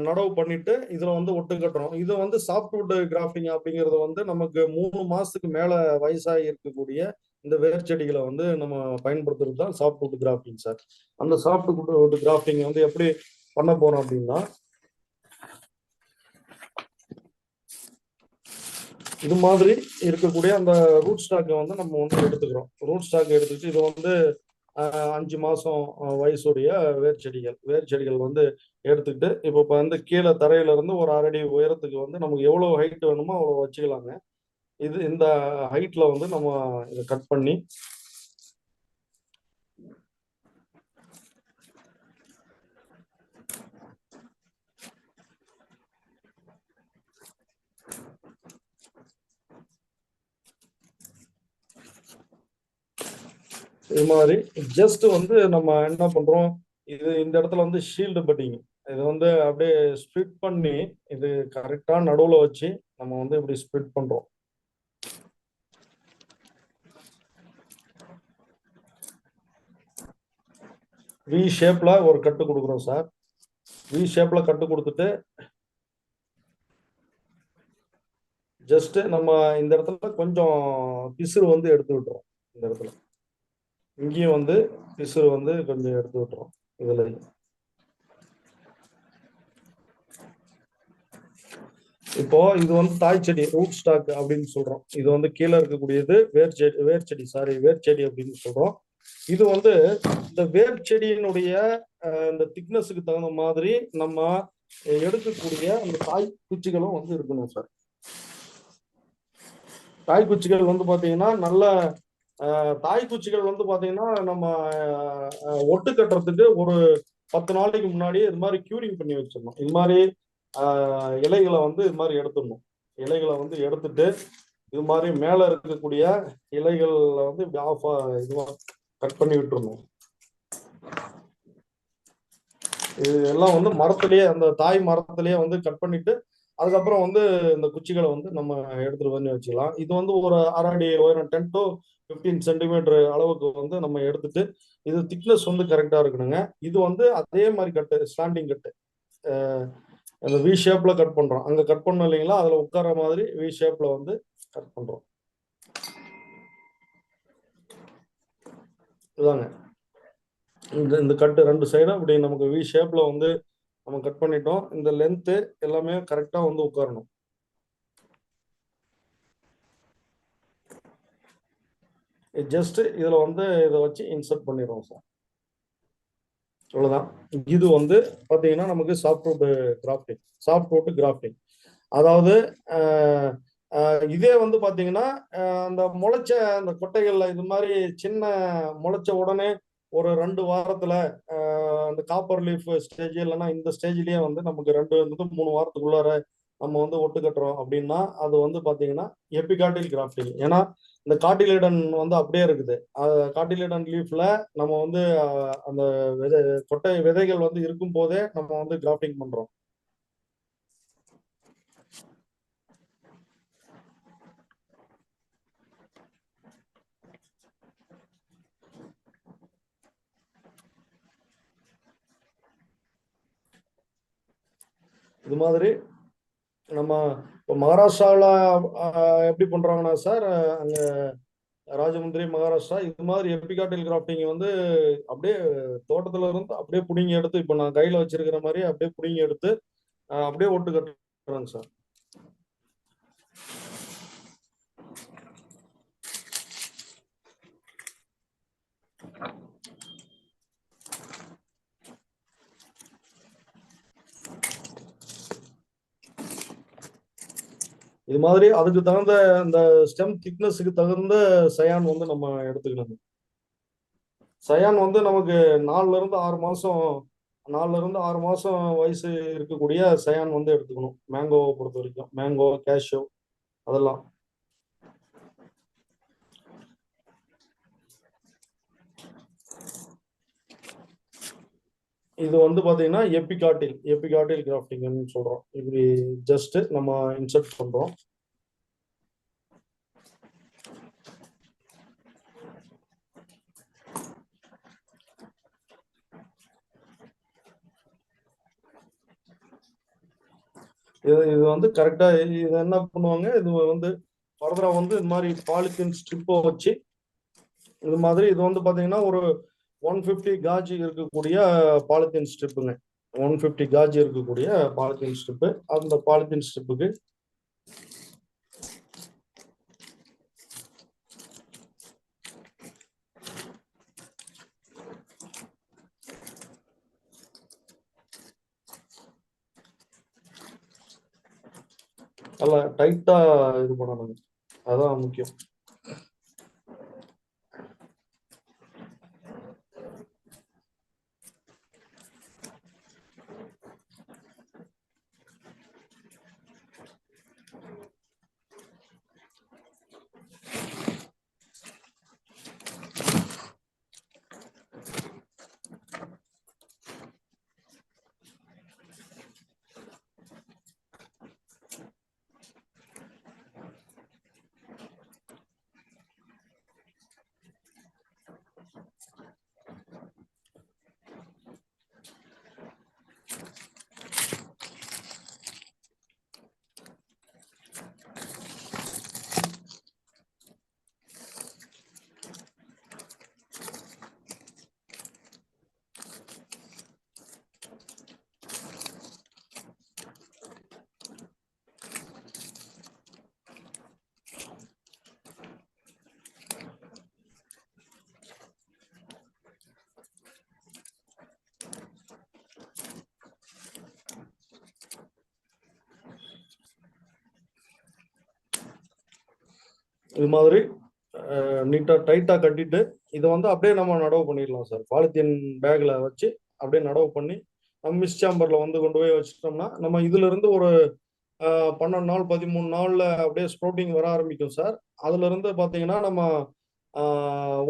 நடவு பண்ணிட்டு இதுல வந்து ஒட்டு கட்டுறோம். இது வந்து சாஃப்ட்வுட் கிராஃப்டிங் அப்படிங்கிறது வந்து நமக்கு 3 மாசத்துக்கு மேல வயசாகி இருக்கக்கூடிய இந்த வேர் செடிகளை வந்து நம்ம பயன்படுத்துறது தான் சாஃப்ட்வுட் கிராஃப்டிங் சார். அந்த சாஃப்ட்வுட் கிராஃப்டிங் வந்து எப்படி பண்ண போறோம் அப்படின்னா, இது மாதிரி இருக்கக்கூடிய அந்த ரூட் ஸ்டாக்கை வந்து நம்ம வந்து எடுத்துக்கிறோம். ரூட் ஸ்டாக் எடுத்துக்கிட்டு இது வந்து 5 மாசம் வயசுடைய வேர் செடிகள் வந்து எடுத்துக்கிட்டு இப்போ வந்து கீழே தரையில இருந்து ஒரு 1/2 அடி உயரத்துக்கு வந்து நமக்கு எவ்வளவு ஹைட் வேணுமோ அவ்வளவு வச்சுக்கலாங்க. இந்த ஹைட்ல வந்து நம்ம இதை கட் பண்ணி இது மாதிரி ஜஸ்ட் வந்து நம்ம என்ன பண்றோம், இந்த இடத்துல வந்து ஷீல்டு பட்டிங் இது வந்து அப்படியே ஸ்ப்ளிட் பண்ணி இது கரெக்டா நடுவுல வச்சு நம்ம வந்து இப்படி ஸ்ப்ளிட் பண்றோம். வி ஷேப்ல ஒரு கட்டு கொடுக்குறோம் சார். வி ஷேப்ல கட்டு கொடுத்துட்டு ஜஸ்ட் நம்ம இந்த இடத்துல கொஞ்சம் பிசுறு வந்து எடுத்து விட்டுறோம். இந்த இடத்துல இங்கேயும் வந்து பிசுறு வந்து கொஞ்சம் எடுத்து விட்டுறோம். இதுல இப்போ இது வந்து தாய் செடி ரூட் ஸ்டாக் அப்படின்னு சொல்றோம். இது வந்து கீழே இருக்கக்கூடியது வேர் செடி அப்படின்னு சொல்றோம். இது வந்து இந்த வேர் செடியினுடைய இந்த திக்னஸுக்கு தகுந்த மாதிரி நம்ம எடுக்கக்கூடிய அந்த தாய் குச்சிகளும் வந்து இருக்கணும் சார். தாய் குச்சிகள் வந்து பாத்தீங்கன்னா நல்ல தாய் குச்சிகள் வந்து பாத்தீங்கன்னா நம்ம ஒட்டு கட்டுறதுக்கு ஒரு 10 நாளைக்கு முன்னாடி இது மாதிரி கியூரிங் பண்ணி வச்சிடணும். இது மாதிரி இலைகளை வந்து இது மாதிரி எடுத்துடணும். இலைகளை வந்து எடுத்துட்டு இது மாதிரி மேல இருக்கக்கூடிய இலைகள்ல வந்து இப்படி ஆஃபா இதுவா கட் பண்ணி விட்டுருணும். இது எல்லாம் வந்து மரத்திலேயே அந்த தாய் மரத்திலேயே வந்து கட் பண்ணிட்டு அதுக்கப்புறம் வந்து இந்த குச்சிகளை வந்து நம்ம எடுத்துட்டு வந்து வச்சுக்கலாம். இது வந்து ஒரு 1/2 அடி உயரம் 10 to 15 சென்டிமீட்டர் அளவுக்கு வந்து நம்ம எடுத்துட்டு இது திக்னஸ் வந்து கரெக்டா இருக்கணுங்க. இது வந்து அதே மாதிரி கட்டு ஸ்டாண்டிங் கட்டு அந்த வி ஷேப்ல கட் பண்றோம். அங்க கட் பண்ணோம் இல்லைங்களா, அதுல உட்கார மாதிரி வி ஷேப்ல வந்து கட் பண்றோம். இதாங்க இந்த கட்டு 2 சைடும் இப்படி நமக்கு வி ஷேப்ல வந்து நம்ம கட் பண்ணிட்டோம். இந்த லென்த்து எல்லாமே கரெக்டா வந்து உட்காரணும். ஜஸ்ட் இதுல வந்து இதை வச்சு இன்சர்ட் பண்ணிடுவோம் சார். அவ்வளவுதான். இது வந்து பாத்தீங்கன்னா நமக்கு சாஃப்ட்வுட் கிராஃப்டிங். அதாவது இதே வந்து பாத்தீங்கன்னா அந்த முளைச்ச அந்த கொட்டைகள்ல இது மாதிரி சின்ன முளைச்ச உடனே ஒரு 2 வாரத்துல அந்த காப்பர் லீஃப் ஸ்டேஜ் இல்லைன்னா இந்த ஸ்டேஜ்லயே வந்து நமக்கு 2 3 வாரத்துக்குள்ளார நம்ம வந்து ஒட்டு கட்டுறோம் அப்படின்னா அது வந்து பாத்தீங்கன்னா எபிகாட்டில் கிராஃப்டிங். ஏன்னா இந்த காட்டிலேடன் வந்து அப்படியே இருக்குது. காட்டிலேடன் லீஃப்ல நம்ம வந்து அந்த விதைகள் வந்து இருக்கும் போதே நம்ம வந்து கிராஃப்டிங் பண்றோம். இது மாதிரி நம்ம இப்போ மகாராஷ்டிராவில் எப்படி பண்றாங்கன்னா சார், அங்க ராஜமுந்திரி மகாராஷ்டிரா இது மாதிரி எபிகாட்டில் கிராஃப்டிங் வந்து அப்படியே தோட்டத்துல இருந்து அப்படியே புடிங்கி எடுத்து இப்போ நான் கையில வச்சிருக்கிற மாதிரி அப்படியே புடிங்கி எடுத்து அப்படியே ஒட்டு கட்டுறாங்க சார். இது மாதிரி அதுக்கு தகுந்த அந்த ஸ்டெம் திக்னஸுக்கு தகுந்த சயான் வந்து நம்ம எடுத்துக்கணும். சயான் வந்து நமக்கு 4ல இருந்து 6 மாசம் வயசு இருக்கக்கூடிய சயான் வந்து எடுத்துக்கணும். மேங்கோவை பொறுத்த வரைக்கும் மேங்கோ, கேஷ்யூ அதெல்லாம். இது வந்து பாத்தீங்கன்னா எபிகாட்டில் கிராஃப்டிங்னு சொல்றோம். இப்படி ஜஸ்ட் நம்ம இன்சர்ட் பண்றோம். இது வந்து கரெக்டா இது என்ன பண்ணுவாங்க, இது வந்து ஃபர்தரா வந்து இது மாதிரி பாலித்தீன் ஸ்ட்ரிப்பை வச்சு இது மாதிரி இது வந்து பாத்தீங்கன்னா ஒரு 150 காஜ் இருக்கக்கூடிய பாலித்தீன் ஸ்ட்ரிப்புங்க. 150 காஜ் இருக்கக்கூடிய பாலித்தீன் ஸ்ட்ரிப்பு. அந்த பாலித்தீன் ஸ்ட்ரிப்புக்கு நல்லா டைட்டா இது பண்ணணும். அதான் முக்கியம். இது மாதிரி நீட்டா டைட்டா கட்டிட்டு இதை வந்து அப்படியே நம்ம நடவு பண்ணிடலாம் சார். பாலித்தீன் பேக்ல வச்சு அப்படியே நடவு பண்ணி நம்ம மிஸ் சாம்பர்ல வந்து கொண்டு போய் வச்சுட்டோம்னா நம்ம இதுல இருந்து ஒரு 12 நாள் 13 நாள்ல அப்படியே ஸ்ப்ரௌட்டிங் வர ஆரம்பிக்கும் சார். அதுல இருந்து பாத்தீங்கன்னா நம்ம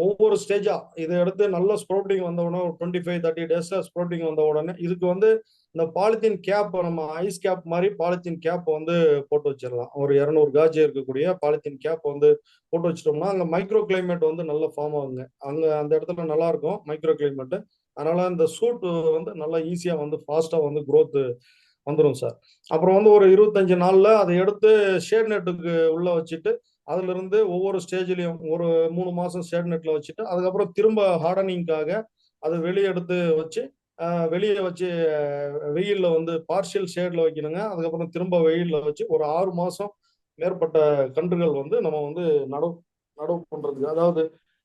ஒவ்வொரு ஸ்டேஜா இதை எடுத்து நல்ல ஸ்ப்ரௌட்டிங் வந்த உடனே ஒரு 25-30 டேஸ்ல ஸ்ப்ரௌட்டிங் வந்த உடனே இதுக்கு வந்து இந்த பாலித்தீன் கேப், நம்ம ஐஸ் கேப் மாதிரி பாலித்தீன் கேப் வந்து போட்டு வச்சிடலாம். ஒரு 200 காஜ் இருக்கக்கூடிய பாலித்தீன் கேப் வந்து போட்டு வச்சிட்டோம்னா அங்க மைக்ரோ கிளைமேட் வந்து நல்ல ஃபார்ம் ஆகுங்க. அங்க அந்த இடத்துல நல்லா இருக்கும் மைக்ரோ கிளைமேட். அதனால இந்த சூட் வந்து நல்லா ஈஸியா வந்து ஃபாஸ்டா வந்து growth வந்துடும் சார். அப்புறம் வந்து ஒரு 25 நாள்ல அதை எடுத்து ஷேட் நெட்டுக்கு உள்ள வச்சுட்டு அதுல இருந்து ஒவ்வொரு ஸ்டேஜ்லயும் ஒரு 3 மாசம் ஷேட் நெட்ல வச்சுட்டு அதுக்கப்புறம் திரும்ப ஹார்டனிங்காக அதை வெளியே எடுத்து வச்சு வெளியே வச்சு வெயில்ல வந்து பார்ஷியல் ஷேட்ல வைக்கணுங்க. அதுக்கப்புறம் திரும்ப வெயில்ல வச்சு ஒரு 6 மாசம் மேற்பட்ட கன்றுகள் வந்து நம்ம வந்து நடவு நடவு பண்றதுக்கு, அதாவது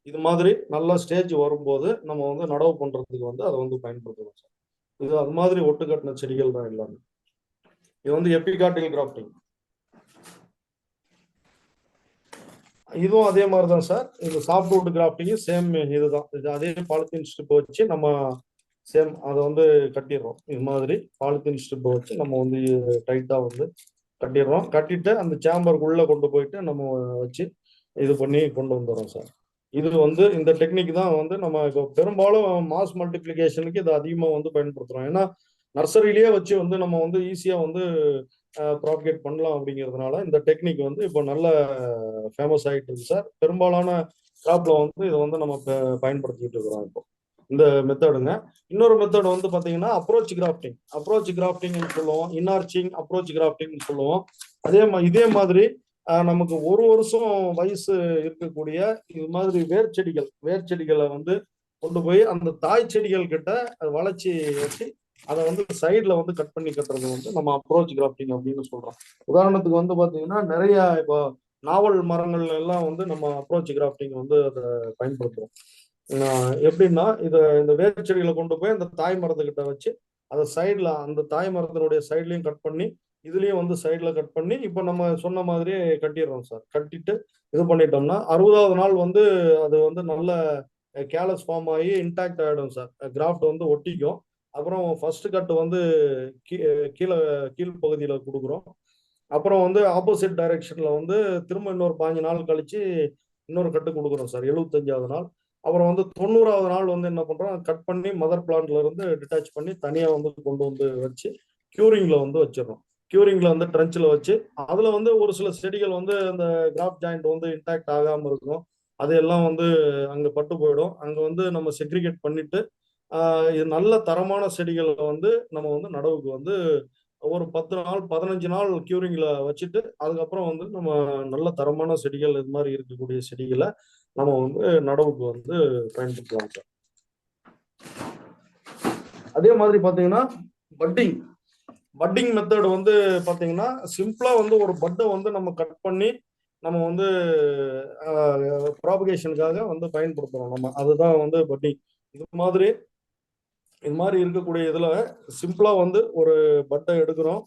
இது மாதிரி நல்ல ஸ்டேஜ் வரும்போது நம்ம வந்து நடவு பண்றதுக்கு வந்து அதை வந்து பயன்படுத்தணும் சார். இது அது மாதிரி ஒட்டு கட்டின செடிகள் தான் எல்லாமே. இது வந்து எபிகாட்டில் கிராஃப்டிங். இதுவும் அதே மாதிரி தான் சார். இது சாஃப்ட்வுட் கிராஃப்டிங் சேம் இதுதான். இது அதே பாலித்தீன் ஸ்ட்ரிப் வச்சு நம்ம சேம் அதை வந்து கட்டிடுறோம். இது மாதிரி பாலித்தீன் ஸ்ட்ரிப் வச்சு நம்ம வந்து டைட்டா வந்து கட்டிடுறோம். கட்டிட்டு அந்த சேம்பருக்குள்ள கொண்டு போயிட்டு நம்ம வச்சு இது பண்ணி கொண்டு வந்துடுறோம் சார். இது வந்து இந்த டெக்னிக் தான் வந்து நம்ம இப்போ பெரும்பாலும் மாஸ் மல்டிப்ளிகேஷனுக்கு இது அதிகமாக வந்து பயன்படுத்துறோம். ஏன்னா நர்சரியிலேயே வச்சு வந்து நம்ம வந்து ஈஸியா வந்து ப்ராபகேட் பண்ணலாம் அப்படிங்கிறதுனால இந்த டெக்னிக் வந்து இப்போ நல்ல ஃபேமஸ் ஆகிட்டு இருக்கு சார். பெரும்பாலான கிராப்ல வந்து இதை வந்து நம்ம பயன்படுத்திட்டு இருக்கிறோம் இப்போ இந்த மெத்தடுங்க. இன்னொரு மெத்தட் வந்து பாத்தீங்கன்னா அப்ரோச் கிராஃப்டிங். அப்ரோச் கிராஃப்டிங் சொல்லுவோம், இன்னார்ச்சிங் அப்ரோச் கிராஃப்டிங் சொல்லுவோம். இதே மாதிரி நமக்கு ஒரு வருஷம் வயசு இருக்கக்கூடிய இது மாதிரி வேர்ச்செடிகளை வந்து கொண்டு போய் அந்த தாய் செடிகள் கிட்ட வளைச்சி வச்சு அதை வந்து சைட்ல வந்து கட் பண்ணி கட்டுறது வந்து நம்ம அப்ரோச் கிராஃப்டிங் அப்படின்னு சொல்றோம். உதாரணத்துக்கு வந்து பாத்தீங்கன்னா நிறைய இப்போ நாவல் மரங்கள் எல்லாம் வந்து நம்ம அப்ரோச் கிராஃப்டிங் வந்து அதை பயன்படுத்துறோம். எப்படின்னா இந்த வேர்ச்செடிகளை கொண்டு போய் அந்த தாய் மரத்துக்கிட்ட வச்சு அதை சைட்ல அந்த தாய் மரத்தினுடைய சைட்லயும் கட் பண்ணி இதுலயும் வந்து சைட்ல கட் பண்ணி இப்போ நம்ம சொன்ன மாதிரியே கட்டிடுறோம் சார். கட்டிட்டு இது பண்ணிட்டோம்னா 60வது நாள் வந்து அது வந்து நல்ல கேலஸ் ஃபார்ம் ஆகி இன்டாக்ட் ஆகிடும் சார். கிராஃப்ட் வந்து ஒட்டிக்கும். அப்புறம் ஃபர்ஸ்ட் கட் வந்து கீழே கீழ்ப்பகுதியில கொடுக்குறோம். அப்புறம் வந்து ஆப்போசிட் டைரக்ஷன்ல வந்து திரும்ப இன்னொரு 15 நாள் கழிச்சு இன்னொரு கட்டு கொடுக்குறோம் சார் 75வது நாள். அப்புறம் வந்து 90வது நாள் வந்து என்ன பண்றோம், கட் பண்ணி மதர் பிளான்ட்ல இருந்து டிட்டாச் பண்ணி தனியா வந்து கொண்டு வந்து வச்சு கியூரிங்ல வந்து வச்சிடறோம். கியூரிங்ல வந்து ட்ரென்ச்ல வச்சு அதுல வந்து ஒரு சில செடிகள் வந்து அந்த கிராஃப்ட் ஜாயிண்ட் வந்து இன்டாக்ட் ஆகாம இருக்கும். அதையெல்லாம் வந்து அங்க பட்டு போயிடும். அங்க வந்து நம்ம செக்ரிகேட் பண்ணிட்டு இது நல்ல தரமான செடிகளை வந்து நம்ம வந்து நடவுக்கு வந்து ஒரு 10 நாள் 15 நாள் கியூரிங்ல வச்சுட்டு அதுக்கப்புறம் வந்து நம்ம நல்ல தரமான செடிகள் இது மாதிரி இருக்கக்கூடிய செடிகளை நம்ம வந்து நடவுக்கு வந்து பயன்படுத்தலாம் சார். அதே மாதிரி பாத்தீங்கன்னா பட்டிங் மெத்தட் வந்து பாத்தீங்கன்னா சிம்பிளா வந்து ஒரு பட்டை வந்து நம்ம கட் பண்ணி நம்ம வந்து ப்ராபகேஷனுக்காக வந்து பயன்படுத்துறோம் நம்ம. அதுதான் வந்து பட்டிங். இது மாதிரி இருக்கக்கூடிய இதுல சிம்பிளா வந்து ஒரு பட்டை எடுக்கிறோம்.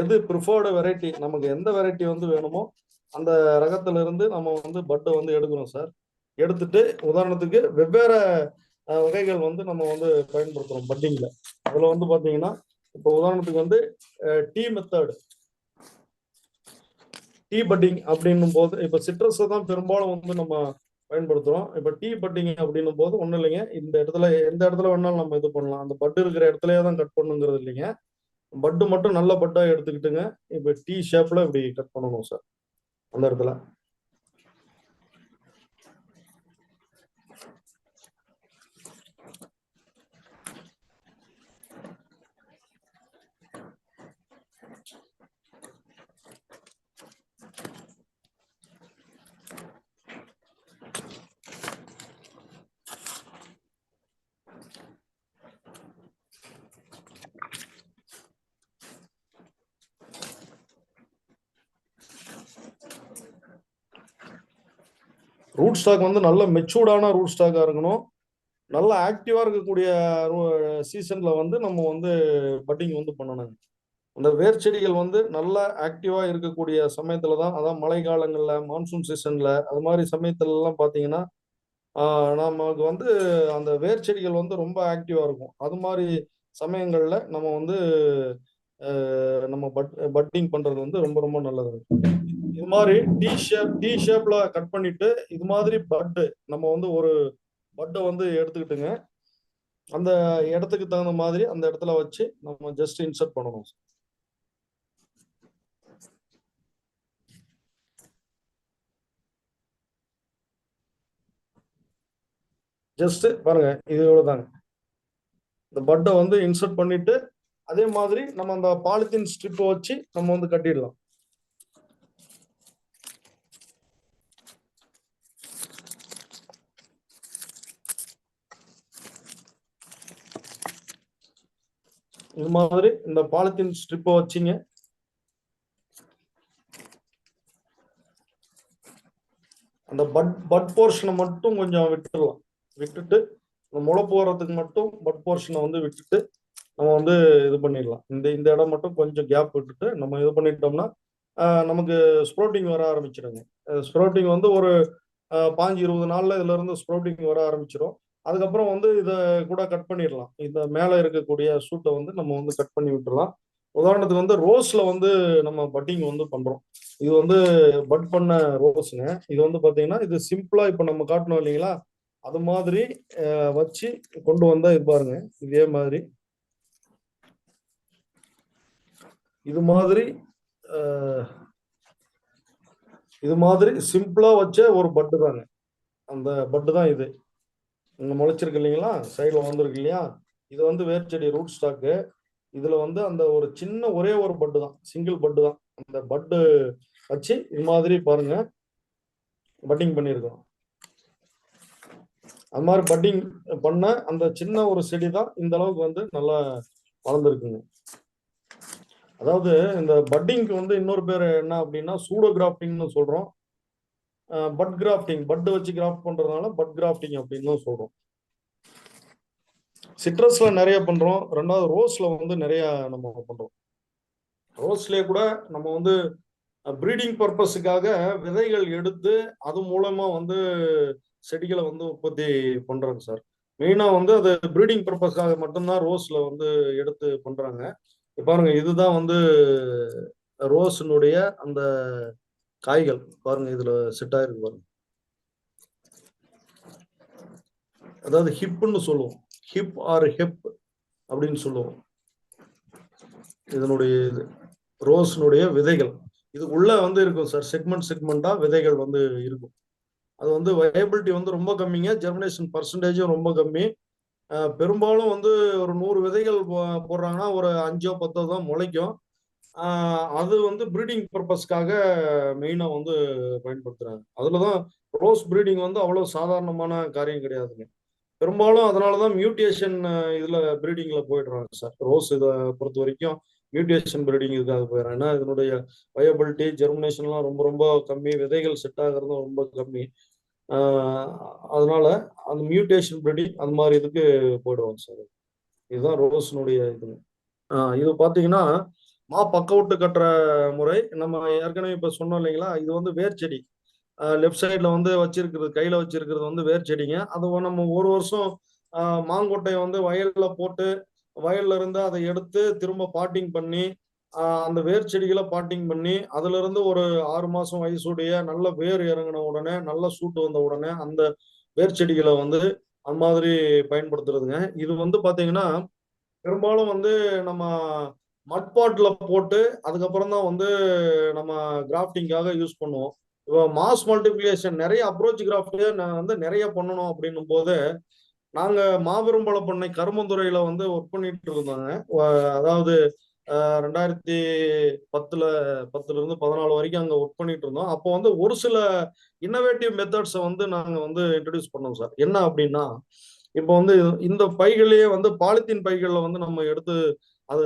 எது ப்ரிஃபர்டு வெரைட்டி, நமக்கு எந்த வெரைட்டி வந்து வேணுமோ அந்த ரகத்துல இருந்து நம்ம வந்து பட்டை வந்து எடுக்கிறோம் சார். எடுத்துட்டு உதாரணத்துக்கு வெவ்வேறு வகைகள் வந்து நம்ம வந்து பயன்படுத்துறோம் பட்டிங்ல. அதுல வந்து பாத்தீங்கன்னா இப்போ உதாரணத்துக்கு வந்து டீ பட்டிங் அப்படின்னும் போது இப்போ சிட்ரஸ் தான் பெரும்பாலும் வந்து நம்ம பயன்படுத்துறோம். இப்போ டீ பட்டிங் அப்படின்னும் போது ஒன்றும் இல்லைங்க, இந்த இடத்துல எந்த இடத்துல வேணாலும் நம்ம இது பண்ணலாம். அந்த பட்டு இருக்கிற இடத்துலயே தான் கட் பண்ணுங்கிறது இல்லைங்க. பட்டு மட்டும் நல்ல பட்டா எடுத்துக்கிட்டுங்க இப்போ டீ ஷேப்ல இப்படி கட் பண்ணணும் சார் அந்த இடத்துல. ரூட் ஸ்டாக் வந்து நல்ல மெச்சூர்டான ரூட் ஸ்டாக்கா இருக்கணும். நல்ல ஆக்டிவா இருக்கக்கூடிய சீசன்ல வந்து நம்ம வந்து பட்டிங் வந்து பண்ணணும். அந்த வேர் செடிகள் வந்து நல்ல ஆக்டிவா இருக்கக்கூடிய சமயத்துல தான், அதான் மழை காலங்கள்ல மான்சூன் சீசன்ல அது மாதிரி சமயத்துல எல்லாம் பாத்தீங்கன்னா நமக்கு வந்து அந்த வேர் செடிகள் வந்து ரொம்ப ஆக்டிவா இருக்கும். அது மாதிரி சமயங்கள்ல நம்ம வந்து நம்ம பட்டிங் பண்றது வந்து ரொம்ப ரொம்ப நல்லது. இது மாதிரி டி ஷேப்ல கட் பண்ணிட்டு இது மாதிரி பட்டு நம்ம வந்து ஒரு பட்டை வந்து எடுத்துக்கிட்டுங்க அந்த இடத்துக்கு தகுந்த மாதிரி அந்த இடத்துல வச்சு நம்ம ஜஸ்ட் இன்சர்ட் பண்ணணும். ஜஸ்ட் பாருங்க, இது இவ்வளவுதாங்க. இந்த பட்டை வந்து இன்சர்ட் பண்ணிட்டு அதே மாதிரி நம்ம அந்த பாலித்தீன் ஸ்ட்ரிப்பை வச்சு நம்ம வந்து கட்டிடலாம். இது மாதிரி இந்த பாலித்தீன் ஸ்ட்ரிப்பை வச்சிங்க. அந்த பட் போர்ஷனை மட்டும் கொஞ்சம் விட்டுடலாம். விட்டுட்டு முளை போறதுக்கு மட்டும் பட் போர்ஷனை வந்து விட்டுட்டு நம்ம வந்து இது பண்ணிடலாம். இந்த இடம் மட்டும் கொஞ்சம் கேப் விட்டுட்டு நம்ம இது பண்ணிட்டோம்னா நமக்கு ஸ்ப்ரௌட்டிங் வர ஆரம்பிச்சிடுங்க. ஸ்ப்ரௌட்டிங் வந்து ஒரு 5-20 நாள்ல இதுல இருந்து ஸ்ப்ரௌட்டிங் வர ஆரம்பிச்சிடும். அதுக்கப்புறம் வந்து இதை கூட கட் பண்ணிடலாம். இந்த மேலே இருக்கக்கூடிய சூட்டை வந்து நம்ம வந்து கட் பண்ணி விட்டுடலாம். உதாரணத்துக்கு வந்து ரோஸ்ல வந்து நம்ம பட்டிங் வந்து பண்றோம். இது வந்து பட் பண்ண ரோஸுங்க. இது வந்து பாத்தீங்கன்னா இது சிம்பிளா இப்ப நம்ம காட்டணும் இல்லைங்களா, அது மாதிரி வச்சு கொண்டு வந்தா இது பாருங்க. இதே மாதிரி இது மாதிரி சிம்பிளா வச்ச ஒரு பட்டு தாங்க. அந்த பட்டு தான் இது. இங்க முளைச்சிருக்கு இல்லைங்களா, சைடுல வந்திருக்கு இல்லையா, இது வந்து வேர்ச்செடி ரூட் ஸ்டாக்கு. இதுல வந்து அந்த ஒரு சின்ன ஒரே ஒரு பட்டு தான், சிங்கிள் பட்டு தான். அந்த பட்டு வச்சு இது மாதிரி பாருங்க பட்டிங் பண்ணியிருக்கோம். அது மாதிரி பட்டிங் பண்ண அந்த சின்ன ஒரு செடி தான் இந்த அளவுக்கு வந்து நல்லா வளர்ந்துருக்குங்க. அதாவது இந்த பட்டிங்க்கு வந்து இன்னொரு பேர் என்ன அப்படின்னா சூடோ கிராஃப்டிங்னு சொல்றோம். பட் கிராஃப்டிங், பட் வச்சு கிராஃப்ட் பண்றதுனால பட் கிராஃப்டிங் அப்படின்னு சொல்றோம். சிட்ரஸ்ல நிறைய பண்றோம். ரெண்டாவது ரோஸ்ல வந்து நிறைய நம்ம பண்றோம். ரோஸ்லயே கூட நம்ம வந்து ப்ரீடிங் பர்பஸுக்காக விதைகள் எடுத்து அது மூலமா வந்து செடிகளை வந்து உற்பத்தி பண்றாங்க சார். மெயினா வந்து அது ப்ரீடிங் பர்பஸ்க்காக மட்டும்தான் ரோஸ்ல வந்து எடுத்து பண்றாங்க. பாருங்க இதுதான் வந்து ரோஸினுடைய அந்த காய்கள் பாருங்க, இதுல செட் ஆயிருக்கு பாருங்க. அதாவது ஹிப்னு சொல்லுவோம், ஹிப் ஆர் ஹெப் அப்படின்னு சொல்லுவோம். இதனுடைய இது ரோஸினுடைய விதைகள் இது உள்ள வந்து இருக்கும் சார். செக்மெண்டா விதைகள் வந்து இருக்கும். அது வந்து வயபிலிட்டி வந்து ரொம்ப கம்மிங்க. ஜெர்மினேஷன் பர்சன்டேஜும் ரொம்ப கம்மி. பெரும்பாலும் வந்து ஒரு 100 விதைகள் போடுறாங்கன்னா ஒரு 5-10 தான் முளைக்கும். அது வந்து ப்ரீடிங் பர்பஸ்க்காக மெயினா வந்து பயன்படுத்துறாங்க. அதுலதான் ரோஸ் ப்ரீடிங் வந்து அவ்வளவு சாதாரணமான காரியம் கிடையாதுங்க. பெரும்பாலும் அதனாலதான் மியூட்டேஷன் இதுல ப்ரீடிங்ல போயிடுறாங்க சார். ரோஸ் இதை பொறுத்த வரைக்கும் மியூட்டேஷன் ப்ரீடிங் இதுக்காக போயிடுறாங்க. ஏன்னா இதனுடைய வயபிலிட்டி ஜெர்மினேஷன்லாம் ரொம்ப ரொம்ப கம்மி, விதைகள் செட் ஆகிறதும் ரொம்ப கம்மி. அதனால அந்த மியூட்டேஷன் ப்ரீடிங் அந்த மாதிரி இதுக்கு போயிடுவாங்க சார். இதுதான் ரோஸினுடைய இதுங்க. இது பாத்தீங்கன்னா பக்கவுட்டு கட்டுற முறை. நம்ம ஏற்கனவே இப்ப சொன்னோம் இல்லைங்களா, இது வந்து வேர் செடி. லெஃப்ட் சைட்ல வந்து வச்சிருக்கிறது, கையில வச்சிருக்கிறது வந்து வேர் செடிங்க. அது நம்ம ஒரு வருஷம் மாங்கொட்டையை வந்து வயல்ல போட்டு வயல்ல இருந்து அதை எடுத்து திரும்ப பாட்டிங் பண்ணி அந்த வேர் செடிகளை பாட்டிங் பண்ணி அதுல இருந்து ஒரு 6 மாசம் வயசுடைய நல்ல வேர் இறங்கின உடனே நல்ல சூட்டு வந்த உடனே அந்த வேர் செடிகளை வந்து அந்த மாதிரி பயன்படுத்துறதுங்க. இது வந்து பாத்தீங்கன்னா பெரும்பாலும் வந்து நம்ம மட்பாட்ல போட்டு அதுக்கப்புறம் தான் வந்து நம்ம கிராஃப்டிங்காக யூஸ் பண்ணுவோம். இப்போ மாஸ் மல்டிபிளிகேஷன் நிறைய அப்ரோச் கிராஃப்ட் வந்து நிறைய பண்ணணும் அப்படின்னும் போது நாங்க மாபெரும் பல பண்ணை கருமந்துறையில வந்து ஒர்க் பண்ணிட்டு இருந்தாங்க. அதாவது 2010ல இருந்து 14 வரைக்கும் அங்க ஒர்க் பண்ணிட்டு இருந்தோம். அப்போ வந்து ஒரு சில இன்னோவேட்டிவ் மெத்தட்ஸை வந்து நாங்க வந்து இன்ட்ரடியூஸ் பண்ணோம் சார். என்ன அப்படின்னா இப்போ வந்து இந்த பைகளையே வந்து பாலித்தீன் பைகள்ல வந்து நம்ம எடுத்து அது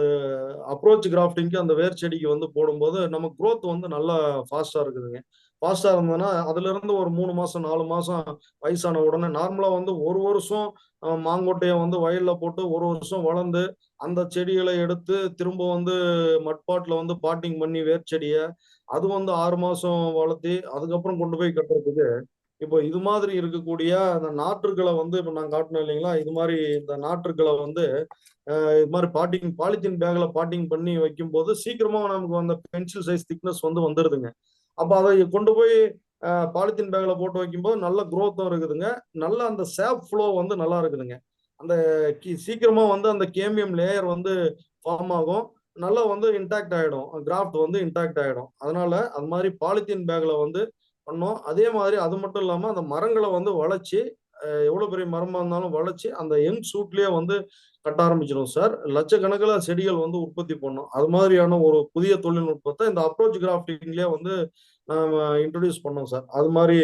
அப்ரோச் கிராஃப்டிங்க்கு அந்த வேர் செடிக்கு வந்து போடும்போது நம்ம growth வந்து நல்லா ஃபாஸ்டா இருக்குதுங்க. ஃபாஸ்டா இருந்ததுன்னா அதுல இருந்து ஒரு 3 மாசம் 4 மாசம் வயசான உடனே நார்மலா வந்து ஒரு வருஷம் மாங்கொட்டையை வந்து வயல்ல போட்டு ஒரு வருஷம் வளர்ந்து அந்த செடிகளை எடுத்து திரும்ப வந்து மட்பாட்ல வந்து பாட்டிங் பண்ணி வேர் செடியை அது வந்து 6 மாசம் வளர்த்தி அதுக்கப்புறம் கொண்டு போய் கட்டுறதுக்கு இப்போ இது மாதிரி இருக்கக்கூடிய அந்த நாற்றுக்களை வந்து இப்போ நான் காட்டினேன் இல்லைங்களா, இது மாதிரி இந்த நாற்றுக்களை வந்து இது மாதிரி பாலித்தீன் பேக்ல பாட்டிங் பண்ணி வைக்கும்போது சீக்கிரமா நமக்கு அந்த பென்சில் சைஸ் திக்னஸ் வந்து வந்துடுதுங்க. அப்ப அதை கொண்டு போய் பாலித்தீன் பேக்ல போட்டு வைக்கும்போது நல்ல growth-உம் இருக்குதுங்க. நல்ல அந்த சேப் ஃப்ளோ வந்து நல்லா இருக்குதுங்க. அந்த சீக்கிரமா வந்து அந்த கேமியம் லேயர் வந்து ஃபார்ம் ஆகும். நல்லா வந்து இன்டாக்ட் ஆயிடும், கிராஃப்ட் வந்து இன்டாக்ட் ஆயிடும். அதனால அது மாதிரி பாலித்தீன் பேக்ல வந்து பண்ணோம். அதே மாதிரி அது மட்டும் இல்லாம அந்த மரங்களை வந்து வளைச்சு எவ்வளவு பெரிய மரமா இருந்தாலும் வளைச்சு அந்த யங் ஷூட்லயே வந்து கட்ட ஆரம்பிச்சிடும் சார். லட்சக்கணக்கில் செடிகள் வந்து உற்பத்தி பண்ணோம். அது மாதிரியான ஒரு புதிய தொழில்நுட்பத்தை இந்த அப்ரோச் கிராஃப்டிங்லயே வந்து நாம இன்ட்ரடியூஸ் பண்ணோம் சார். அது மாதிரி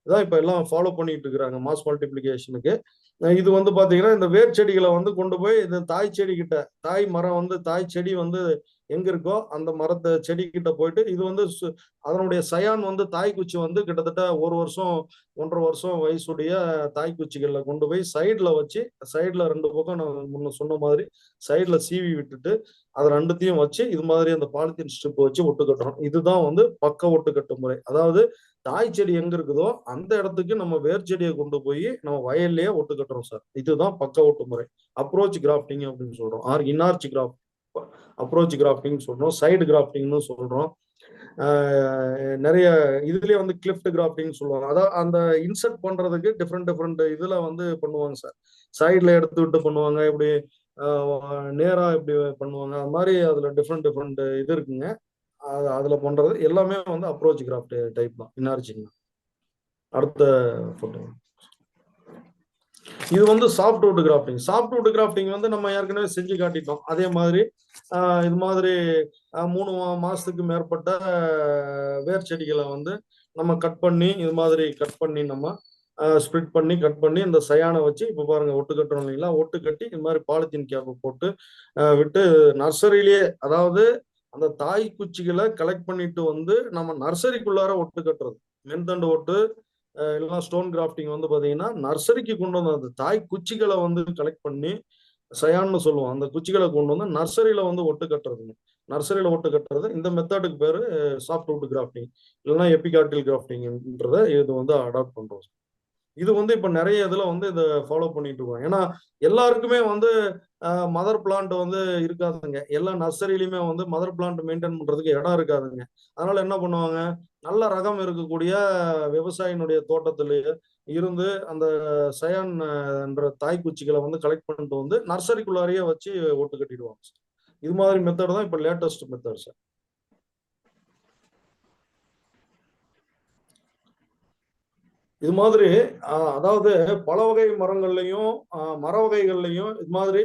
தான் இப்ப எல்லாம் ஃபாலோ பண்ணிட்டு இருக்கிறாங்க மாஸ் மல்டிபிளிகேஷனுக்கு. இது வந்து பாத்தீங்கன்னா இந்த வேர் செடிகளை வந்து கொண்டு போய் இந்த தாய் செடி கிட்ட, தாய் மரம் வந்து தாய் செடி வந்து எங்க இருக்கோ அந்த மரத்தை செடி கிட்ட போயிட்டு இது வந்து அதனுடைய சயான் வந்து தாய் குச்சி வந்து கிட்டத்தட்ட 1 வருஷம் 1.5 வருஷம் வயசுடைய தாய் குச்சிகள்ல கொண்டு போய் சைட்ல வச்சு, சைட்ல 2 பக்கம் நான் முன்ன சொன்ன மாதிரி சைட்ல சீவி விட்டுட்டு அதை 2த்தையும் வச்சு இது மாதிரி அந்த பாலித்தீன் ஸ்ட்ரிப் வச்சு ஒட்டு கட்டுறோம். இதுதான் வந்து பக்க ஒட்டு கட்டு முறை. அதாவது தாய் செடி எங்க இருக்குதோ அந்த இடத்துக்கு நம்ம வேர் செடியை கொண்டு போய் நம்ம வயல்லையே ஒட்டு கட்டுறோம் சார். இதுதான் பக்க ஒட்டு முறை. அப்ரோச் கிராஃப்டிங் அப்படின்னு சொல்றோம், ஆர் இன்ஆர்ச் கிராஃப்ட், அப்ரோச் கிராஃப்டிங் சொல்றோம், சைடு கிராஃப்டிங்னு சொல்றோம். நிறைய இதுலயே வந்து கிளிஃப்ட் கிராஃப்டிங் சொல்லுவாங்க. அதாவது அந்த இன்சர்ட் பண்றதுக்கு டிஃப்ரெண்ட் இதுல வந்து பண்ணுவாங்க சார். சைட்ல எடுத்து விட்டு பண்ணுவாங்க, இப்படி நேரா இப்படி பண்ணுவாங்க. அது மாதிரி அதுல டிஃப்ரெண்ட் இது இருக்குங்க. அதுல பண்றது எல்லாமே வந்து அப்ரோச் கிராஃப்ட் டைப் தான், இன்ஆர்ச்சிங். அடுத்த போட்டோ இது வந்து சாஃப்ட்வுட் கிராஃப்டிங். சாஃப்ட்வுட் கிராஃப்டிங் வந்து நம்ம ஏற்கனவே செஞ்சு காட்டிட்டோம். அதே மாதிரி இது மாதிரி 3 மாசத்துக்கு மேற்பட்ட வேர் செடிகளை வந்து நம்ம கட் பண்ணி இது மாதிரி கட் பண்ணி நம்ம ஸ்ப்ளிட் பண்ணி கட் பண்ணி இந்த சயானை வச்சு இப்போ பாருங்க ஒட்டு கட்டுறோம் இல்லைங்களா, ஒட்டு கட்டி இது மாதிரி பாலித்தீன் கேப்பை போட்டு விட்டு நர்சரியிலேயே, அதாவது அந்த தாய் குச்சிகளை கலெக்ட் பண்ணிட்டு வந்து நம்ம நர்சரிக்குள்ளார ஒட்டு கட்டுறது. மென்தண்டு ஒட்டு இல்லைன்னா ஸ்டோன் கிராஃப்டிங் வந்து பாத்தீங்கன்னா நர்சரிக்கு கொண்டு வந்து அந்த தாய் குச்சிகளை வந்து கலெக்ட் பண்ணி சயான்னு சொல்லுவோம், அந்த குச்சிகளை கொண்டு வந்து நர்சரியில வந்து ஒட்டு கட்டுறதுங்க. நர்சரியில ஒட்டு கட்டுறது இந்த மெத்தடுக்கு பேரு சாஃப்ட்வுட் கிராஃப்டிங் இல்லைன்னா எபிகார்டில் கிராஃப்டிங்ன்றத இது வந்து அடாப்ட் பண்றோம். இது வந்து இப்ப நிறைய இதுல வந்து இதை ஃபாலோ பண்ணிட்டு இருக்கோம். ஏன்னா எல்லாருக்குமே வந்து மதர் பிளான்ட் வந்து இருக்காதுங்க. எல்லா நர்சரியிலுமே வந்து மதர் பிளான்ட் மெயின்டைன் பண்றதுக்கு இடம் இருக்காதுங்க. அதனால என்ன பண்ணுவாங்க, நல்ல ரகம் இருக்கக்கூடிய விவசாயினுடைய தோட்டத்திலேயே இருந்து அந்த சயான் என்ற தாய்க்குச்சிகளை வந்து கலெக்ட் பண்ணிட்டு வந்து நர்சரிக்குள்ளாரையே வச்சு ஒட்டு கட்டிடுவாங்க. இது மாதிரி மெத்தட் தான் இப்ப லேட்டஸ்ட் மெத்தட் சார். இது மாதிரி அதாவது பல வகை மரங்கள்லையும் மர வகைகள்லையும் இது மாதிரி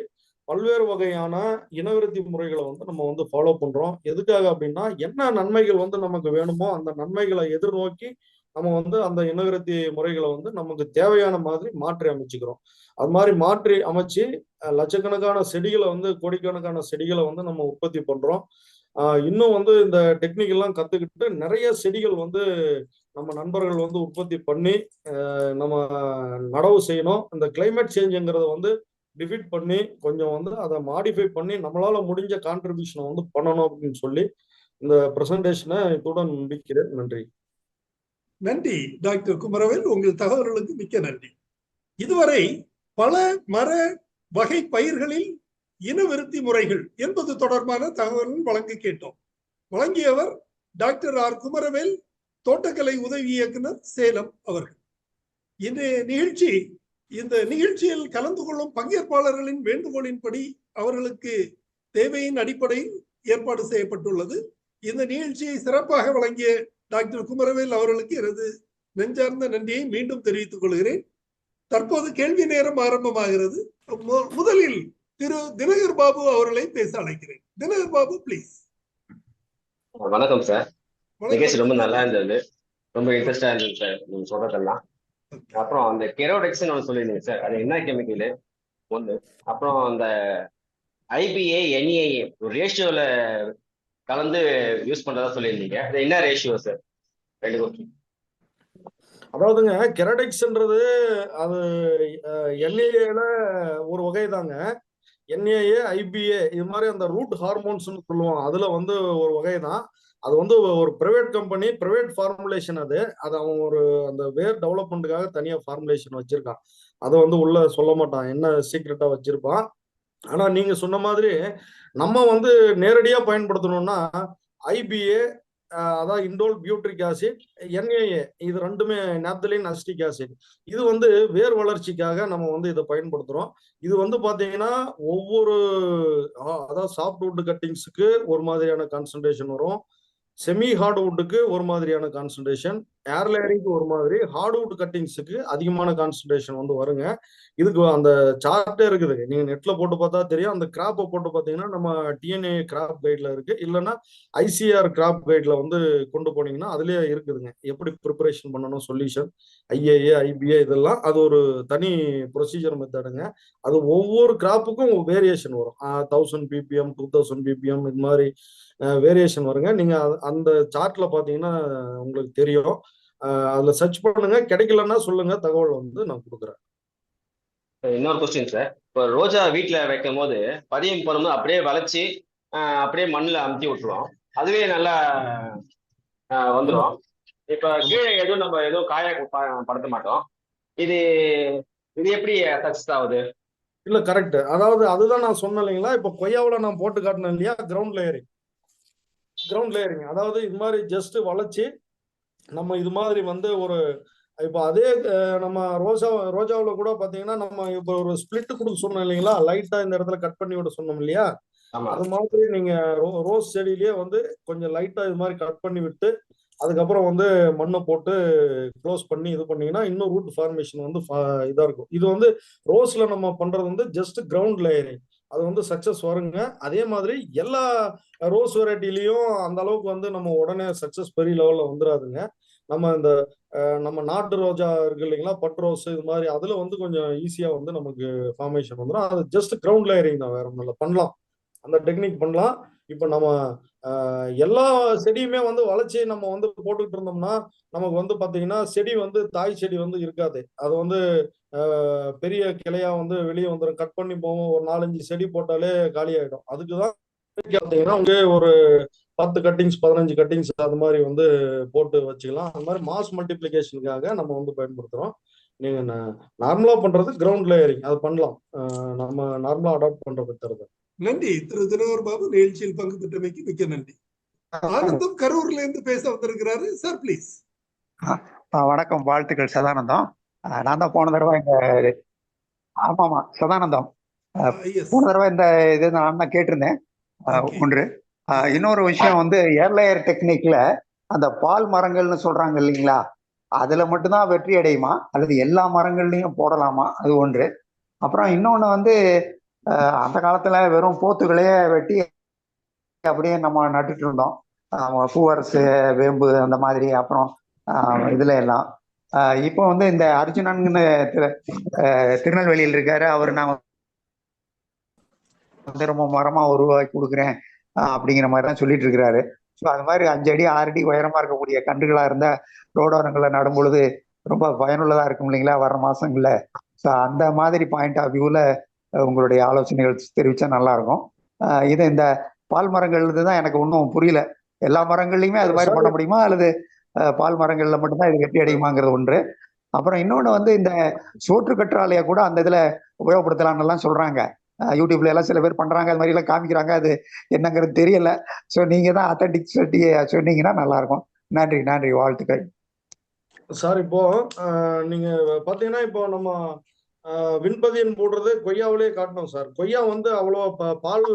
பல்வேறு வகையான இனவிருத்தி முறைகளை வந்து நம்ம வந்து ஃபாலோ பண்றோம். எதுக்காக அப்படின்னா என்ன நன்மைகள் வந்து நமக்கு வேணுமோ அந்த நன்மைகளை எதிர்நோக்கி நம்ம வந்து அந்த இனவிருத்தி முறைகளை வந்து நமக்கு தேவையான மாதிரி மாற்றி அமைச்சுக்கிறோம். அது மாதிரி மாற்றி அமைச்சு லட்சக்கணக்கான செடிகளை வந்து கோடிக்கணக்கான செடிகளை வந்து நம்ம உற்பத்தி பண்றோம். இன்னும் வந்து இந்த டெக்னிக் எல்லாம் கத்துக்கிட்டு நிறைய செடிகள் வந்து நம்ம நண்பர்கள் வந்து உற்பத்தி பண்ணி நம்ம நடவு செய்யணும். இந்த கிளைமேட் சேஞ்சுங்கிறத வந்து டிஃபீட் பண்ணி கொஞ்சம் வந்து அதை மாடிஃபை பண்ணி நம்மளால முடிஞ்ச கான்ட்ரிபியூஷனை வந்து பண்ணணும் அப்படின்னு சொல்லி இந்த பிரசன்டேஷனை இத்துடன் முடிக்கிறேன். நன்றி. நன்றி டாக்டர் குமரவேல், உங்கள் தகவல்களுக்கு மிக்க நன்றி. இதுவரை பல மர வகை பயிர்களில் இனவிருத்தி முறைகள் என்பது தொடர்பான தகவல்கள் வழங்க கேட்டோம். வழங்கியவர் டாக்டர் ஆர் குமரவேல், தோட்டக்கலை உதவி இயக்குனர், சேலம் அவர்கள். இந்த நிகழ்ச்சியில் கலந்து கொள்ளும் பங்கேற்பாளர்களின் வேண்டுகோளின்படி அவர்களுக்கு தேவையின் அடிப்படையில் ஏற்பாடு செய்யப்பட்டுள்ளது. இந்த நிகழ்ச்சியை சிறப்பாக வழங்கிய டாக்டர் குமரவேல் அவர்களுக்கு எனது நெஞ்சார்ந்த நன்றியை மீண்டும் தெரிவித்துக் கொள்கிறேன். தற்போது கேள்வி நேரம் ஆரம்பமாகிறது. முதலில் திரு தினகர் பாபு அவர்களை பேச அழைக்கிறேன். தினகர் பாபு, பிளீஸ். வணக்கம் சார். நிகழ்ச்சி ரொம்ப நல்லா இருந்தது, ரொம்ப இன்ட்ரெஸ்டா இருந்தது சார் நீங்க சொல்றதெல்லாம். அப்புறம் அந்த கெரோடெக்ஸ் சொல்லியிருந்தீங்க சார், அது என்ன கெமிக்கல் ஒன்று. அப்புறம் அந்த ஐபிஏ என்ஏஏ ஒரு ரேஷியோல கலந்து யூஸ் பண்றதா சொல்லியிருந்தீங்க, அது என்ன ரேஷியோ சார்? அதாவதுங்க கெரடெக்ஸ்ன்றது அது என்ஏஏல ஒரு வகை தாங்க. என்ஏஏ ஐபிஏ இது மாதிரி அந்த ரூட் ஹார்மோன்ஸ்னு சொல்லுவோம், அதுல வந்து ஒரு வகை தான். அது வந்து ஒரு பிரைவேட் கம்பெனி, பிரைவேட் ஃபார்முலேஷன். அது அவன் ஒரு அந்த வேர் டெவலப்மெண்ட்டுக்காக தனியா ஃபார்முலேஷன் வச்சிருக்கான். அதை வந்து உள்ள சொல்ல மாட்டான், என்ன சீக்ரெட்டா வச்சிருப்பான். ஆனா நீங்க சொன்ன மாதிரி நம்ம வந்து நேரடியா பயன்படுத்தணும்னா ஐபிஏ, அதாவது இண்டோல் பியூட்ரிக் ஆசிட், என்ஏஏ, இது ரெண்டுமே நாப்தலின் அசிட்டிக் ஆசிட். இது வந்து வேர் வளர்ச்சிக்காக நம்ம வந்து இதை பயன்படுத்துறோம். இது வந்து பாத்தீங்கன்னா ஒவ்வொரு அதாவது சாஃப்ட்வுட் கட்டிங்ஸுக்கு ஒரு மாதிரியான கான்சன்ட்ரேஷன் வரும், செமி ஹார்ட்வுட்டுக்கு ஒரு மாதிரியான கான்சன்ட்ரேஷன், ஏர்லேயரிங்க்கு ஒரு மாதிரி, ஹார்ட்வுட் கட்டிங்ஸுக்கு அதிகமான கான்சன்ட்ரேஷன் வந்து வருங்க. இதுக்கு அந்த சார்ட்டே இருக்குது, நீங்க நெட்ல போட்டு பார்த்தா தெரியும். அந்த கிராப்பை போட்டு பார்த்தீங்கன்னா நம்ம டிஎன்ஏ கிராப் கைட்ல இருக்கு, இல்லைன்னா ஐசிஆர் கிராப் கைட்ல வந்து கொண்டு போனீங்கன்னா அதுலயே இருக்குதுங்க, எப்படி ப்ரிப்பரேஷன் பண்ணணும் சொல்யூஷன், ஐஏஏ ஐபிஏ இதெல்லாம் அது ஒரு தனி ப்ரொசீஜர் மெத்தடுங்க. அது ஒவ்வொரு கிராப்புக்கும் வேரியேஷன் வரும், 1000 பிபிஎம் 2000 பிபிஎம் இது மாதிரி வேரியேஷன் வருங்க. நீங்க அந்த சார்ட்ல பாத்தீங்கன்னா உங்களுக்கு தெரியும். அதுல சர்ச் பண்ணுங்க, கிடைக்கலன்னா சொல்லுங்க, தகவல் வந்து நான் கொடுக்குறேன். இன்னொரு கொஸ்டின் சார், இப்போ ரோஜா வீட்டுல வைக்கும் போது பதியம் பண்ணும்போது அப்படியே வளைச்சி அப்படியே மண்ணுல அமுத்தி விட்டுருவோம், அதுவே நல்லா வந்துடும். இப்ப கீழே எதுவும் நம்ம எதுவும் காய படுத்த மாட்டோம். இது இது எப்படி சக்சஸ் ஆகுது? இல்ல கரெக்ட், அதாவது அதுதான் நான் சொன்னேன் இல்லைங்களா, இப்ப கொய்யாவுல நான் போட்டு காட்டினேன் இல்லையா, கிரவுண்ட் லேயரிங், அதாவது இது மாதிரி ஜஸ்ட் வளைச்சு நம்ம இது மாதிரி வந்து ஒரு இப்போ அதே நம்ம ரோஜாவில் கூட பாத்தீங்கன்னா நம்ம இப்போ ஒரு ஸ்பிளிட் கொடுக்க சொன்னோம் இல்லைங்களா, லைட்டா இந்த இடத்துல கட் பண்ணி விட சொன்னோம் இல்லையா, அது மாதிரி நீங்க ரோஸ் செடியிலேயே வந்து கொஞ்சம் லைட்டா இது மாதிரி கட் பண்ணி விட்டு அதுக்கப்புறம் வந்து மண்ணை போட்டு க்ளோஸ் பண்ணி இது பண்ணீங்கன்னா இன்னும் ரூட் ஃபார்மேஷன் வந்து இதா இருக்கும். இது வந்து ரோஸ்ல நம்ம பண்றது வந்து ஜஸ்ட் கிரவுண்ட் லேயரிங், அது வந்து சக்சஸ் வருங்க. அதே மாதிரி எல்லா ரோஸ் வெரைட்டிலையும் அந்த அளவுக்கு வந்து நம்ம உடனே சக்சஸ் பெரிய லெவல்ல வந்துடாதுங்க. நம்ம இந்த நம்ம நாட்டு ரோஜா இருக்கு இல்லைங்களா, பட் ரோஸ் இது மாதிரி அதுல வந்து கொஞ்சம் ஈஸியா வந்து நமக்கு ஃபார்மேஷன் வந்துடும். அது ஜஸ்ட் கிரவுண்ட் லேயரிங் தான், வேற ஒன்றும் இல்லை, பண்ணலாம், அந்த டெக்னிக் பண்ணலாம். இப்ப நம்ம எல்லா செடியுமே வந்து வளைச்சி நம்ம வந்து போட்டுக்கிட்டு இருந்தோம்னா நமக்கு வந்து பாத்தீங்கன்னா செடி வந்து தாய் செடி வந்து இருக்காது, அது வந்து பெரிய கிளையா வந்து வெளியே வந்துடும், கட் பண்ணி போவோம், ஒரு 4-5 செடி போட்டாலே காலி ஆயிடும். அதுக்குதான் பாத்தீங்கன்னா வந்து ஒரு 10 கட்டிங்ஸ் 15 கட்டிங்ஸ் அது மாதிரி வந்து போட்டு வச்சுக்கலாம். அது மாதிரி மாஸ் மல்டிபிளிகேஷனுக்காக நம்ம வந்து பயன்படுத்துறோம். நீங்க நார்மலா பண்றது கிரவுண்ட் லேயரிங், அது பண்ணலாம், நம்ம நார்மலா அடாப்ட் பண்றது தருது. நன்றி திரு தினகர் பாபு, நிகழ்ச்சியில் பங்கு பெற்றமைக்கு மிக்க நன்றி. ஆனந்தம் கரூர்ல இருந்து பேச வந்திருக்கிறாரு சார், ப்ளீஸ். வணக்கம், வாழ்த்துக்கள் சதானந்தம். நான் தான் போன தடவை இந்த ஆமாமா சதானந்தம் போன தடவை இந்த இது நான் தான் கேட்டிருந்தேன். ஒன்று இன்னொரு விஷயம் வந்து ஏர்லேயர் டெக்னிக்ல அந்த பால் மரங்கள்னு சொல்றாங்க இல்லைங்களா, அதுல மட்டும்தான் வெற்றி அடையுமா அல்லது எல்லா மரங்கள்லயும் போடலாமா, அது ஒன்று. அப்புறம் இன்னொன்னு வந்து அந்த காலத்துல வெறும் போத்துகளையே வெட்டி அப்படியே நம்ம நட்டுட்டு இருந்தோம், பூவரசு வேம்பு அந்த மாதிரி. அப்புறம் இதுல எல்லாம் இப்போ வந்து இந்த அர்ஜுனன்னு திருநெல்வேலியில் இருக்காரு, அவர் நான் வந்து ரொம்ப மரமா உருவாக்கி கொடுக்குறேன் அப்படிங்கிற மாதிரி தான் சொல்லிட்டு இருக்கிறாரு. ஸோ அது மாதிரி 5 அடி 6 அடி உயரமா இருக்கக்கூடிய கன்றுகளா இருந்தா ரோடோரங்களை நடும் பொழுது ரொம்ப பயனுள்ளதா இருக்கும் இல்லைங்களா வர்ற மாசங்கள்ல. ஸோ அந்த மாதிரி பாயிண்ட் ஆஃப் வியூல உங்களுடைய ஆலோசனைகள் தெரிவிச்சா நல்லா இருக்கும். இது இந்த பால் மரங்கள் தான் எனக்கு ஒன்றும் புரியல, எல்லா மரங்கள்லையுமே அது மாதிரி பண்ண முடியுமா அல்லது பால் மரங்கள்ல மட்டும்தான் இது வெற்றி அடையுமாங்கிறது ஒன்று. அப்புறம் இன்னொன்று வந்து இந்த சோற்று கற்றாழையை கூட அந்த இதுல உபயோகப்படுத்தலாம்னு எல்லாம் சொல்றாங்க, யூடியூப்ல எல்லாம் சில பேர் பண்றாங்க, அது மாதிரி எல்லாம் காமிக்கிறாங்க, அது என்னங்கிறது தெரியல. ஸோ நீங்க தான் அத்தன்டிக் சொன்னீங்கன்னா நல்லா இருக்கும். நன்றி நன்றி, வாழ்த்துக்கள் சார். இப்போ நீங்க பாத்தீங்கன்னா இப்போ நம்ம விண்பதியன் போடுறது கொய்யாவிலேயே காட்டணும் சார். கொய்யா வந்து அவ்வளோ பால்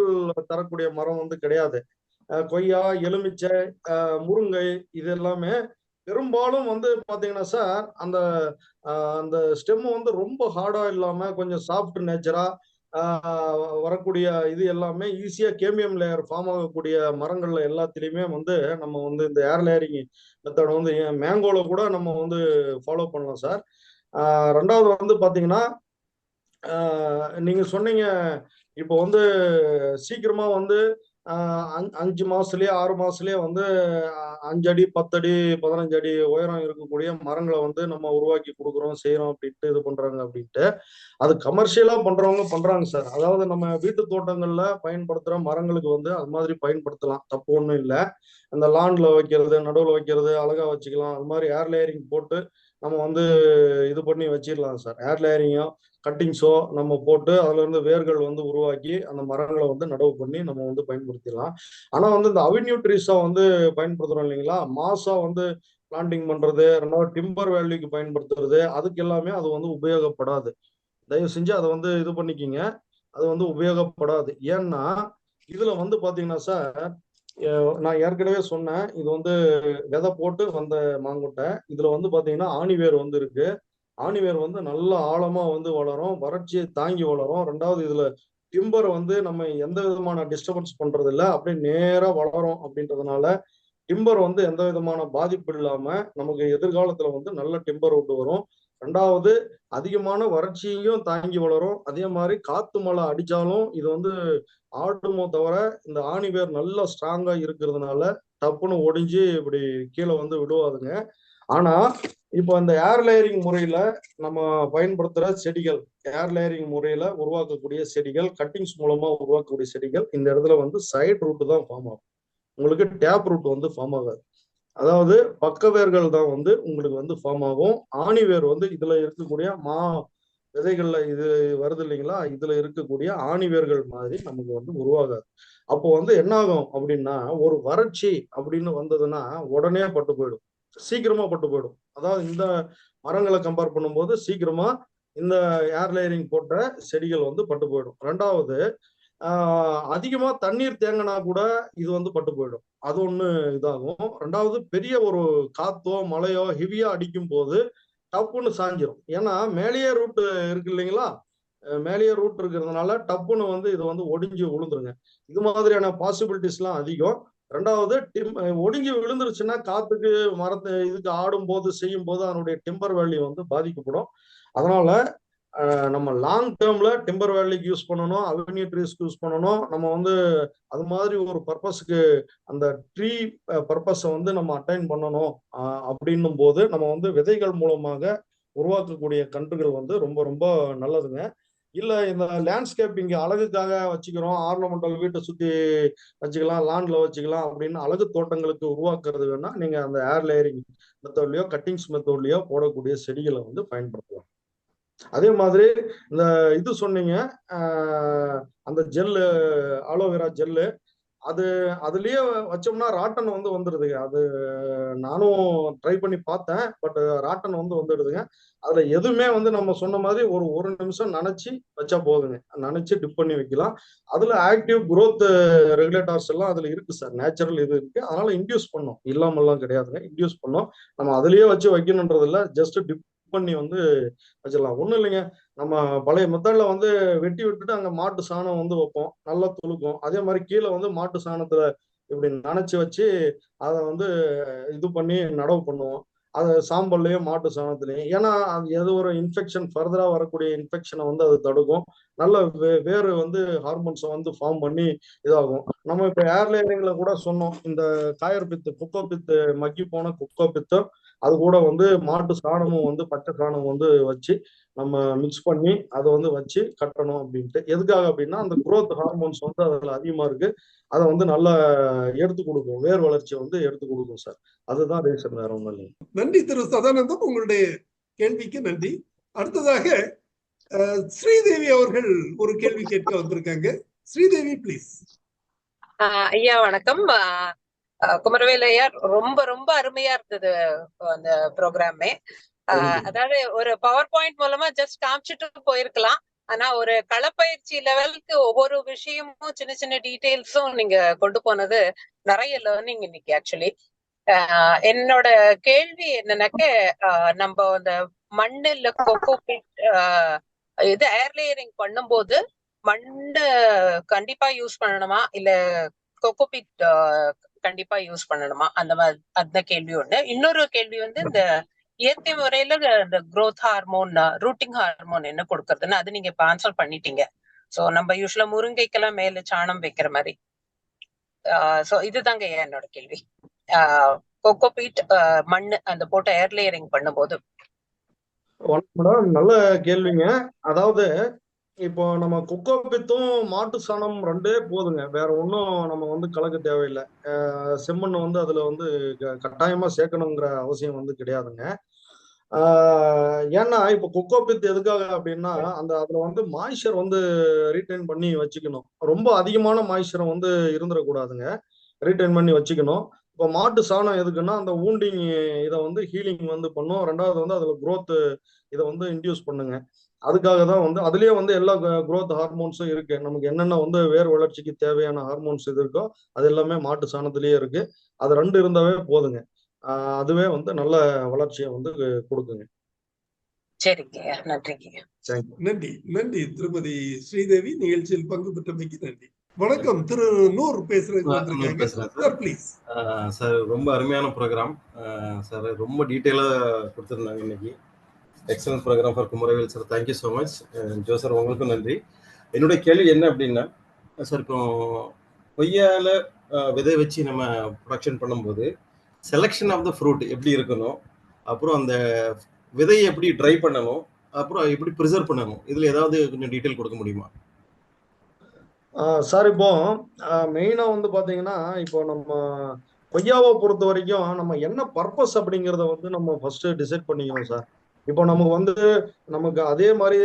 தரக்கூடிய மரம் வந்து கிடையாது. கொய்யா, எலுமிச்சை, முருங்கை இது எல்லாமே பெரும்பாலும் வந்து பாத்தீங்கன்னா சார் அந்த அந்த ஸ்டெம் வந்து ரொம்ப ஹார்டா இல்லாம கொஞ்சம் சாஃப்ட் நேச்சரா வரக்கூடிய இது எல்லாமே ஈஸியா கேமியம் லேயர் ஃபார்ம் ஆகக்கூடிய மரங்கள்ல எல்லாத்திலையுமே வந்து நம்ம வந்து இந்த ஏர் லேயரிங் மெத்தட் வந்து மேங்கோல கூட நம்ம வந்து ஃபாலோ பண்ணலாம் சார். ரெண்டாவது வந்து பாத்தீங்கன்னா நீங்க சொன்னீங்க இப்போ வந்து சீக்கிரமா வந்து 5 மாசத்துலயே 6 மாசத்துலயே வந்து 5 அடி 10 அடி 15 அடி உயரம் இருக்கக்கூடிய மரங்களை வந்து நம்ம உருவாக்கி கொடுக்குறோம் செய்யறோம் அப்படின்ட்டு இது பண்றாங்க அப்படின்ட்டு. அது கமர்ஷியலா பண்றவங்க பண்றாங்க சார். அதாவது நம்ம வீட்டு தோட்டங்கள்ல பயன்படுத்துற மரங்களுக்கு வந்து அது மாதிரி பயன்படுத்தலாம், தப்பு ஒன்றும் இல்லை. அந்த லான்ல வைக்கிறது, நடுவில் வைக்கிறது, அழகா வச்சுக்கலாம். அது மாதிரி ஏர் லேயரிங் போட்டு நம்ம வந்து இது பண்ணி வச்சிடலாம் சார். ஏர் லேயரிங்கோ கட்டிங்ஸோ நம்ம போட்டு அதுல இருந்து வேர்கள் வந்து உருவாக்கி அந்த மரங்களை வந்து நடவு பண்ணி நம்ம வந்து பயன்படுத்திடலாம். ஆனா வந்து இந்த அவென்யூ ட்ரீஸா வந்து பயன்படுத்துறோம் இல்லைங்களா, மாசா வந்து பிளான்டிங் பண்றது, ரெண்டாவது டிம்பர் வேல்யூக்கு பயன்படுத்துறது, அதுக்கு எல்லாமே அது வந்து உபயோகப்படாது. தயவு செஞ்சு அதை வந்து இது பண்ணிக்கிங்க, அது வந்து உபயோகப்படாது. ஏன்னா இதுல வந்து பாத்தீங்கன்னா சார் நான் ஏற்கனவே சொன்னேன், இது வந்து விதை போட்டு வந்த மாங்கொட்டை. இதுல வந்து பாத்தீங்கன்னா ஆணிவேர் வந்து இருக்கு. ஆணிவேர் வந்து நல்ல ஆழமா வந்து வளரும், வறட்சியை தாங்கி வளரும். ரெண்டாவது இதுல டிம்பர் வந்து நம்ம எந்த விதமான டிஸ்டர்பன்ஸ் பண்றது இல்ல, அப்படியே நேரா வளரும். அப்படின்றதுனால டிம்பர் வந்து எந்த விதமான பாதிப்பு இல்லாம நமக்கு எதிர்காலத்துல வந்து நல்ல டிம்பர் விட்டு வரும். ரெண்டாவது அதிகமான வறட்சியையும் தாங்கி வளரும். அதே மாதிரி காத்து மழை அடிச்சாலும் இது வந்து ஆடுமோ தவிர இந்த ஆணி வேர் நல்லா ஸ்ட்ராங்கா இருக்கிறதுனால டப்புன்னு ஒடிஞ்சு இப்படி கீழே வந்து விடுவாதுங்க. ஆனா இப்போ இந்த ஏர் லேயரிங் முறையில நம்ம பயன்படுத்துற செடிகள், ஏர் லேயரிங் முறையில உருவாக்கக்கூடிய செடிகள், கட்டிங்ஸ் மூலமா உருவாக்கக்கூடிய செடிகள், இந்த இடத்துல வந்து சைடு ரூட் தான் ஃபார்ம் ஆகும். உங்களுக்கு டேப் ரூட் வந்து ஃபார்ம் ஆகாது. அதாவது பக்க வேர்கள் தான் வந்து உங்களுக்கு வந்து ஃபார்ம் ஆகும். ஆணி வேர் வந்து இதுல இருக்கக்கூடிய விதைகள்ல இது வருது இல்லைங்களா, இதுல இருக்கக்கூடிய ஆணி வேர்கள் மாதிரி நமக்கு வந்து உருவாகாது. அப்போ வந்து என்ன ஆகும் அப்படின்னா, ஒரு வறட்சி அப்படின்னு வந்ததுன்னா உடனே பட்டு போயிடும், சீக்கிரமா பட்டு போயிடும். அதாவது இந்த மரங்களை கம்பேர் பண்ணும்போது சீக்கிரமா இந்த ஏர் லேயரிங் போட்ட செடிகள் வந்து பட்டு போயிடும். ரெண்டாவது அதிகமா தண்ணீர் தேங்கினா கூட இது வந்து பட்டு போயிடும். அது ஒண்ணு இதாகும். ரெண்டாவது பெரிய ஒரு காத்தோ மழையோ ஹெவியா அடிக்கும் போது டப்புன்னு சாஞ்சிரும். ஏன்னா மேலேயே ரூட் இருக்கு இல்லைங்களா, மேலேயே ரூட் இருக்கிறதுனால டப்புன்னு வந்து இது வந்து ஒடிஞ்சு விழுந்துருங்க. இது மாதிரியான பாசிபிலிட்டிஸ் எல்லாம் அதிகம். ரெண்டாவது ஒடிஞ்சு விழுந்துருச்சுன்னா காத்துக்கு மரத்தை இதுக்கு ஆடும் போது செய்யும் போது அதனுடைய டிம்பர் வேல்யூ வந்து பாதிக்கப்படும். அதனால நம்ம லாங் டேர்ம்ல டிம்பர் வேல்யூக்கு யூஸ் பண்ணணும், அவென்யூ ட்ரீஸ்க்கு யூஸ் பண்ணணும். நம்ம வந்து அது மாதிரி ஒரு பர்பஸ்க்கு அந்த ட்ரீ பர்பஸை வந்து நம்ம அட்டைன் பண்ணணும். அப்படின்னும் போது நம்ம வந்து விதைகள் மூலமாக உருவாக்கக்கூடிய கன்றுகள் வந்து ரொம்ப ரொம்ப நல்லதுங்க. இல்ல இந்த லேண்ட்ஸ்கேப்பிங் அழகுக்காக வச்சுக்கிறோம், ஆர்னமெண்டல் வீட்டை சுத்தி வச்சுக்கலாம், லான்ல வச்சுக்கலாம் அப்படின்னு அழகு தோட்டங்களுக்கு உருவாக்குறது வேணா நீங்க அந்த ஏர் லேயரிங் மெத்தட்லயோ கட்டிங்ஸ் மெத்தட்லயோ போடக்கூடிய செடிகளை வந்து பயன்படுத்தலாம். அதே மாதிரி இந்த இது சொன்னீங்க, அந்த ஜெல்லு, ஆலோவேரா ஜெல்லு, அது அதுலயே வச்சோம்னா ராட்டன் வந்து வந்துடுதுங்க. அது நானும் ட்ரை பண்ணி பார்த்தேன், பட் ராட்டன் வந்து வந்துடுதுங்க. அதுல எதுவுமே வந்து நம்ம சொன்ன மாதிரி ஒரு நிமிஷம் நனைச்சி வச்சா போதுங்க, நனைச்சு டிப் பண்ணி வைக்கலாம். அதுல ஆக்டிவ் growth ரெகுலேட்டர்ஸ் எல்லாம் அதுல இருக்கு சார், நேச்சுரல் இது இருக்கு. அதனால இன்டியூஸ் பண்ணோம், இல்லாமல்லாம் கிடையாதுங்க, இன்டியூஸ் பண்ணோம். நம்ம அதுலயே வச்சு வைக்கணுன்றது இல்ல, ஜஸ்ட் டிப் பண்ணி வந்து வச்சிடலாம். ஒண்ணும் இல்லைங்க, நம்ம பழைய மெத்தட்ல வந்து வெட்டி விட்டுட்டு அங்க மாட்டு சாணம் வந்து வைப்போம், நல்லா துளுக்கும். அதே மாதிரி கீழே வந்து மாட்டு சாணத்துல இப்படி நனைச்சு வச்சு அதை வந்து இது பண்ணி நடவு பண்ணுவோம். அது சாம்பல்லையும் மாட்டு சாணத்துலையும், ஏன்னா அது ஏதோ ஒரு இன்ஃபெக்ஷன் ஃபர்தரா வரக்கூடிய இன்ஃபெக்ஷனை வந்து அது தடுக்கும். நல்ல வேறு வந்து ஹார்மோன்ஸை வந்து ஃபார்ம் பண்ணி இதாகும். நம்ம இப்ப ஏர் லேயரிங்ல கூட சொன்னோம், இந்த காயர் பித்து, குக்கோ பித்து, மக்கி போன குக்கோ பித்தும் அது கூட வந்து மாட்டு சாணமும் வந்து பச்சை சாணம் வந்து வச்சு நம்ம மிக்ஸ் பண்ணி அதை வந்து வச்சு கட்டணும் அப்படின்ட்டு. எதுக்காக அப்படின்னா அந்த growth ஹார்மோன்ஸ் வந்து அதுல அதிகமா இருக்கு, அதை வந்து நல்லா எடுத்து கொடுக்கும், வேர் வளர்ச்சியை வந்து எடுத்து கொடுக்கும் சார். அதுதான் ரீசன், வேற ஒன்றும் இல்லைங்க. நன்றி திரு சதானந்தம், உங்களுடைய கேள்விக்கு நன்றி. அடுத்ததாக ஸ்ரீதேவி அவர்கள் ஒரு கேள்வி கேட்க வந்திருக்காங்க. ஸ்ரீதேவி ப்ளீஸ். ஐயா வணக்கம். குமரவேல் ஐயா, ரொம்ப ரொம்ப அருமையா இருந்தது அந்த ப்ரோக்ராமே. அதாவது ஒரு பவர் பாயிண்ட் மூலமா ஜஸ்ட் காமிச்சிட்டு போயிருக்கலாம். ஆனா ஒரு களப்பயிற்சி லெவலுக்கு ஒவ்வொரு விஷயமும் சின்ன சின்ன டீடைல்ஸும் நீங்க கொண்டு போனது நிறைய லேர்னிங் இன்னைக்கு. ஆக்சுவலி என்னோட கேள்வி என்னன்னாக்க, நம்ம அந்த மண்ணு இல்ல கொக்கோ பிட் இது ஏர் லேயரிங் பண்ணும்போது மண்ணு கண்டிப்பா யூஸ் பண்ணணுமா இல்ல கொக்கோ பிட் கண்டிப்பா யூஸ் பண்ணணுமா, அந்த மாதிரி அந்த கேள்வி ஒண்ணு. இன்னொரு கேள்வி வந்து இந்த இயற்கை முறையில இந்த growth ஹார்மோன், ரூட்டிங் ஹார்மோன் என்ன கொடுக்கறதுன்னு அது நீங்க இப்ப ஆன்சர் பண்ணிட்டீங்க. சோ நம்ம யூஸ்வலா முருங்கைக்கெல்லாம் மேல சாணம் வைக்கிற மாதிரி. சோ இதுதாங்க என்னோட கேள்வி. கொக்கோ பீட் மண்ணு அந்த போட்ட ஏர் லேயரிங் பண்ணும்போது. நல்ல கேள்விங்க. அதாவது இப்போ நம்ம குக்கோ பித்தும் மாட்டு சாணம் ரெண்டே போதுங்க, வேற ஒன்றும் நம்ம வந்து கலக்க தேவையில்லை. செம்மண் வந்து அதுல வந்து கட்டாயமா சேர்க்கணுங்கிற அவசியம் வந்து கிடையாதுங்க. ஏன்னா இப்போ குக்கோ பித் எதுக்காக அப்படின்னா அந்த அதுல வந்து மாய்ச்சர் வந்து ரீட்டைன் பண்ணி வச்சுக்கணும். ரொம்ப அதிகமான மாய்ச்சரை வந்து இருந்துடக்கூடாதுங்க, ரீட்டைன் பண்ணி வச்சுக்கணும். இப்போ மாட்டு சாணம் எதுக்குன்னா அந்த வூண்டிங் இதை வந்து ஹீலிங் வந்து பண்ணும். ரெண்டாவது வந்து அதுல growth இதை வந்து இன்டியூஸ் பண்ணுங்க. அதுக்காக தான் வந்து அதுலயே வந்து எல்லா growth ஹார்மோன்ஸும் இருக்கு. நமக்கு என்னென்ன வந்து வேர் வளர்ச்சிக்கு தேவையான ஹார்மோன்ஸ் இது இருக்கோ அது எல்லாமே மாட்டு சாணத்திலேயே இருக்கு. அது 2 இருந்தாவே போதுங்க. அதுவே வந்து நல்ல வளர்ச்சியை வந்து கொடுக்குங்க. சரிங்க, நன்றிங்க. நன்றி நன்றி திருமதி ஸ்ரீதேவி, நிகழ்ச்சியில் பங்கு பெற்றமைக்கு நன்றி. வணக்கம். திரு நூர் பேசுறதுக்கு வந்திருக்காங்க சார், ப்ளீஸ். சார் ரொம்ப அருமையான ப்ரோக்ராம் சார், ரொம்ப டீட்டெயிலாக கொடுத்துருந்தாங்க இன்னைக்கு. Excellent programme for Kumaravel sir, thank you so much. ஜோ சார் உங்களுக்கும் நன்றி. என்னுடைய கேள்வி என்ன அப்படின்னா சார், இப்போ கொய்யால விதை வச்சு நம்ம ப்ரொடக்ஷன் பண்ணும்போது செலெக்ஷன் ஆஃப் த ஃப்ரூட் எப்படி இருக்கணும், அப்புறம் அந்த விதையை எப்படி ட்ரை பண்ணணும், அப்புறம் எப்படி ப்ரிசர்வ் பண்ணணும், இதில் ஏதாவது கொஞ்சம் டீட்டெயில் கொடுக்க முடியுமா? சார் இப்போ மெயினா வந்து பாத்தீங்கன்னா இப்போ நம்ம கொய்யாவை பொறுத்த வரைக்கும் நம்ம என்ன பர்பஸ் அப்படிங்கிறத வந்து நம்ம ஃபர்ஸ்ட் டிசைட் பண்ணிக்கணும் சார். இப்போ நமக்கு வந்து நமக்கு அதே மாதிரி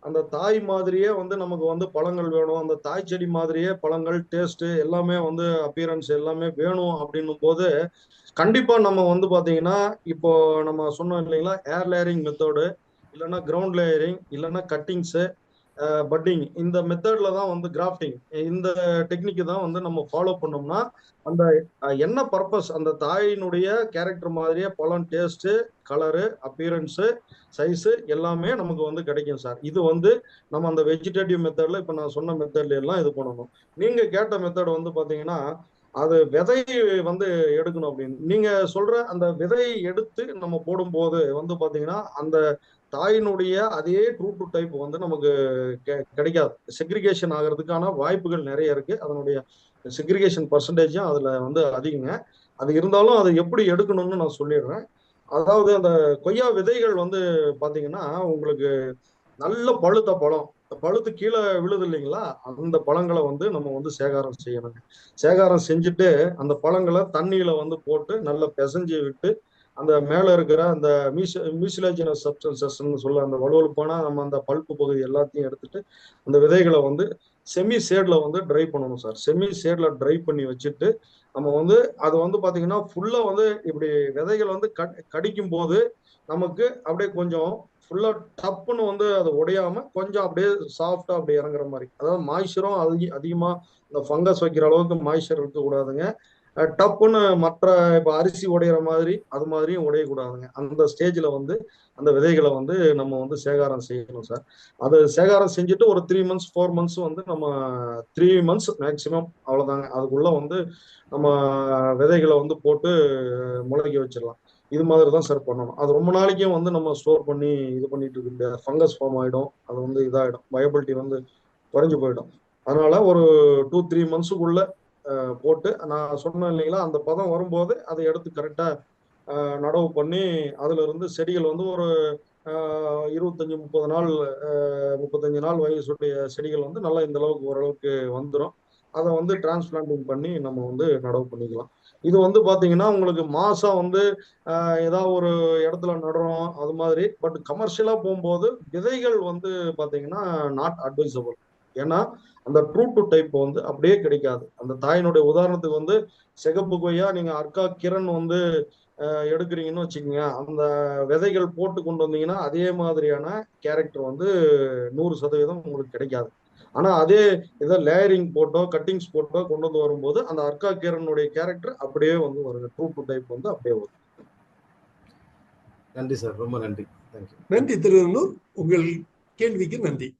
அந்த தாய் மாதிரியே வந்து நமக்கு வந்து பழங்கள் வேணும், அந்த தாய் செடி மாதிரியே பழங்கள் டேஸ்ட் எல்லாமே வந்து அப்பியரன்ஸ் எல்லாமே வேணும் அப்படின்னும் போது கண்டிப்பா நம்ம வந்து பாத்தீங்கன்னா இப்போ நம்ம சொன்னோம் இல்லைங்களா, ஏர் லேயரிங் மெத்தடு, இல்லைன்னா கிரவுண்ட் லேயரிங், இல்லைன்னா கட்டிங்ஸு, பட்டிங், இந்த மெத்தட்ல தான் வந்து கிராஃப்டிங், இந்த டெக்னிக் தான் வந்து நம்ம ஃபாலோ பண்ணோம்னா அந்த என்ன பர்பஸ் அந்த தாயினுடைய கேரக்டர் மாதிரியே பழம் டேஸ்ட், கலரு, அப்பியரன்ஸு, சைஸு எல்லாமே நமக்கு வந்து கிடைக்கும் சார். இது வந்து நம்ம அந்த வெஜிடேட்டிவ் மெத்தட்ல இப்போ நான் சொன்ன மெத்தட்ல எல்லாம் இது பண்ணணும். நீங்க கேட்ட மெத்தட் வந்து பாத்தீங்கன்னா அது விதை வந்து எடுக்கணும் அப்படின்னு நீங்க சொல்ற அந்த விதையை எடுத்து நம்ம போடும்போது வந்து பாத்தீங்கன்னா அந்த தாயினுடைய அதே ட்ரூ டு டைப் வந்து நமக்கு கிடைக்காது. செக்ரிகேஷன் ஆகிறதுக்கான வாய்ப்புகள் நிறைய இருக்கு. அதனுடைய செக்ரிகேஷன் பர்சன்டேஜும் அதுல வந்து அதிகங்க. அது இருந்தாலும் அதை எப்படி எடுக்கணும்னு நான் சொல்லிடுறேன். அதாவது அந்த கொய்யா விதைகள் வந்து பாத்தீங்கன்னா உங்களுக்கு நல்ல பழுத்த பழம், பழுத்து கீழே விழுது இல்லைங்களா, அந்த பழங்களை வந்து நம்ம வந்து சேகாரம் செய்யணுங்க. சேகாரம் செஞ்சுட்டு அந்த பழங்களை தண்ணியில வந்து போட்டு நல்லா பிசைஞ்சு விட்டு அந்த மேல இருக்கிற அந்த மியூசிலேஜினஸ் சப்ஸ்டன்சஸ் சொல்ல அந்த வலுவழுப்பான நம்ம அந்த பல்ப்பு பகுதி எல்லாத்தையும் எடுத்துட்டு அந்த விதைகளை வந்து செமி சேட்ல வந்து ட்ரை பண்ணணும் சார். செமி சேட்ல ட்ரை பண்ணி வச்சுட்டு நம்ம வந்து அது வந்து பாத்தீங்கன்னா ஃபுல்லா வந்து இப்படி விதைகள் வந்து கடிக்கும் போது நமக்கு அப்படியே கொஞ்சம் ஃபுல்லா டப்புன்னு வந்து அது உடையாம கொஞ்சம் அப்படியே சாஃப்டா அப்படி இறங்குற மாதிரி, அதாவது மாய்ச்சரும் அதிகமா இந்த ஃபங்கஸ் வைக்கிற அளவுக்கு மாய்ச்சர் இருக்க கூடாதுங்க. டப்புன்னு மற்ற இப்ப அரிசி உடையிற மாதிரி அது மாதிரியும் உடையக்கூடாதுங்க. அந்த ஸ்டேஜ்ல வந்து அந்த விதைகளை வந்து நம்ம வந்து சேகாரம் செய்யணும் சார். அது சேகாரம் செஞ்சுட்டு ஒரு 3 months 4 months வந்து நம்ம 3 months மேக்சிமம் அவ்வளவுதாங்க. அதுக்குள்ள வந்து நம்ம விதைகளை வந்து போட்டு முளைக்க வச்சிடலாம். இது மாதிரி தான் சார் பண்ணணும். அது ரொம்ப நாளைக்கும் வந்து நம்ம ஸ்டோர் பண்ணி இது பண்ணிட்டு இருக்க முடியாது. ஃபங்கஸ் ஃபார்ம் ஆயிடும், அது வந்து இதாயிடும், வயபிலிட்டி வந்து குறைஞ்சு போயிடும். அதனால ஒரு 2-3 monthsக்குள்ள போட்டு நான் சொன்னேன் இல்லைங்களா, அந்த பதம் வரும்போது அதை எடுத்து கரெக்டா நடவு பண்ணி அதுல இருந்து செடிகள் வந்து ஒரு 25-30 நாள் 35 நாள் வயசுடைய செடிகள் வந்து நல்லா இந்த அளவுக்கு ஓரளவுக்கு வந்துடும். அதை வந்து டிரான்ஸ்பிளான்டிங் பண்ணி நம்ம வந்து நடவு பண்ணிக்கலாம். இது வந்து பாத்தீங்கன்னா உங்களுக்கு மாசம் வந்து ஏதாவது ஒரு இடத்துல நடுறோம் அது மாதிரி. பட் கமர்ஷியலா போகும்போது விதைகள் வந்து பாத்தீங்கன்னா நாட் அட்வைசபிள். ஏன்னா அந்த ட்ரூ டு டைப் வந்து அப்படியே கிடைக்காது. அந்த தாயினுடைய உதாரணத்துக்கு வந்து சிகப்பு கொய்யா நீங்க அர்க்கா கிரண் வந்து எடுக்கிறீங்கன்னு வச்சுக்கோங்க, அந்த விதைகள் போட்டு கொண்டு வந்தீங்கன்னா அதே மாதிரியான கேரக்டர் வந்து 100% உங்களுக்கு கிடைக்காது. ஆனா அதே இதை லேயரிங் போட்டோ கட்டிங்ஸ் போட்டோ கொண்டு வந்து வரும்போது அந்த அர்க்கா கிரனுடைய கேரக்டர் அப்படியே வந்து வருது, ட்ரூ டு டைப் வந்து அப்படியே வரும். நன்றி சார், ரொம்ப நன்றி. நன்றி திருநூர், உங்கள் கேள்விக்கு நன்றி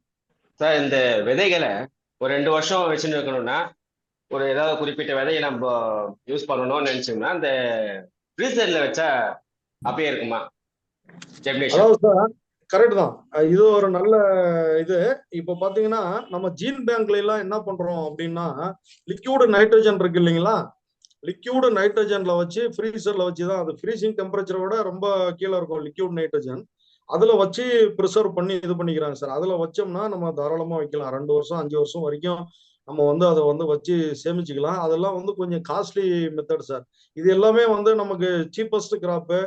சார். இந்த விதைகளை ஒரு 2 வருஷம் வச்சுன்னு இருக்கணும்னா ஒரு ஏதாவது குறிப்பிட்ட விதையை நம்ம யூஸ் பண்ணணும்னு நினைச்சோம்னா அந்த ஃப்ரீசர்ல வச்சா அப்படியே இருக்குமா? அதாவது சார் கரெக்ட் தான், இது ஒரு நல்ல இது. இப்ப பாத்தீங்கன்னா நம்ம ஜீன் பேங்க்ல எல்லாம் என்ன பண்றோம் அப்படின்னா லிக்யூடு நைட்ரஜன் இருக்கு இல்லைங்களா, லிக்யூடு நைட்ரஜன்ல வச்சு ஃப்ரீசர்ல வச்சுதான், அது ஃப்ரீசிங் டெம்பரேச்சரை விட ரொம்ப கீழே இருக்கும் லிக்யூட் நைட்ரஜன், அதுல வச்சு ப்ரிசர்வ் பண்ணி இது பண்ணிக்கிறாங்க சார். அதுல வச்சோம்னா நம்ம தாராளமா வைக்கலாம். 2 வருஷம் 5 வருஷம் வரைக்கும் நம்ம வந்து அதை வந்து வச்சு சேமிச்சுக்கலாம். அதெல்லாம் வந்து கொஞ்சம் காஸ்ட்லி மெத்தட் சார். இது எல்லாமே வந்து நமக்கு சீப்பஸ்ட் கிராப்பு,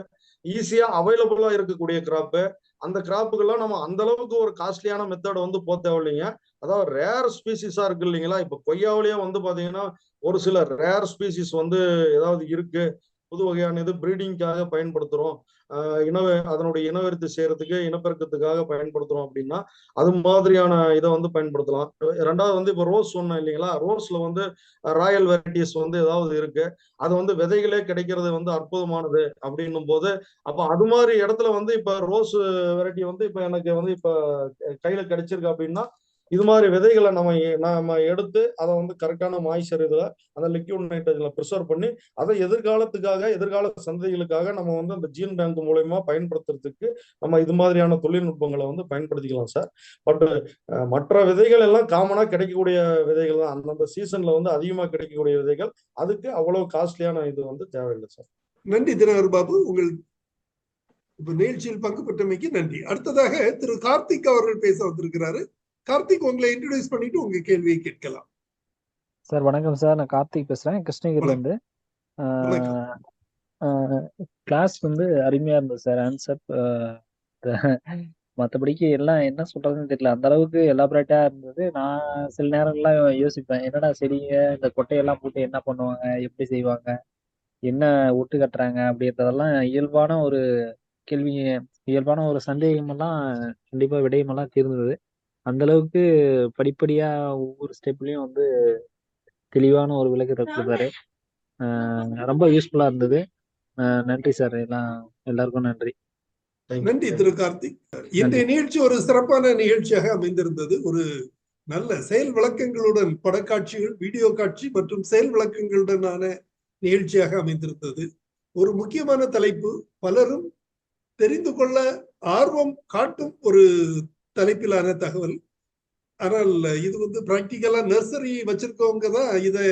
ஈஸியா அவைலபிளா இருக்கக்கூடிய கிராப்பு. அந்த கிராப்புகள்லாம் நம்ம அந்த அளவுக்கு ஒரு காஸ்ட்லியான மெத்தட் வந்து போக தேவையில்லைங்க. அதாவது ரேர் ஸ்பீசிஸா இருக்கு இல்லைங்களா, இப்ப கொய்யாவிலேயே வந்து பாத்தீங்கன்னா ஒரு சில ரேர் ஸ்பீசிஸ் வந்து ஏதாவது இருக்கு, புது வகையான இது பிரீடிங்காக பயன்படுத்துறோம், அதனுடைய இனவெருத்தி செய்யறதுக்கு இனப்பெருக்கத்துக்காக பயன்படுத்துறோம் அப்படின்னா அது மாதிரியான இதை வந்து பயன்படுத்தலாம். ரெண்டாவது வந்து இப்போ ரோஸ் சொன்னேன் இல்லைங்களா, ரோஸ்ல வந்து ராயல் வெரைட்டிஸ் வந்து ஏதாவது இருக்கு, அது வந்து விதைகளே கிடைக்கிறது வந்து அற்புதமானது அப்படின்னும் போது அப்ப அது மாதிரி இடத்துல வந்து இப்ப ரோஸ் வெரைட்டி வந்து இப்ப எனக்கு வந்து இப்ப கையில கிடைச்சிருக்கு அப்படின்னா இது மாதிரி விதைகளை நம்ம எடுத்து அதை வந்து கரெக்டான மாய்ச்சர் இதுல அந்த லிக்விட் நைட்ரஜன்ல ப்ரிசர்வ் பண்ணி அதை எதிர்கால சந்ததிகளுக்காக நம்ம வந்து அந்த ஜீன் பேங்க் மூலயமா பயன்படுத்துறதுக்கு நம்ம இது மாதிரியான தொழில்நுட்பங்களை வந்து பயன்படுத்திக்கலாம் சார். பட் மற்ற விதைகள் எல்லாம் காமனா கிடைக்கக்கூடிய விதைகள் தான், அந்தந்த சீசன்ல வந்து அதிகமா கிடைக்கக்கூடிய விதைகள், அதுக்கு அவ்வளவு காஸ்ட்லியான இது வந்து தேவையில்லை சார். நன்றி தினகர் பாபு, உங்கள் நிகழ்ச்சியில் பங்கு பெற்றமைக்கு நன்றி. அடுத்ததாக திரு கார்த்திக் அவர்கள் பேச வந்திருக்கிறாரு. கார்த்திக், உங்களை இன்ட்ரோடியூஸ் பண்ணிட்டு உங்க கேள்வியை கேட்கலாம். சார் வணக்கம் சார், நான் கார்த்திக் பேசுறேன் கிருஷ்ணகிரில இருந்து. கிளாஸ் வந்து அருமையா இருந்தது சார். ஆன்சர் மற்றபடிக்கு எல்லாம் என்ன சொல்றதுன்னு தெரியல, அந்த அளவுக்கு எலாபரேட்டா இருந்தது. நான் சில நேரம்லாம் யோசிப்பேன், என்னடா செடிங்க இந்த கொட்டையெல்லாம் போட்டு என்ன பண்ணுவாங்க, எப்படி செய்வாங்க, என்ன ஒட்டு கட்டுறாங்க அப்படின்றதெல்லாம் இயல்பான ஒரு கேள்வி, இயல்பான ஒரு சந்தேகமெல்லாம் கண்டிப்பா விடயமெல்லாம் தீர்ந்தது. அந்த அளவுக்கு படிப்படியா ஒவ்வொரு ஸ்டெப்லயும் வந்து தெளிவான ஒரு விளக்கத்தை கொடுத்தாரு. ரொம்ப யூஸ்ஃபுல்லா இருந்தது. நன்றி சார், எல்லாருக்கும் நன்றி. நன்றி திரு கார்த்திக். இன்றைய நிகழ்ச்சி ஒரு சிறப்பான நிகழ்ச்சியாக அமைந்திருந்தது. ஒரு நல்ல செயல் விளக்கங்களுடன் படக்காட்சிகள், வீடியோ காட்சி மற்றும் செயல் விளக்கங்களுடனான நிகழ்ச்சியாக அமைந்திருந்தது. ஒரு முக்கியமான தலைப்பு, பலரும் தெரிந்து கொள்ள ஆர்வம் காட்டும் ஒரு தலைப்பிலான தகவல். ஆனால் இது வந்து பிராக்டிக்கலா நர்சரி வச்சிருக்கவங்க தான் இதை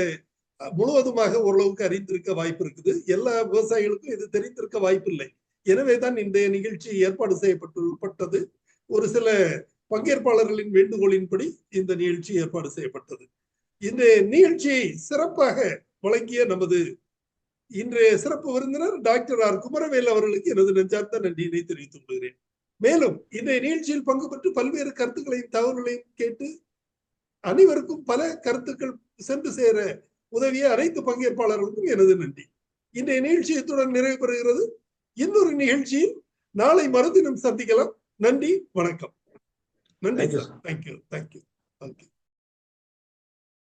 முழுவதுமாக ஓரளவுக்கு அறிந்திருக்க வாய்ப்பு இருக்குது. எல்லா விவசாயிகளுக்கும் இது தெரிந்திருக்க வாய்ப்பு இல்லை. எனவேதான் இந்த நிகழ்ச்சி ஏற்பாடு செய்யப்பட்டது. ஒரு சில பங்கேற்பாளர்களின் வேண்டுகோளின்படி இந்த நிகழ்ச்சி ஏற்பாடு செய்யப்பட்டது. இந்த நிகழ்ச்சியை சிறப்பாக வழங்கிய நமது இன்றைய சிறப்பு விருந்தினர் டாக்டர் ஆர் குமரவேல் அவர்களுக்கு எனது நெஞ்சார்ந்த நன்றியினை தெரிவித்துக் கொள்கிறேன். மேலும் இன்றைய நிகழ்ச்சியில் பங்கு பெற்று பல்வேறு கருத்துக்களையும் தகவல்களையும் கேட்டு அனைவருக்கும் பல கருத்துக்கள் சென்று சேர உதவிய அனைத்து பங்கேற்பாளர்களுக்கும் எனது நன்றி. இன்றைய நிகழ்ச்சி இத்துடன் நிறைவு பெறுகிறது. இன்னொரு நிகழ்ச்சியில் நாளை மறுதினம் சந்திக்கலாம். நன்றி, வணக்கம். நன்றி சார். தேங்க்யூ.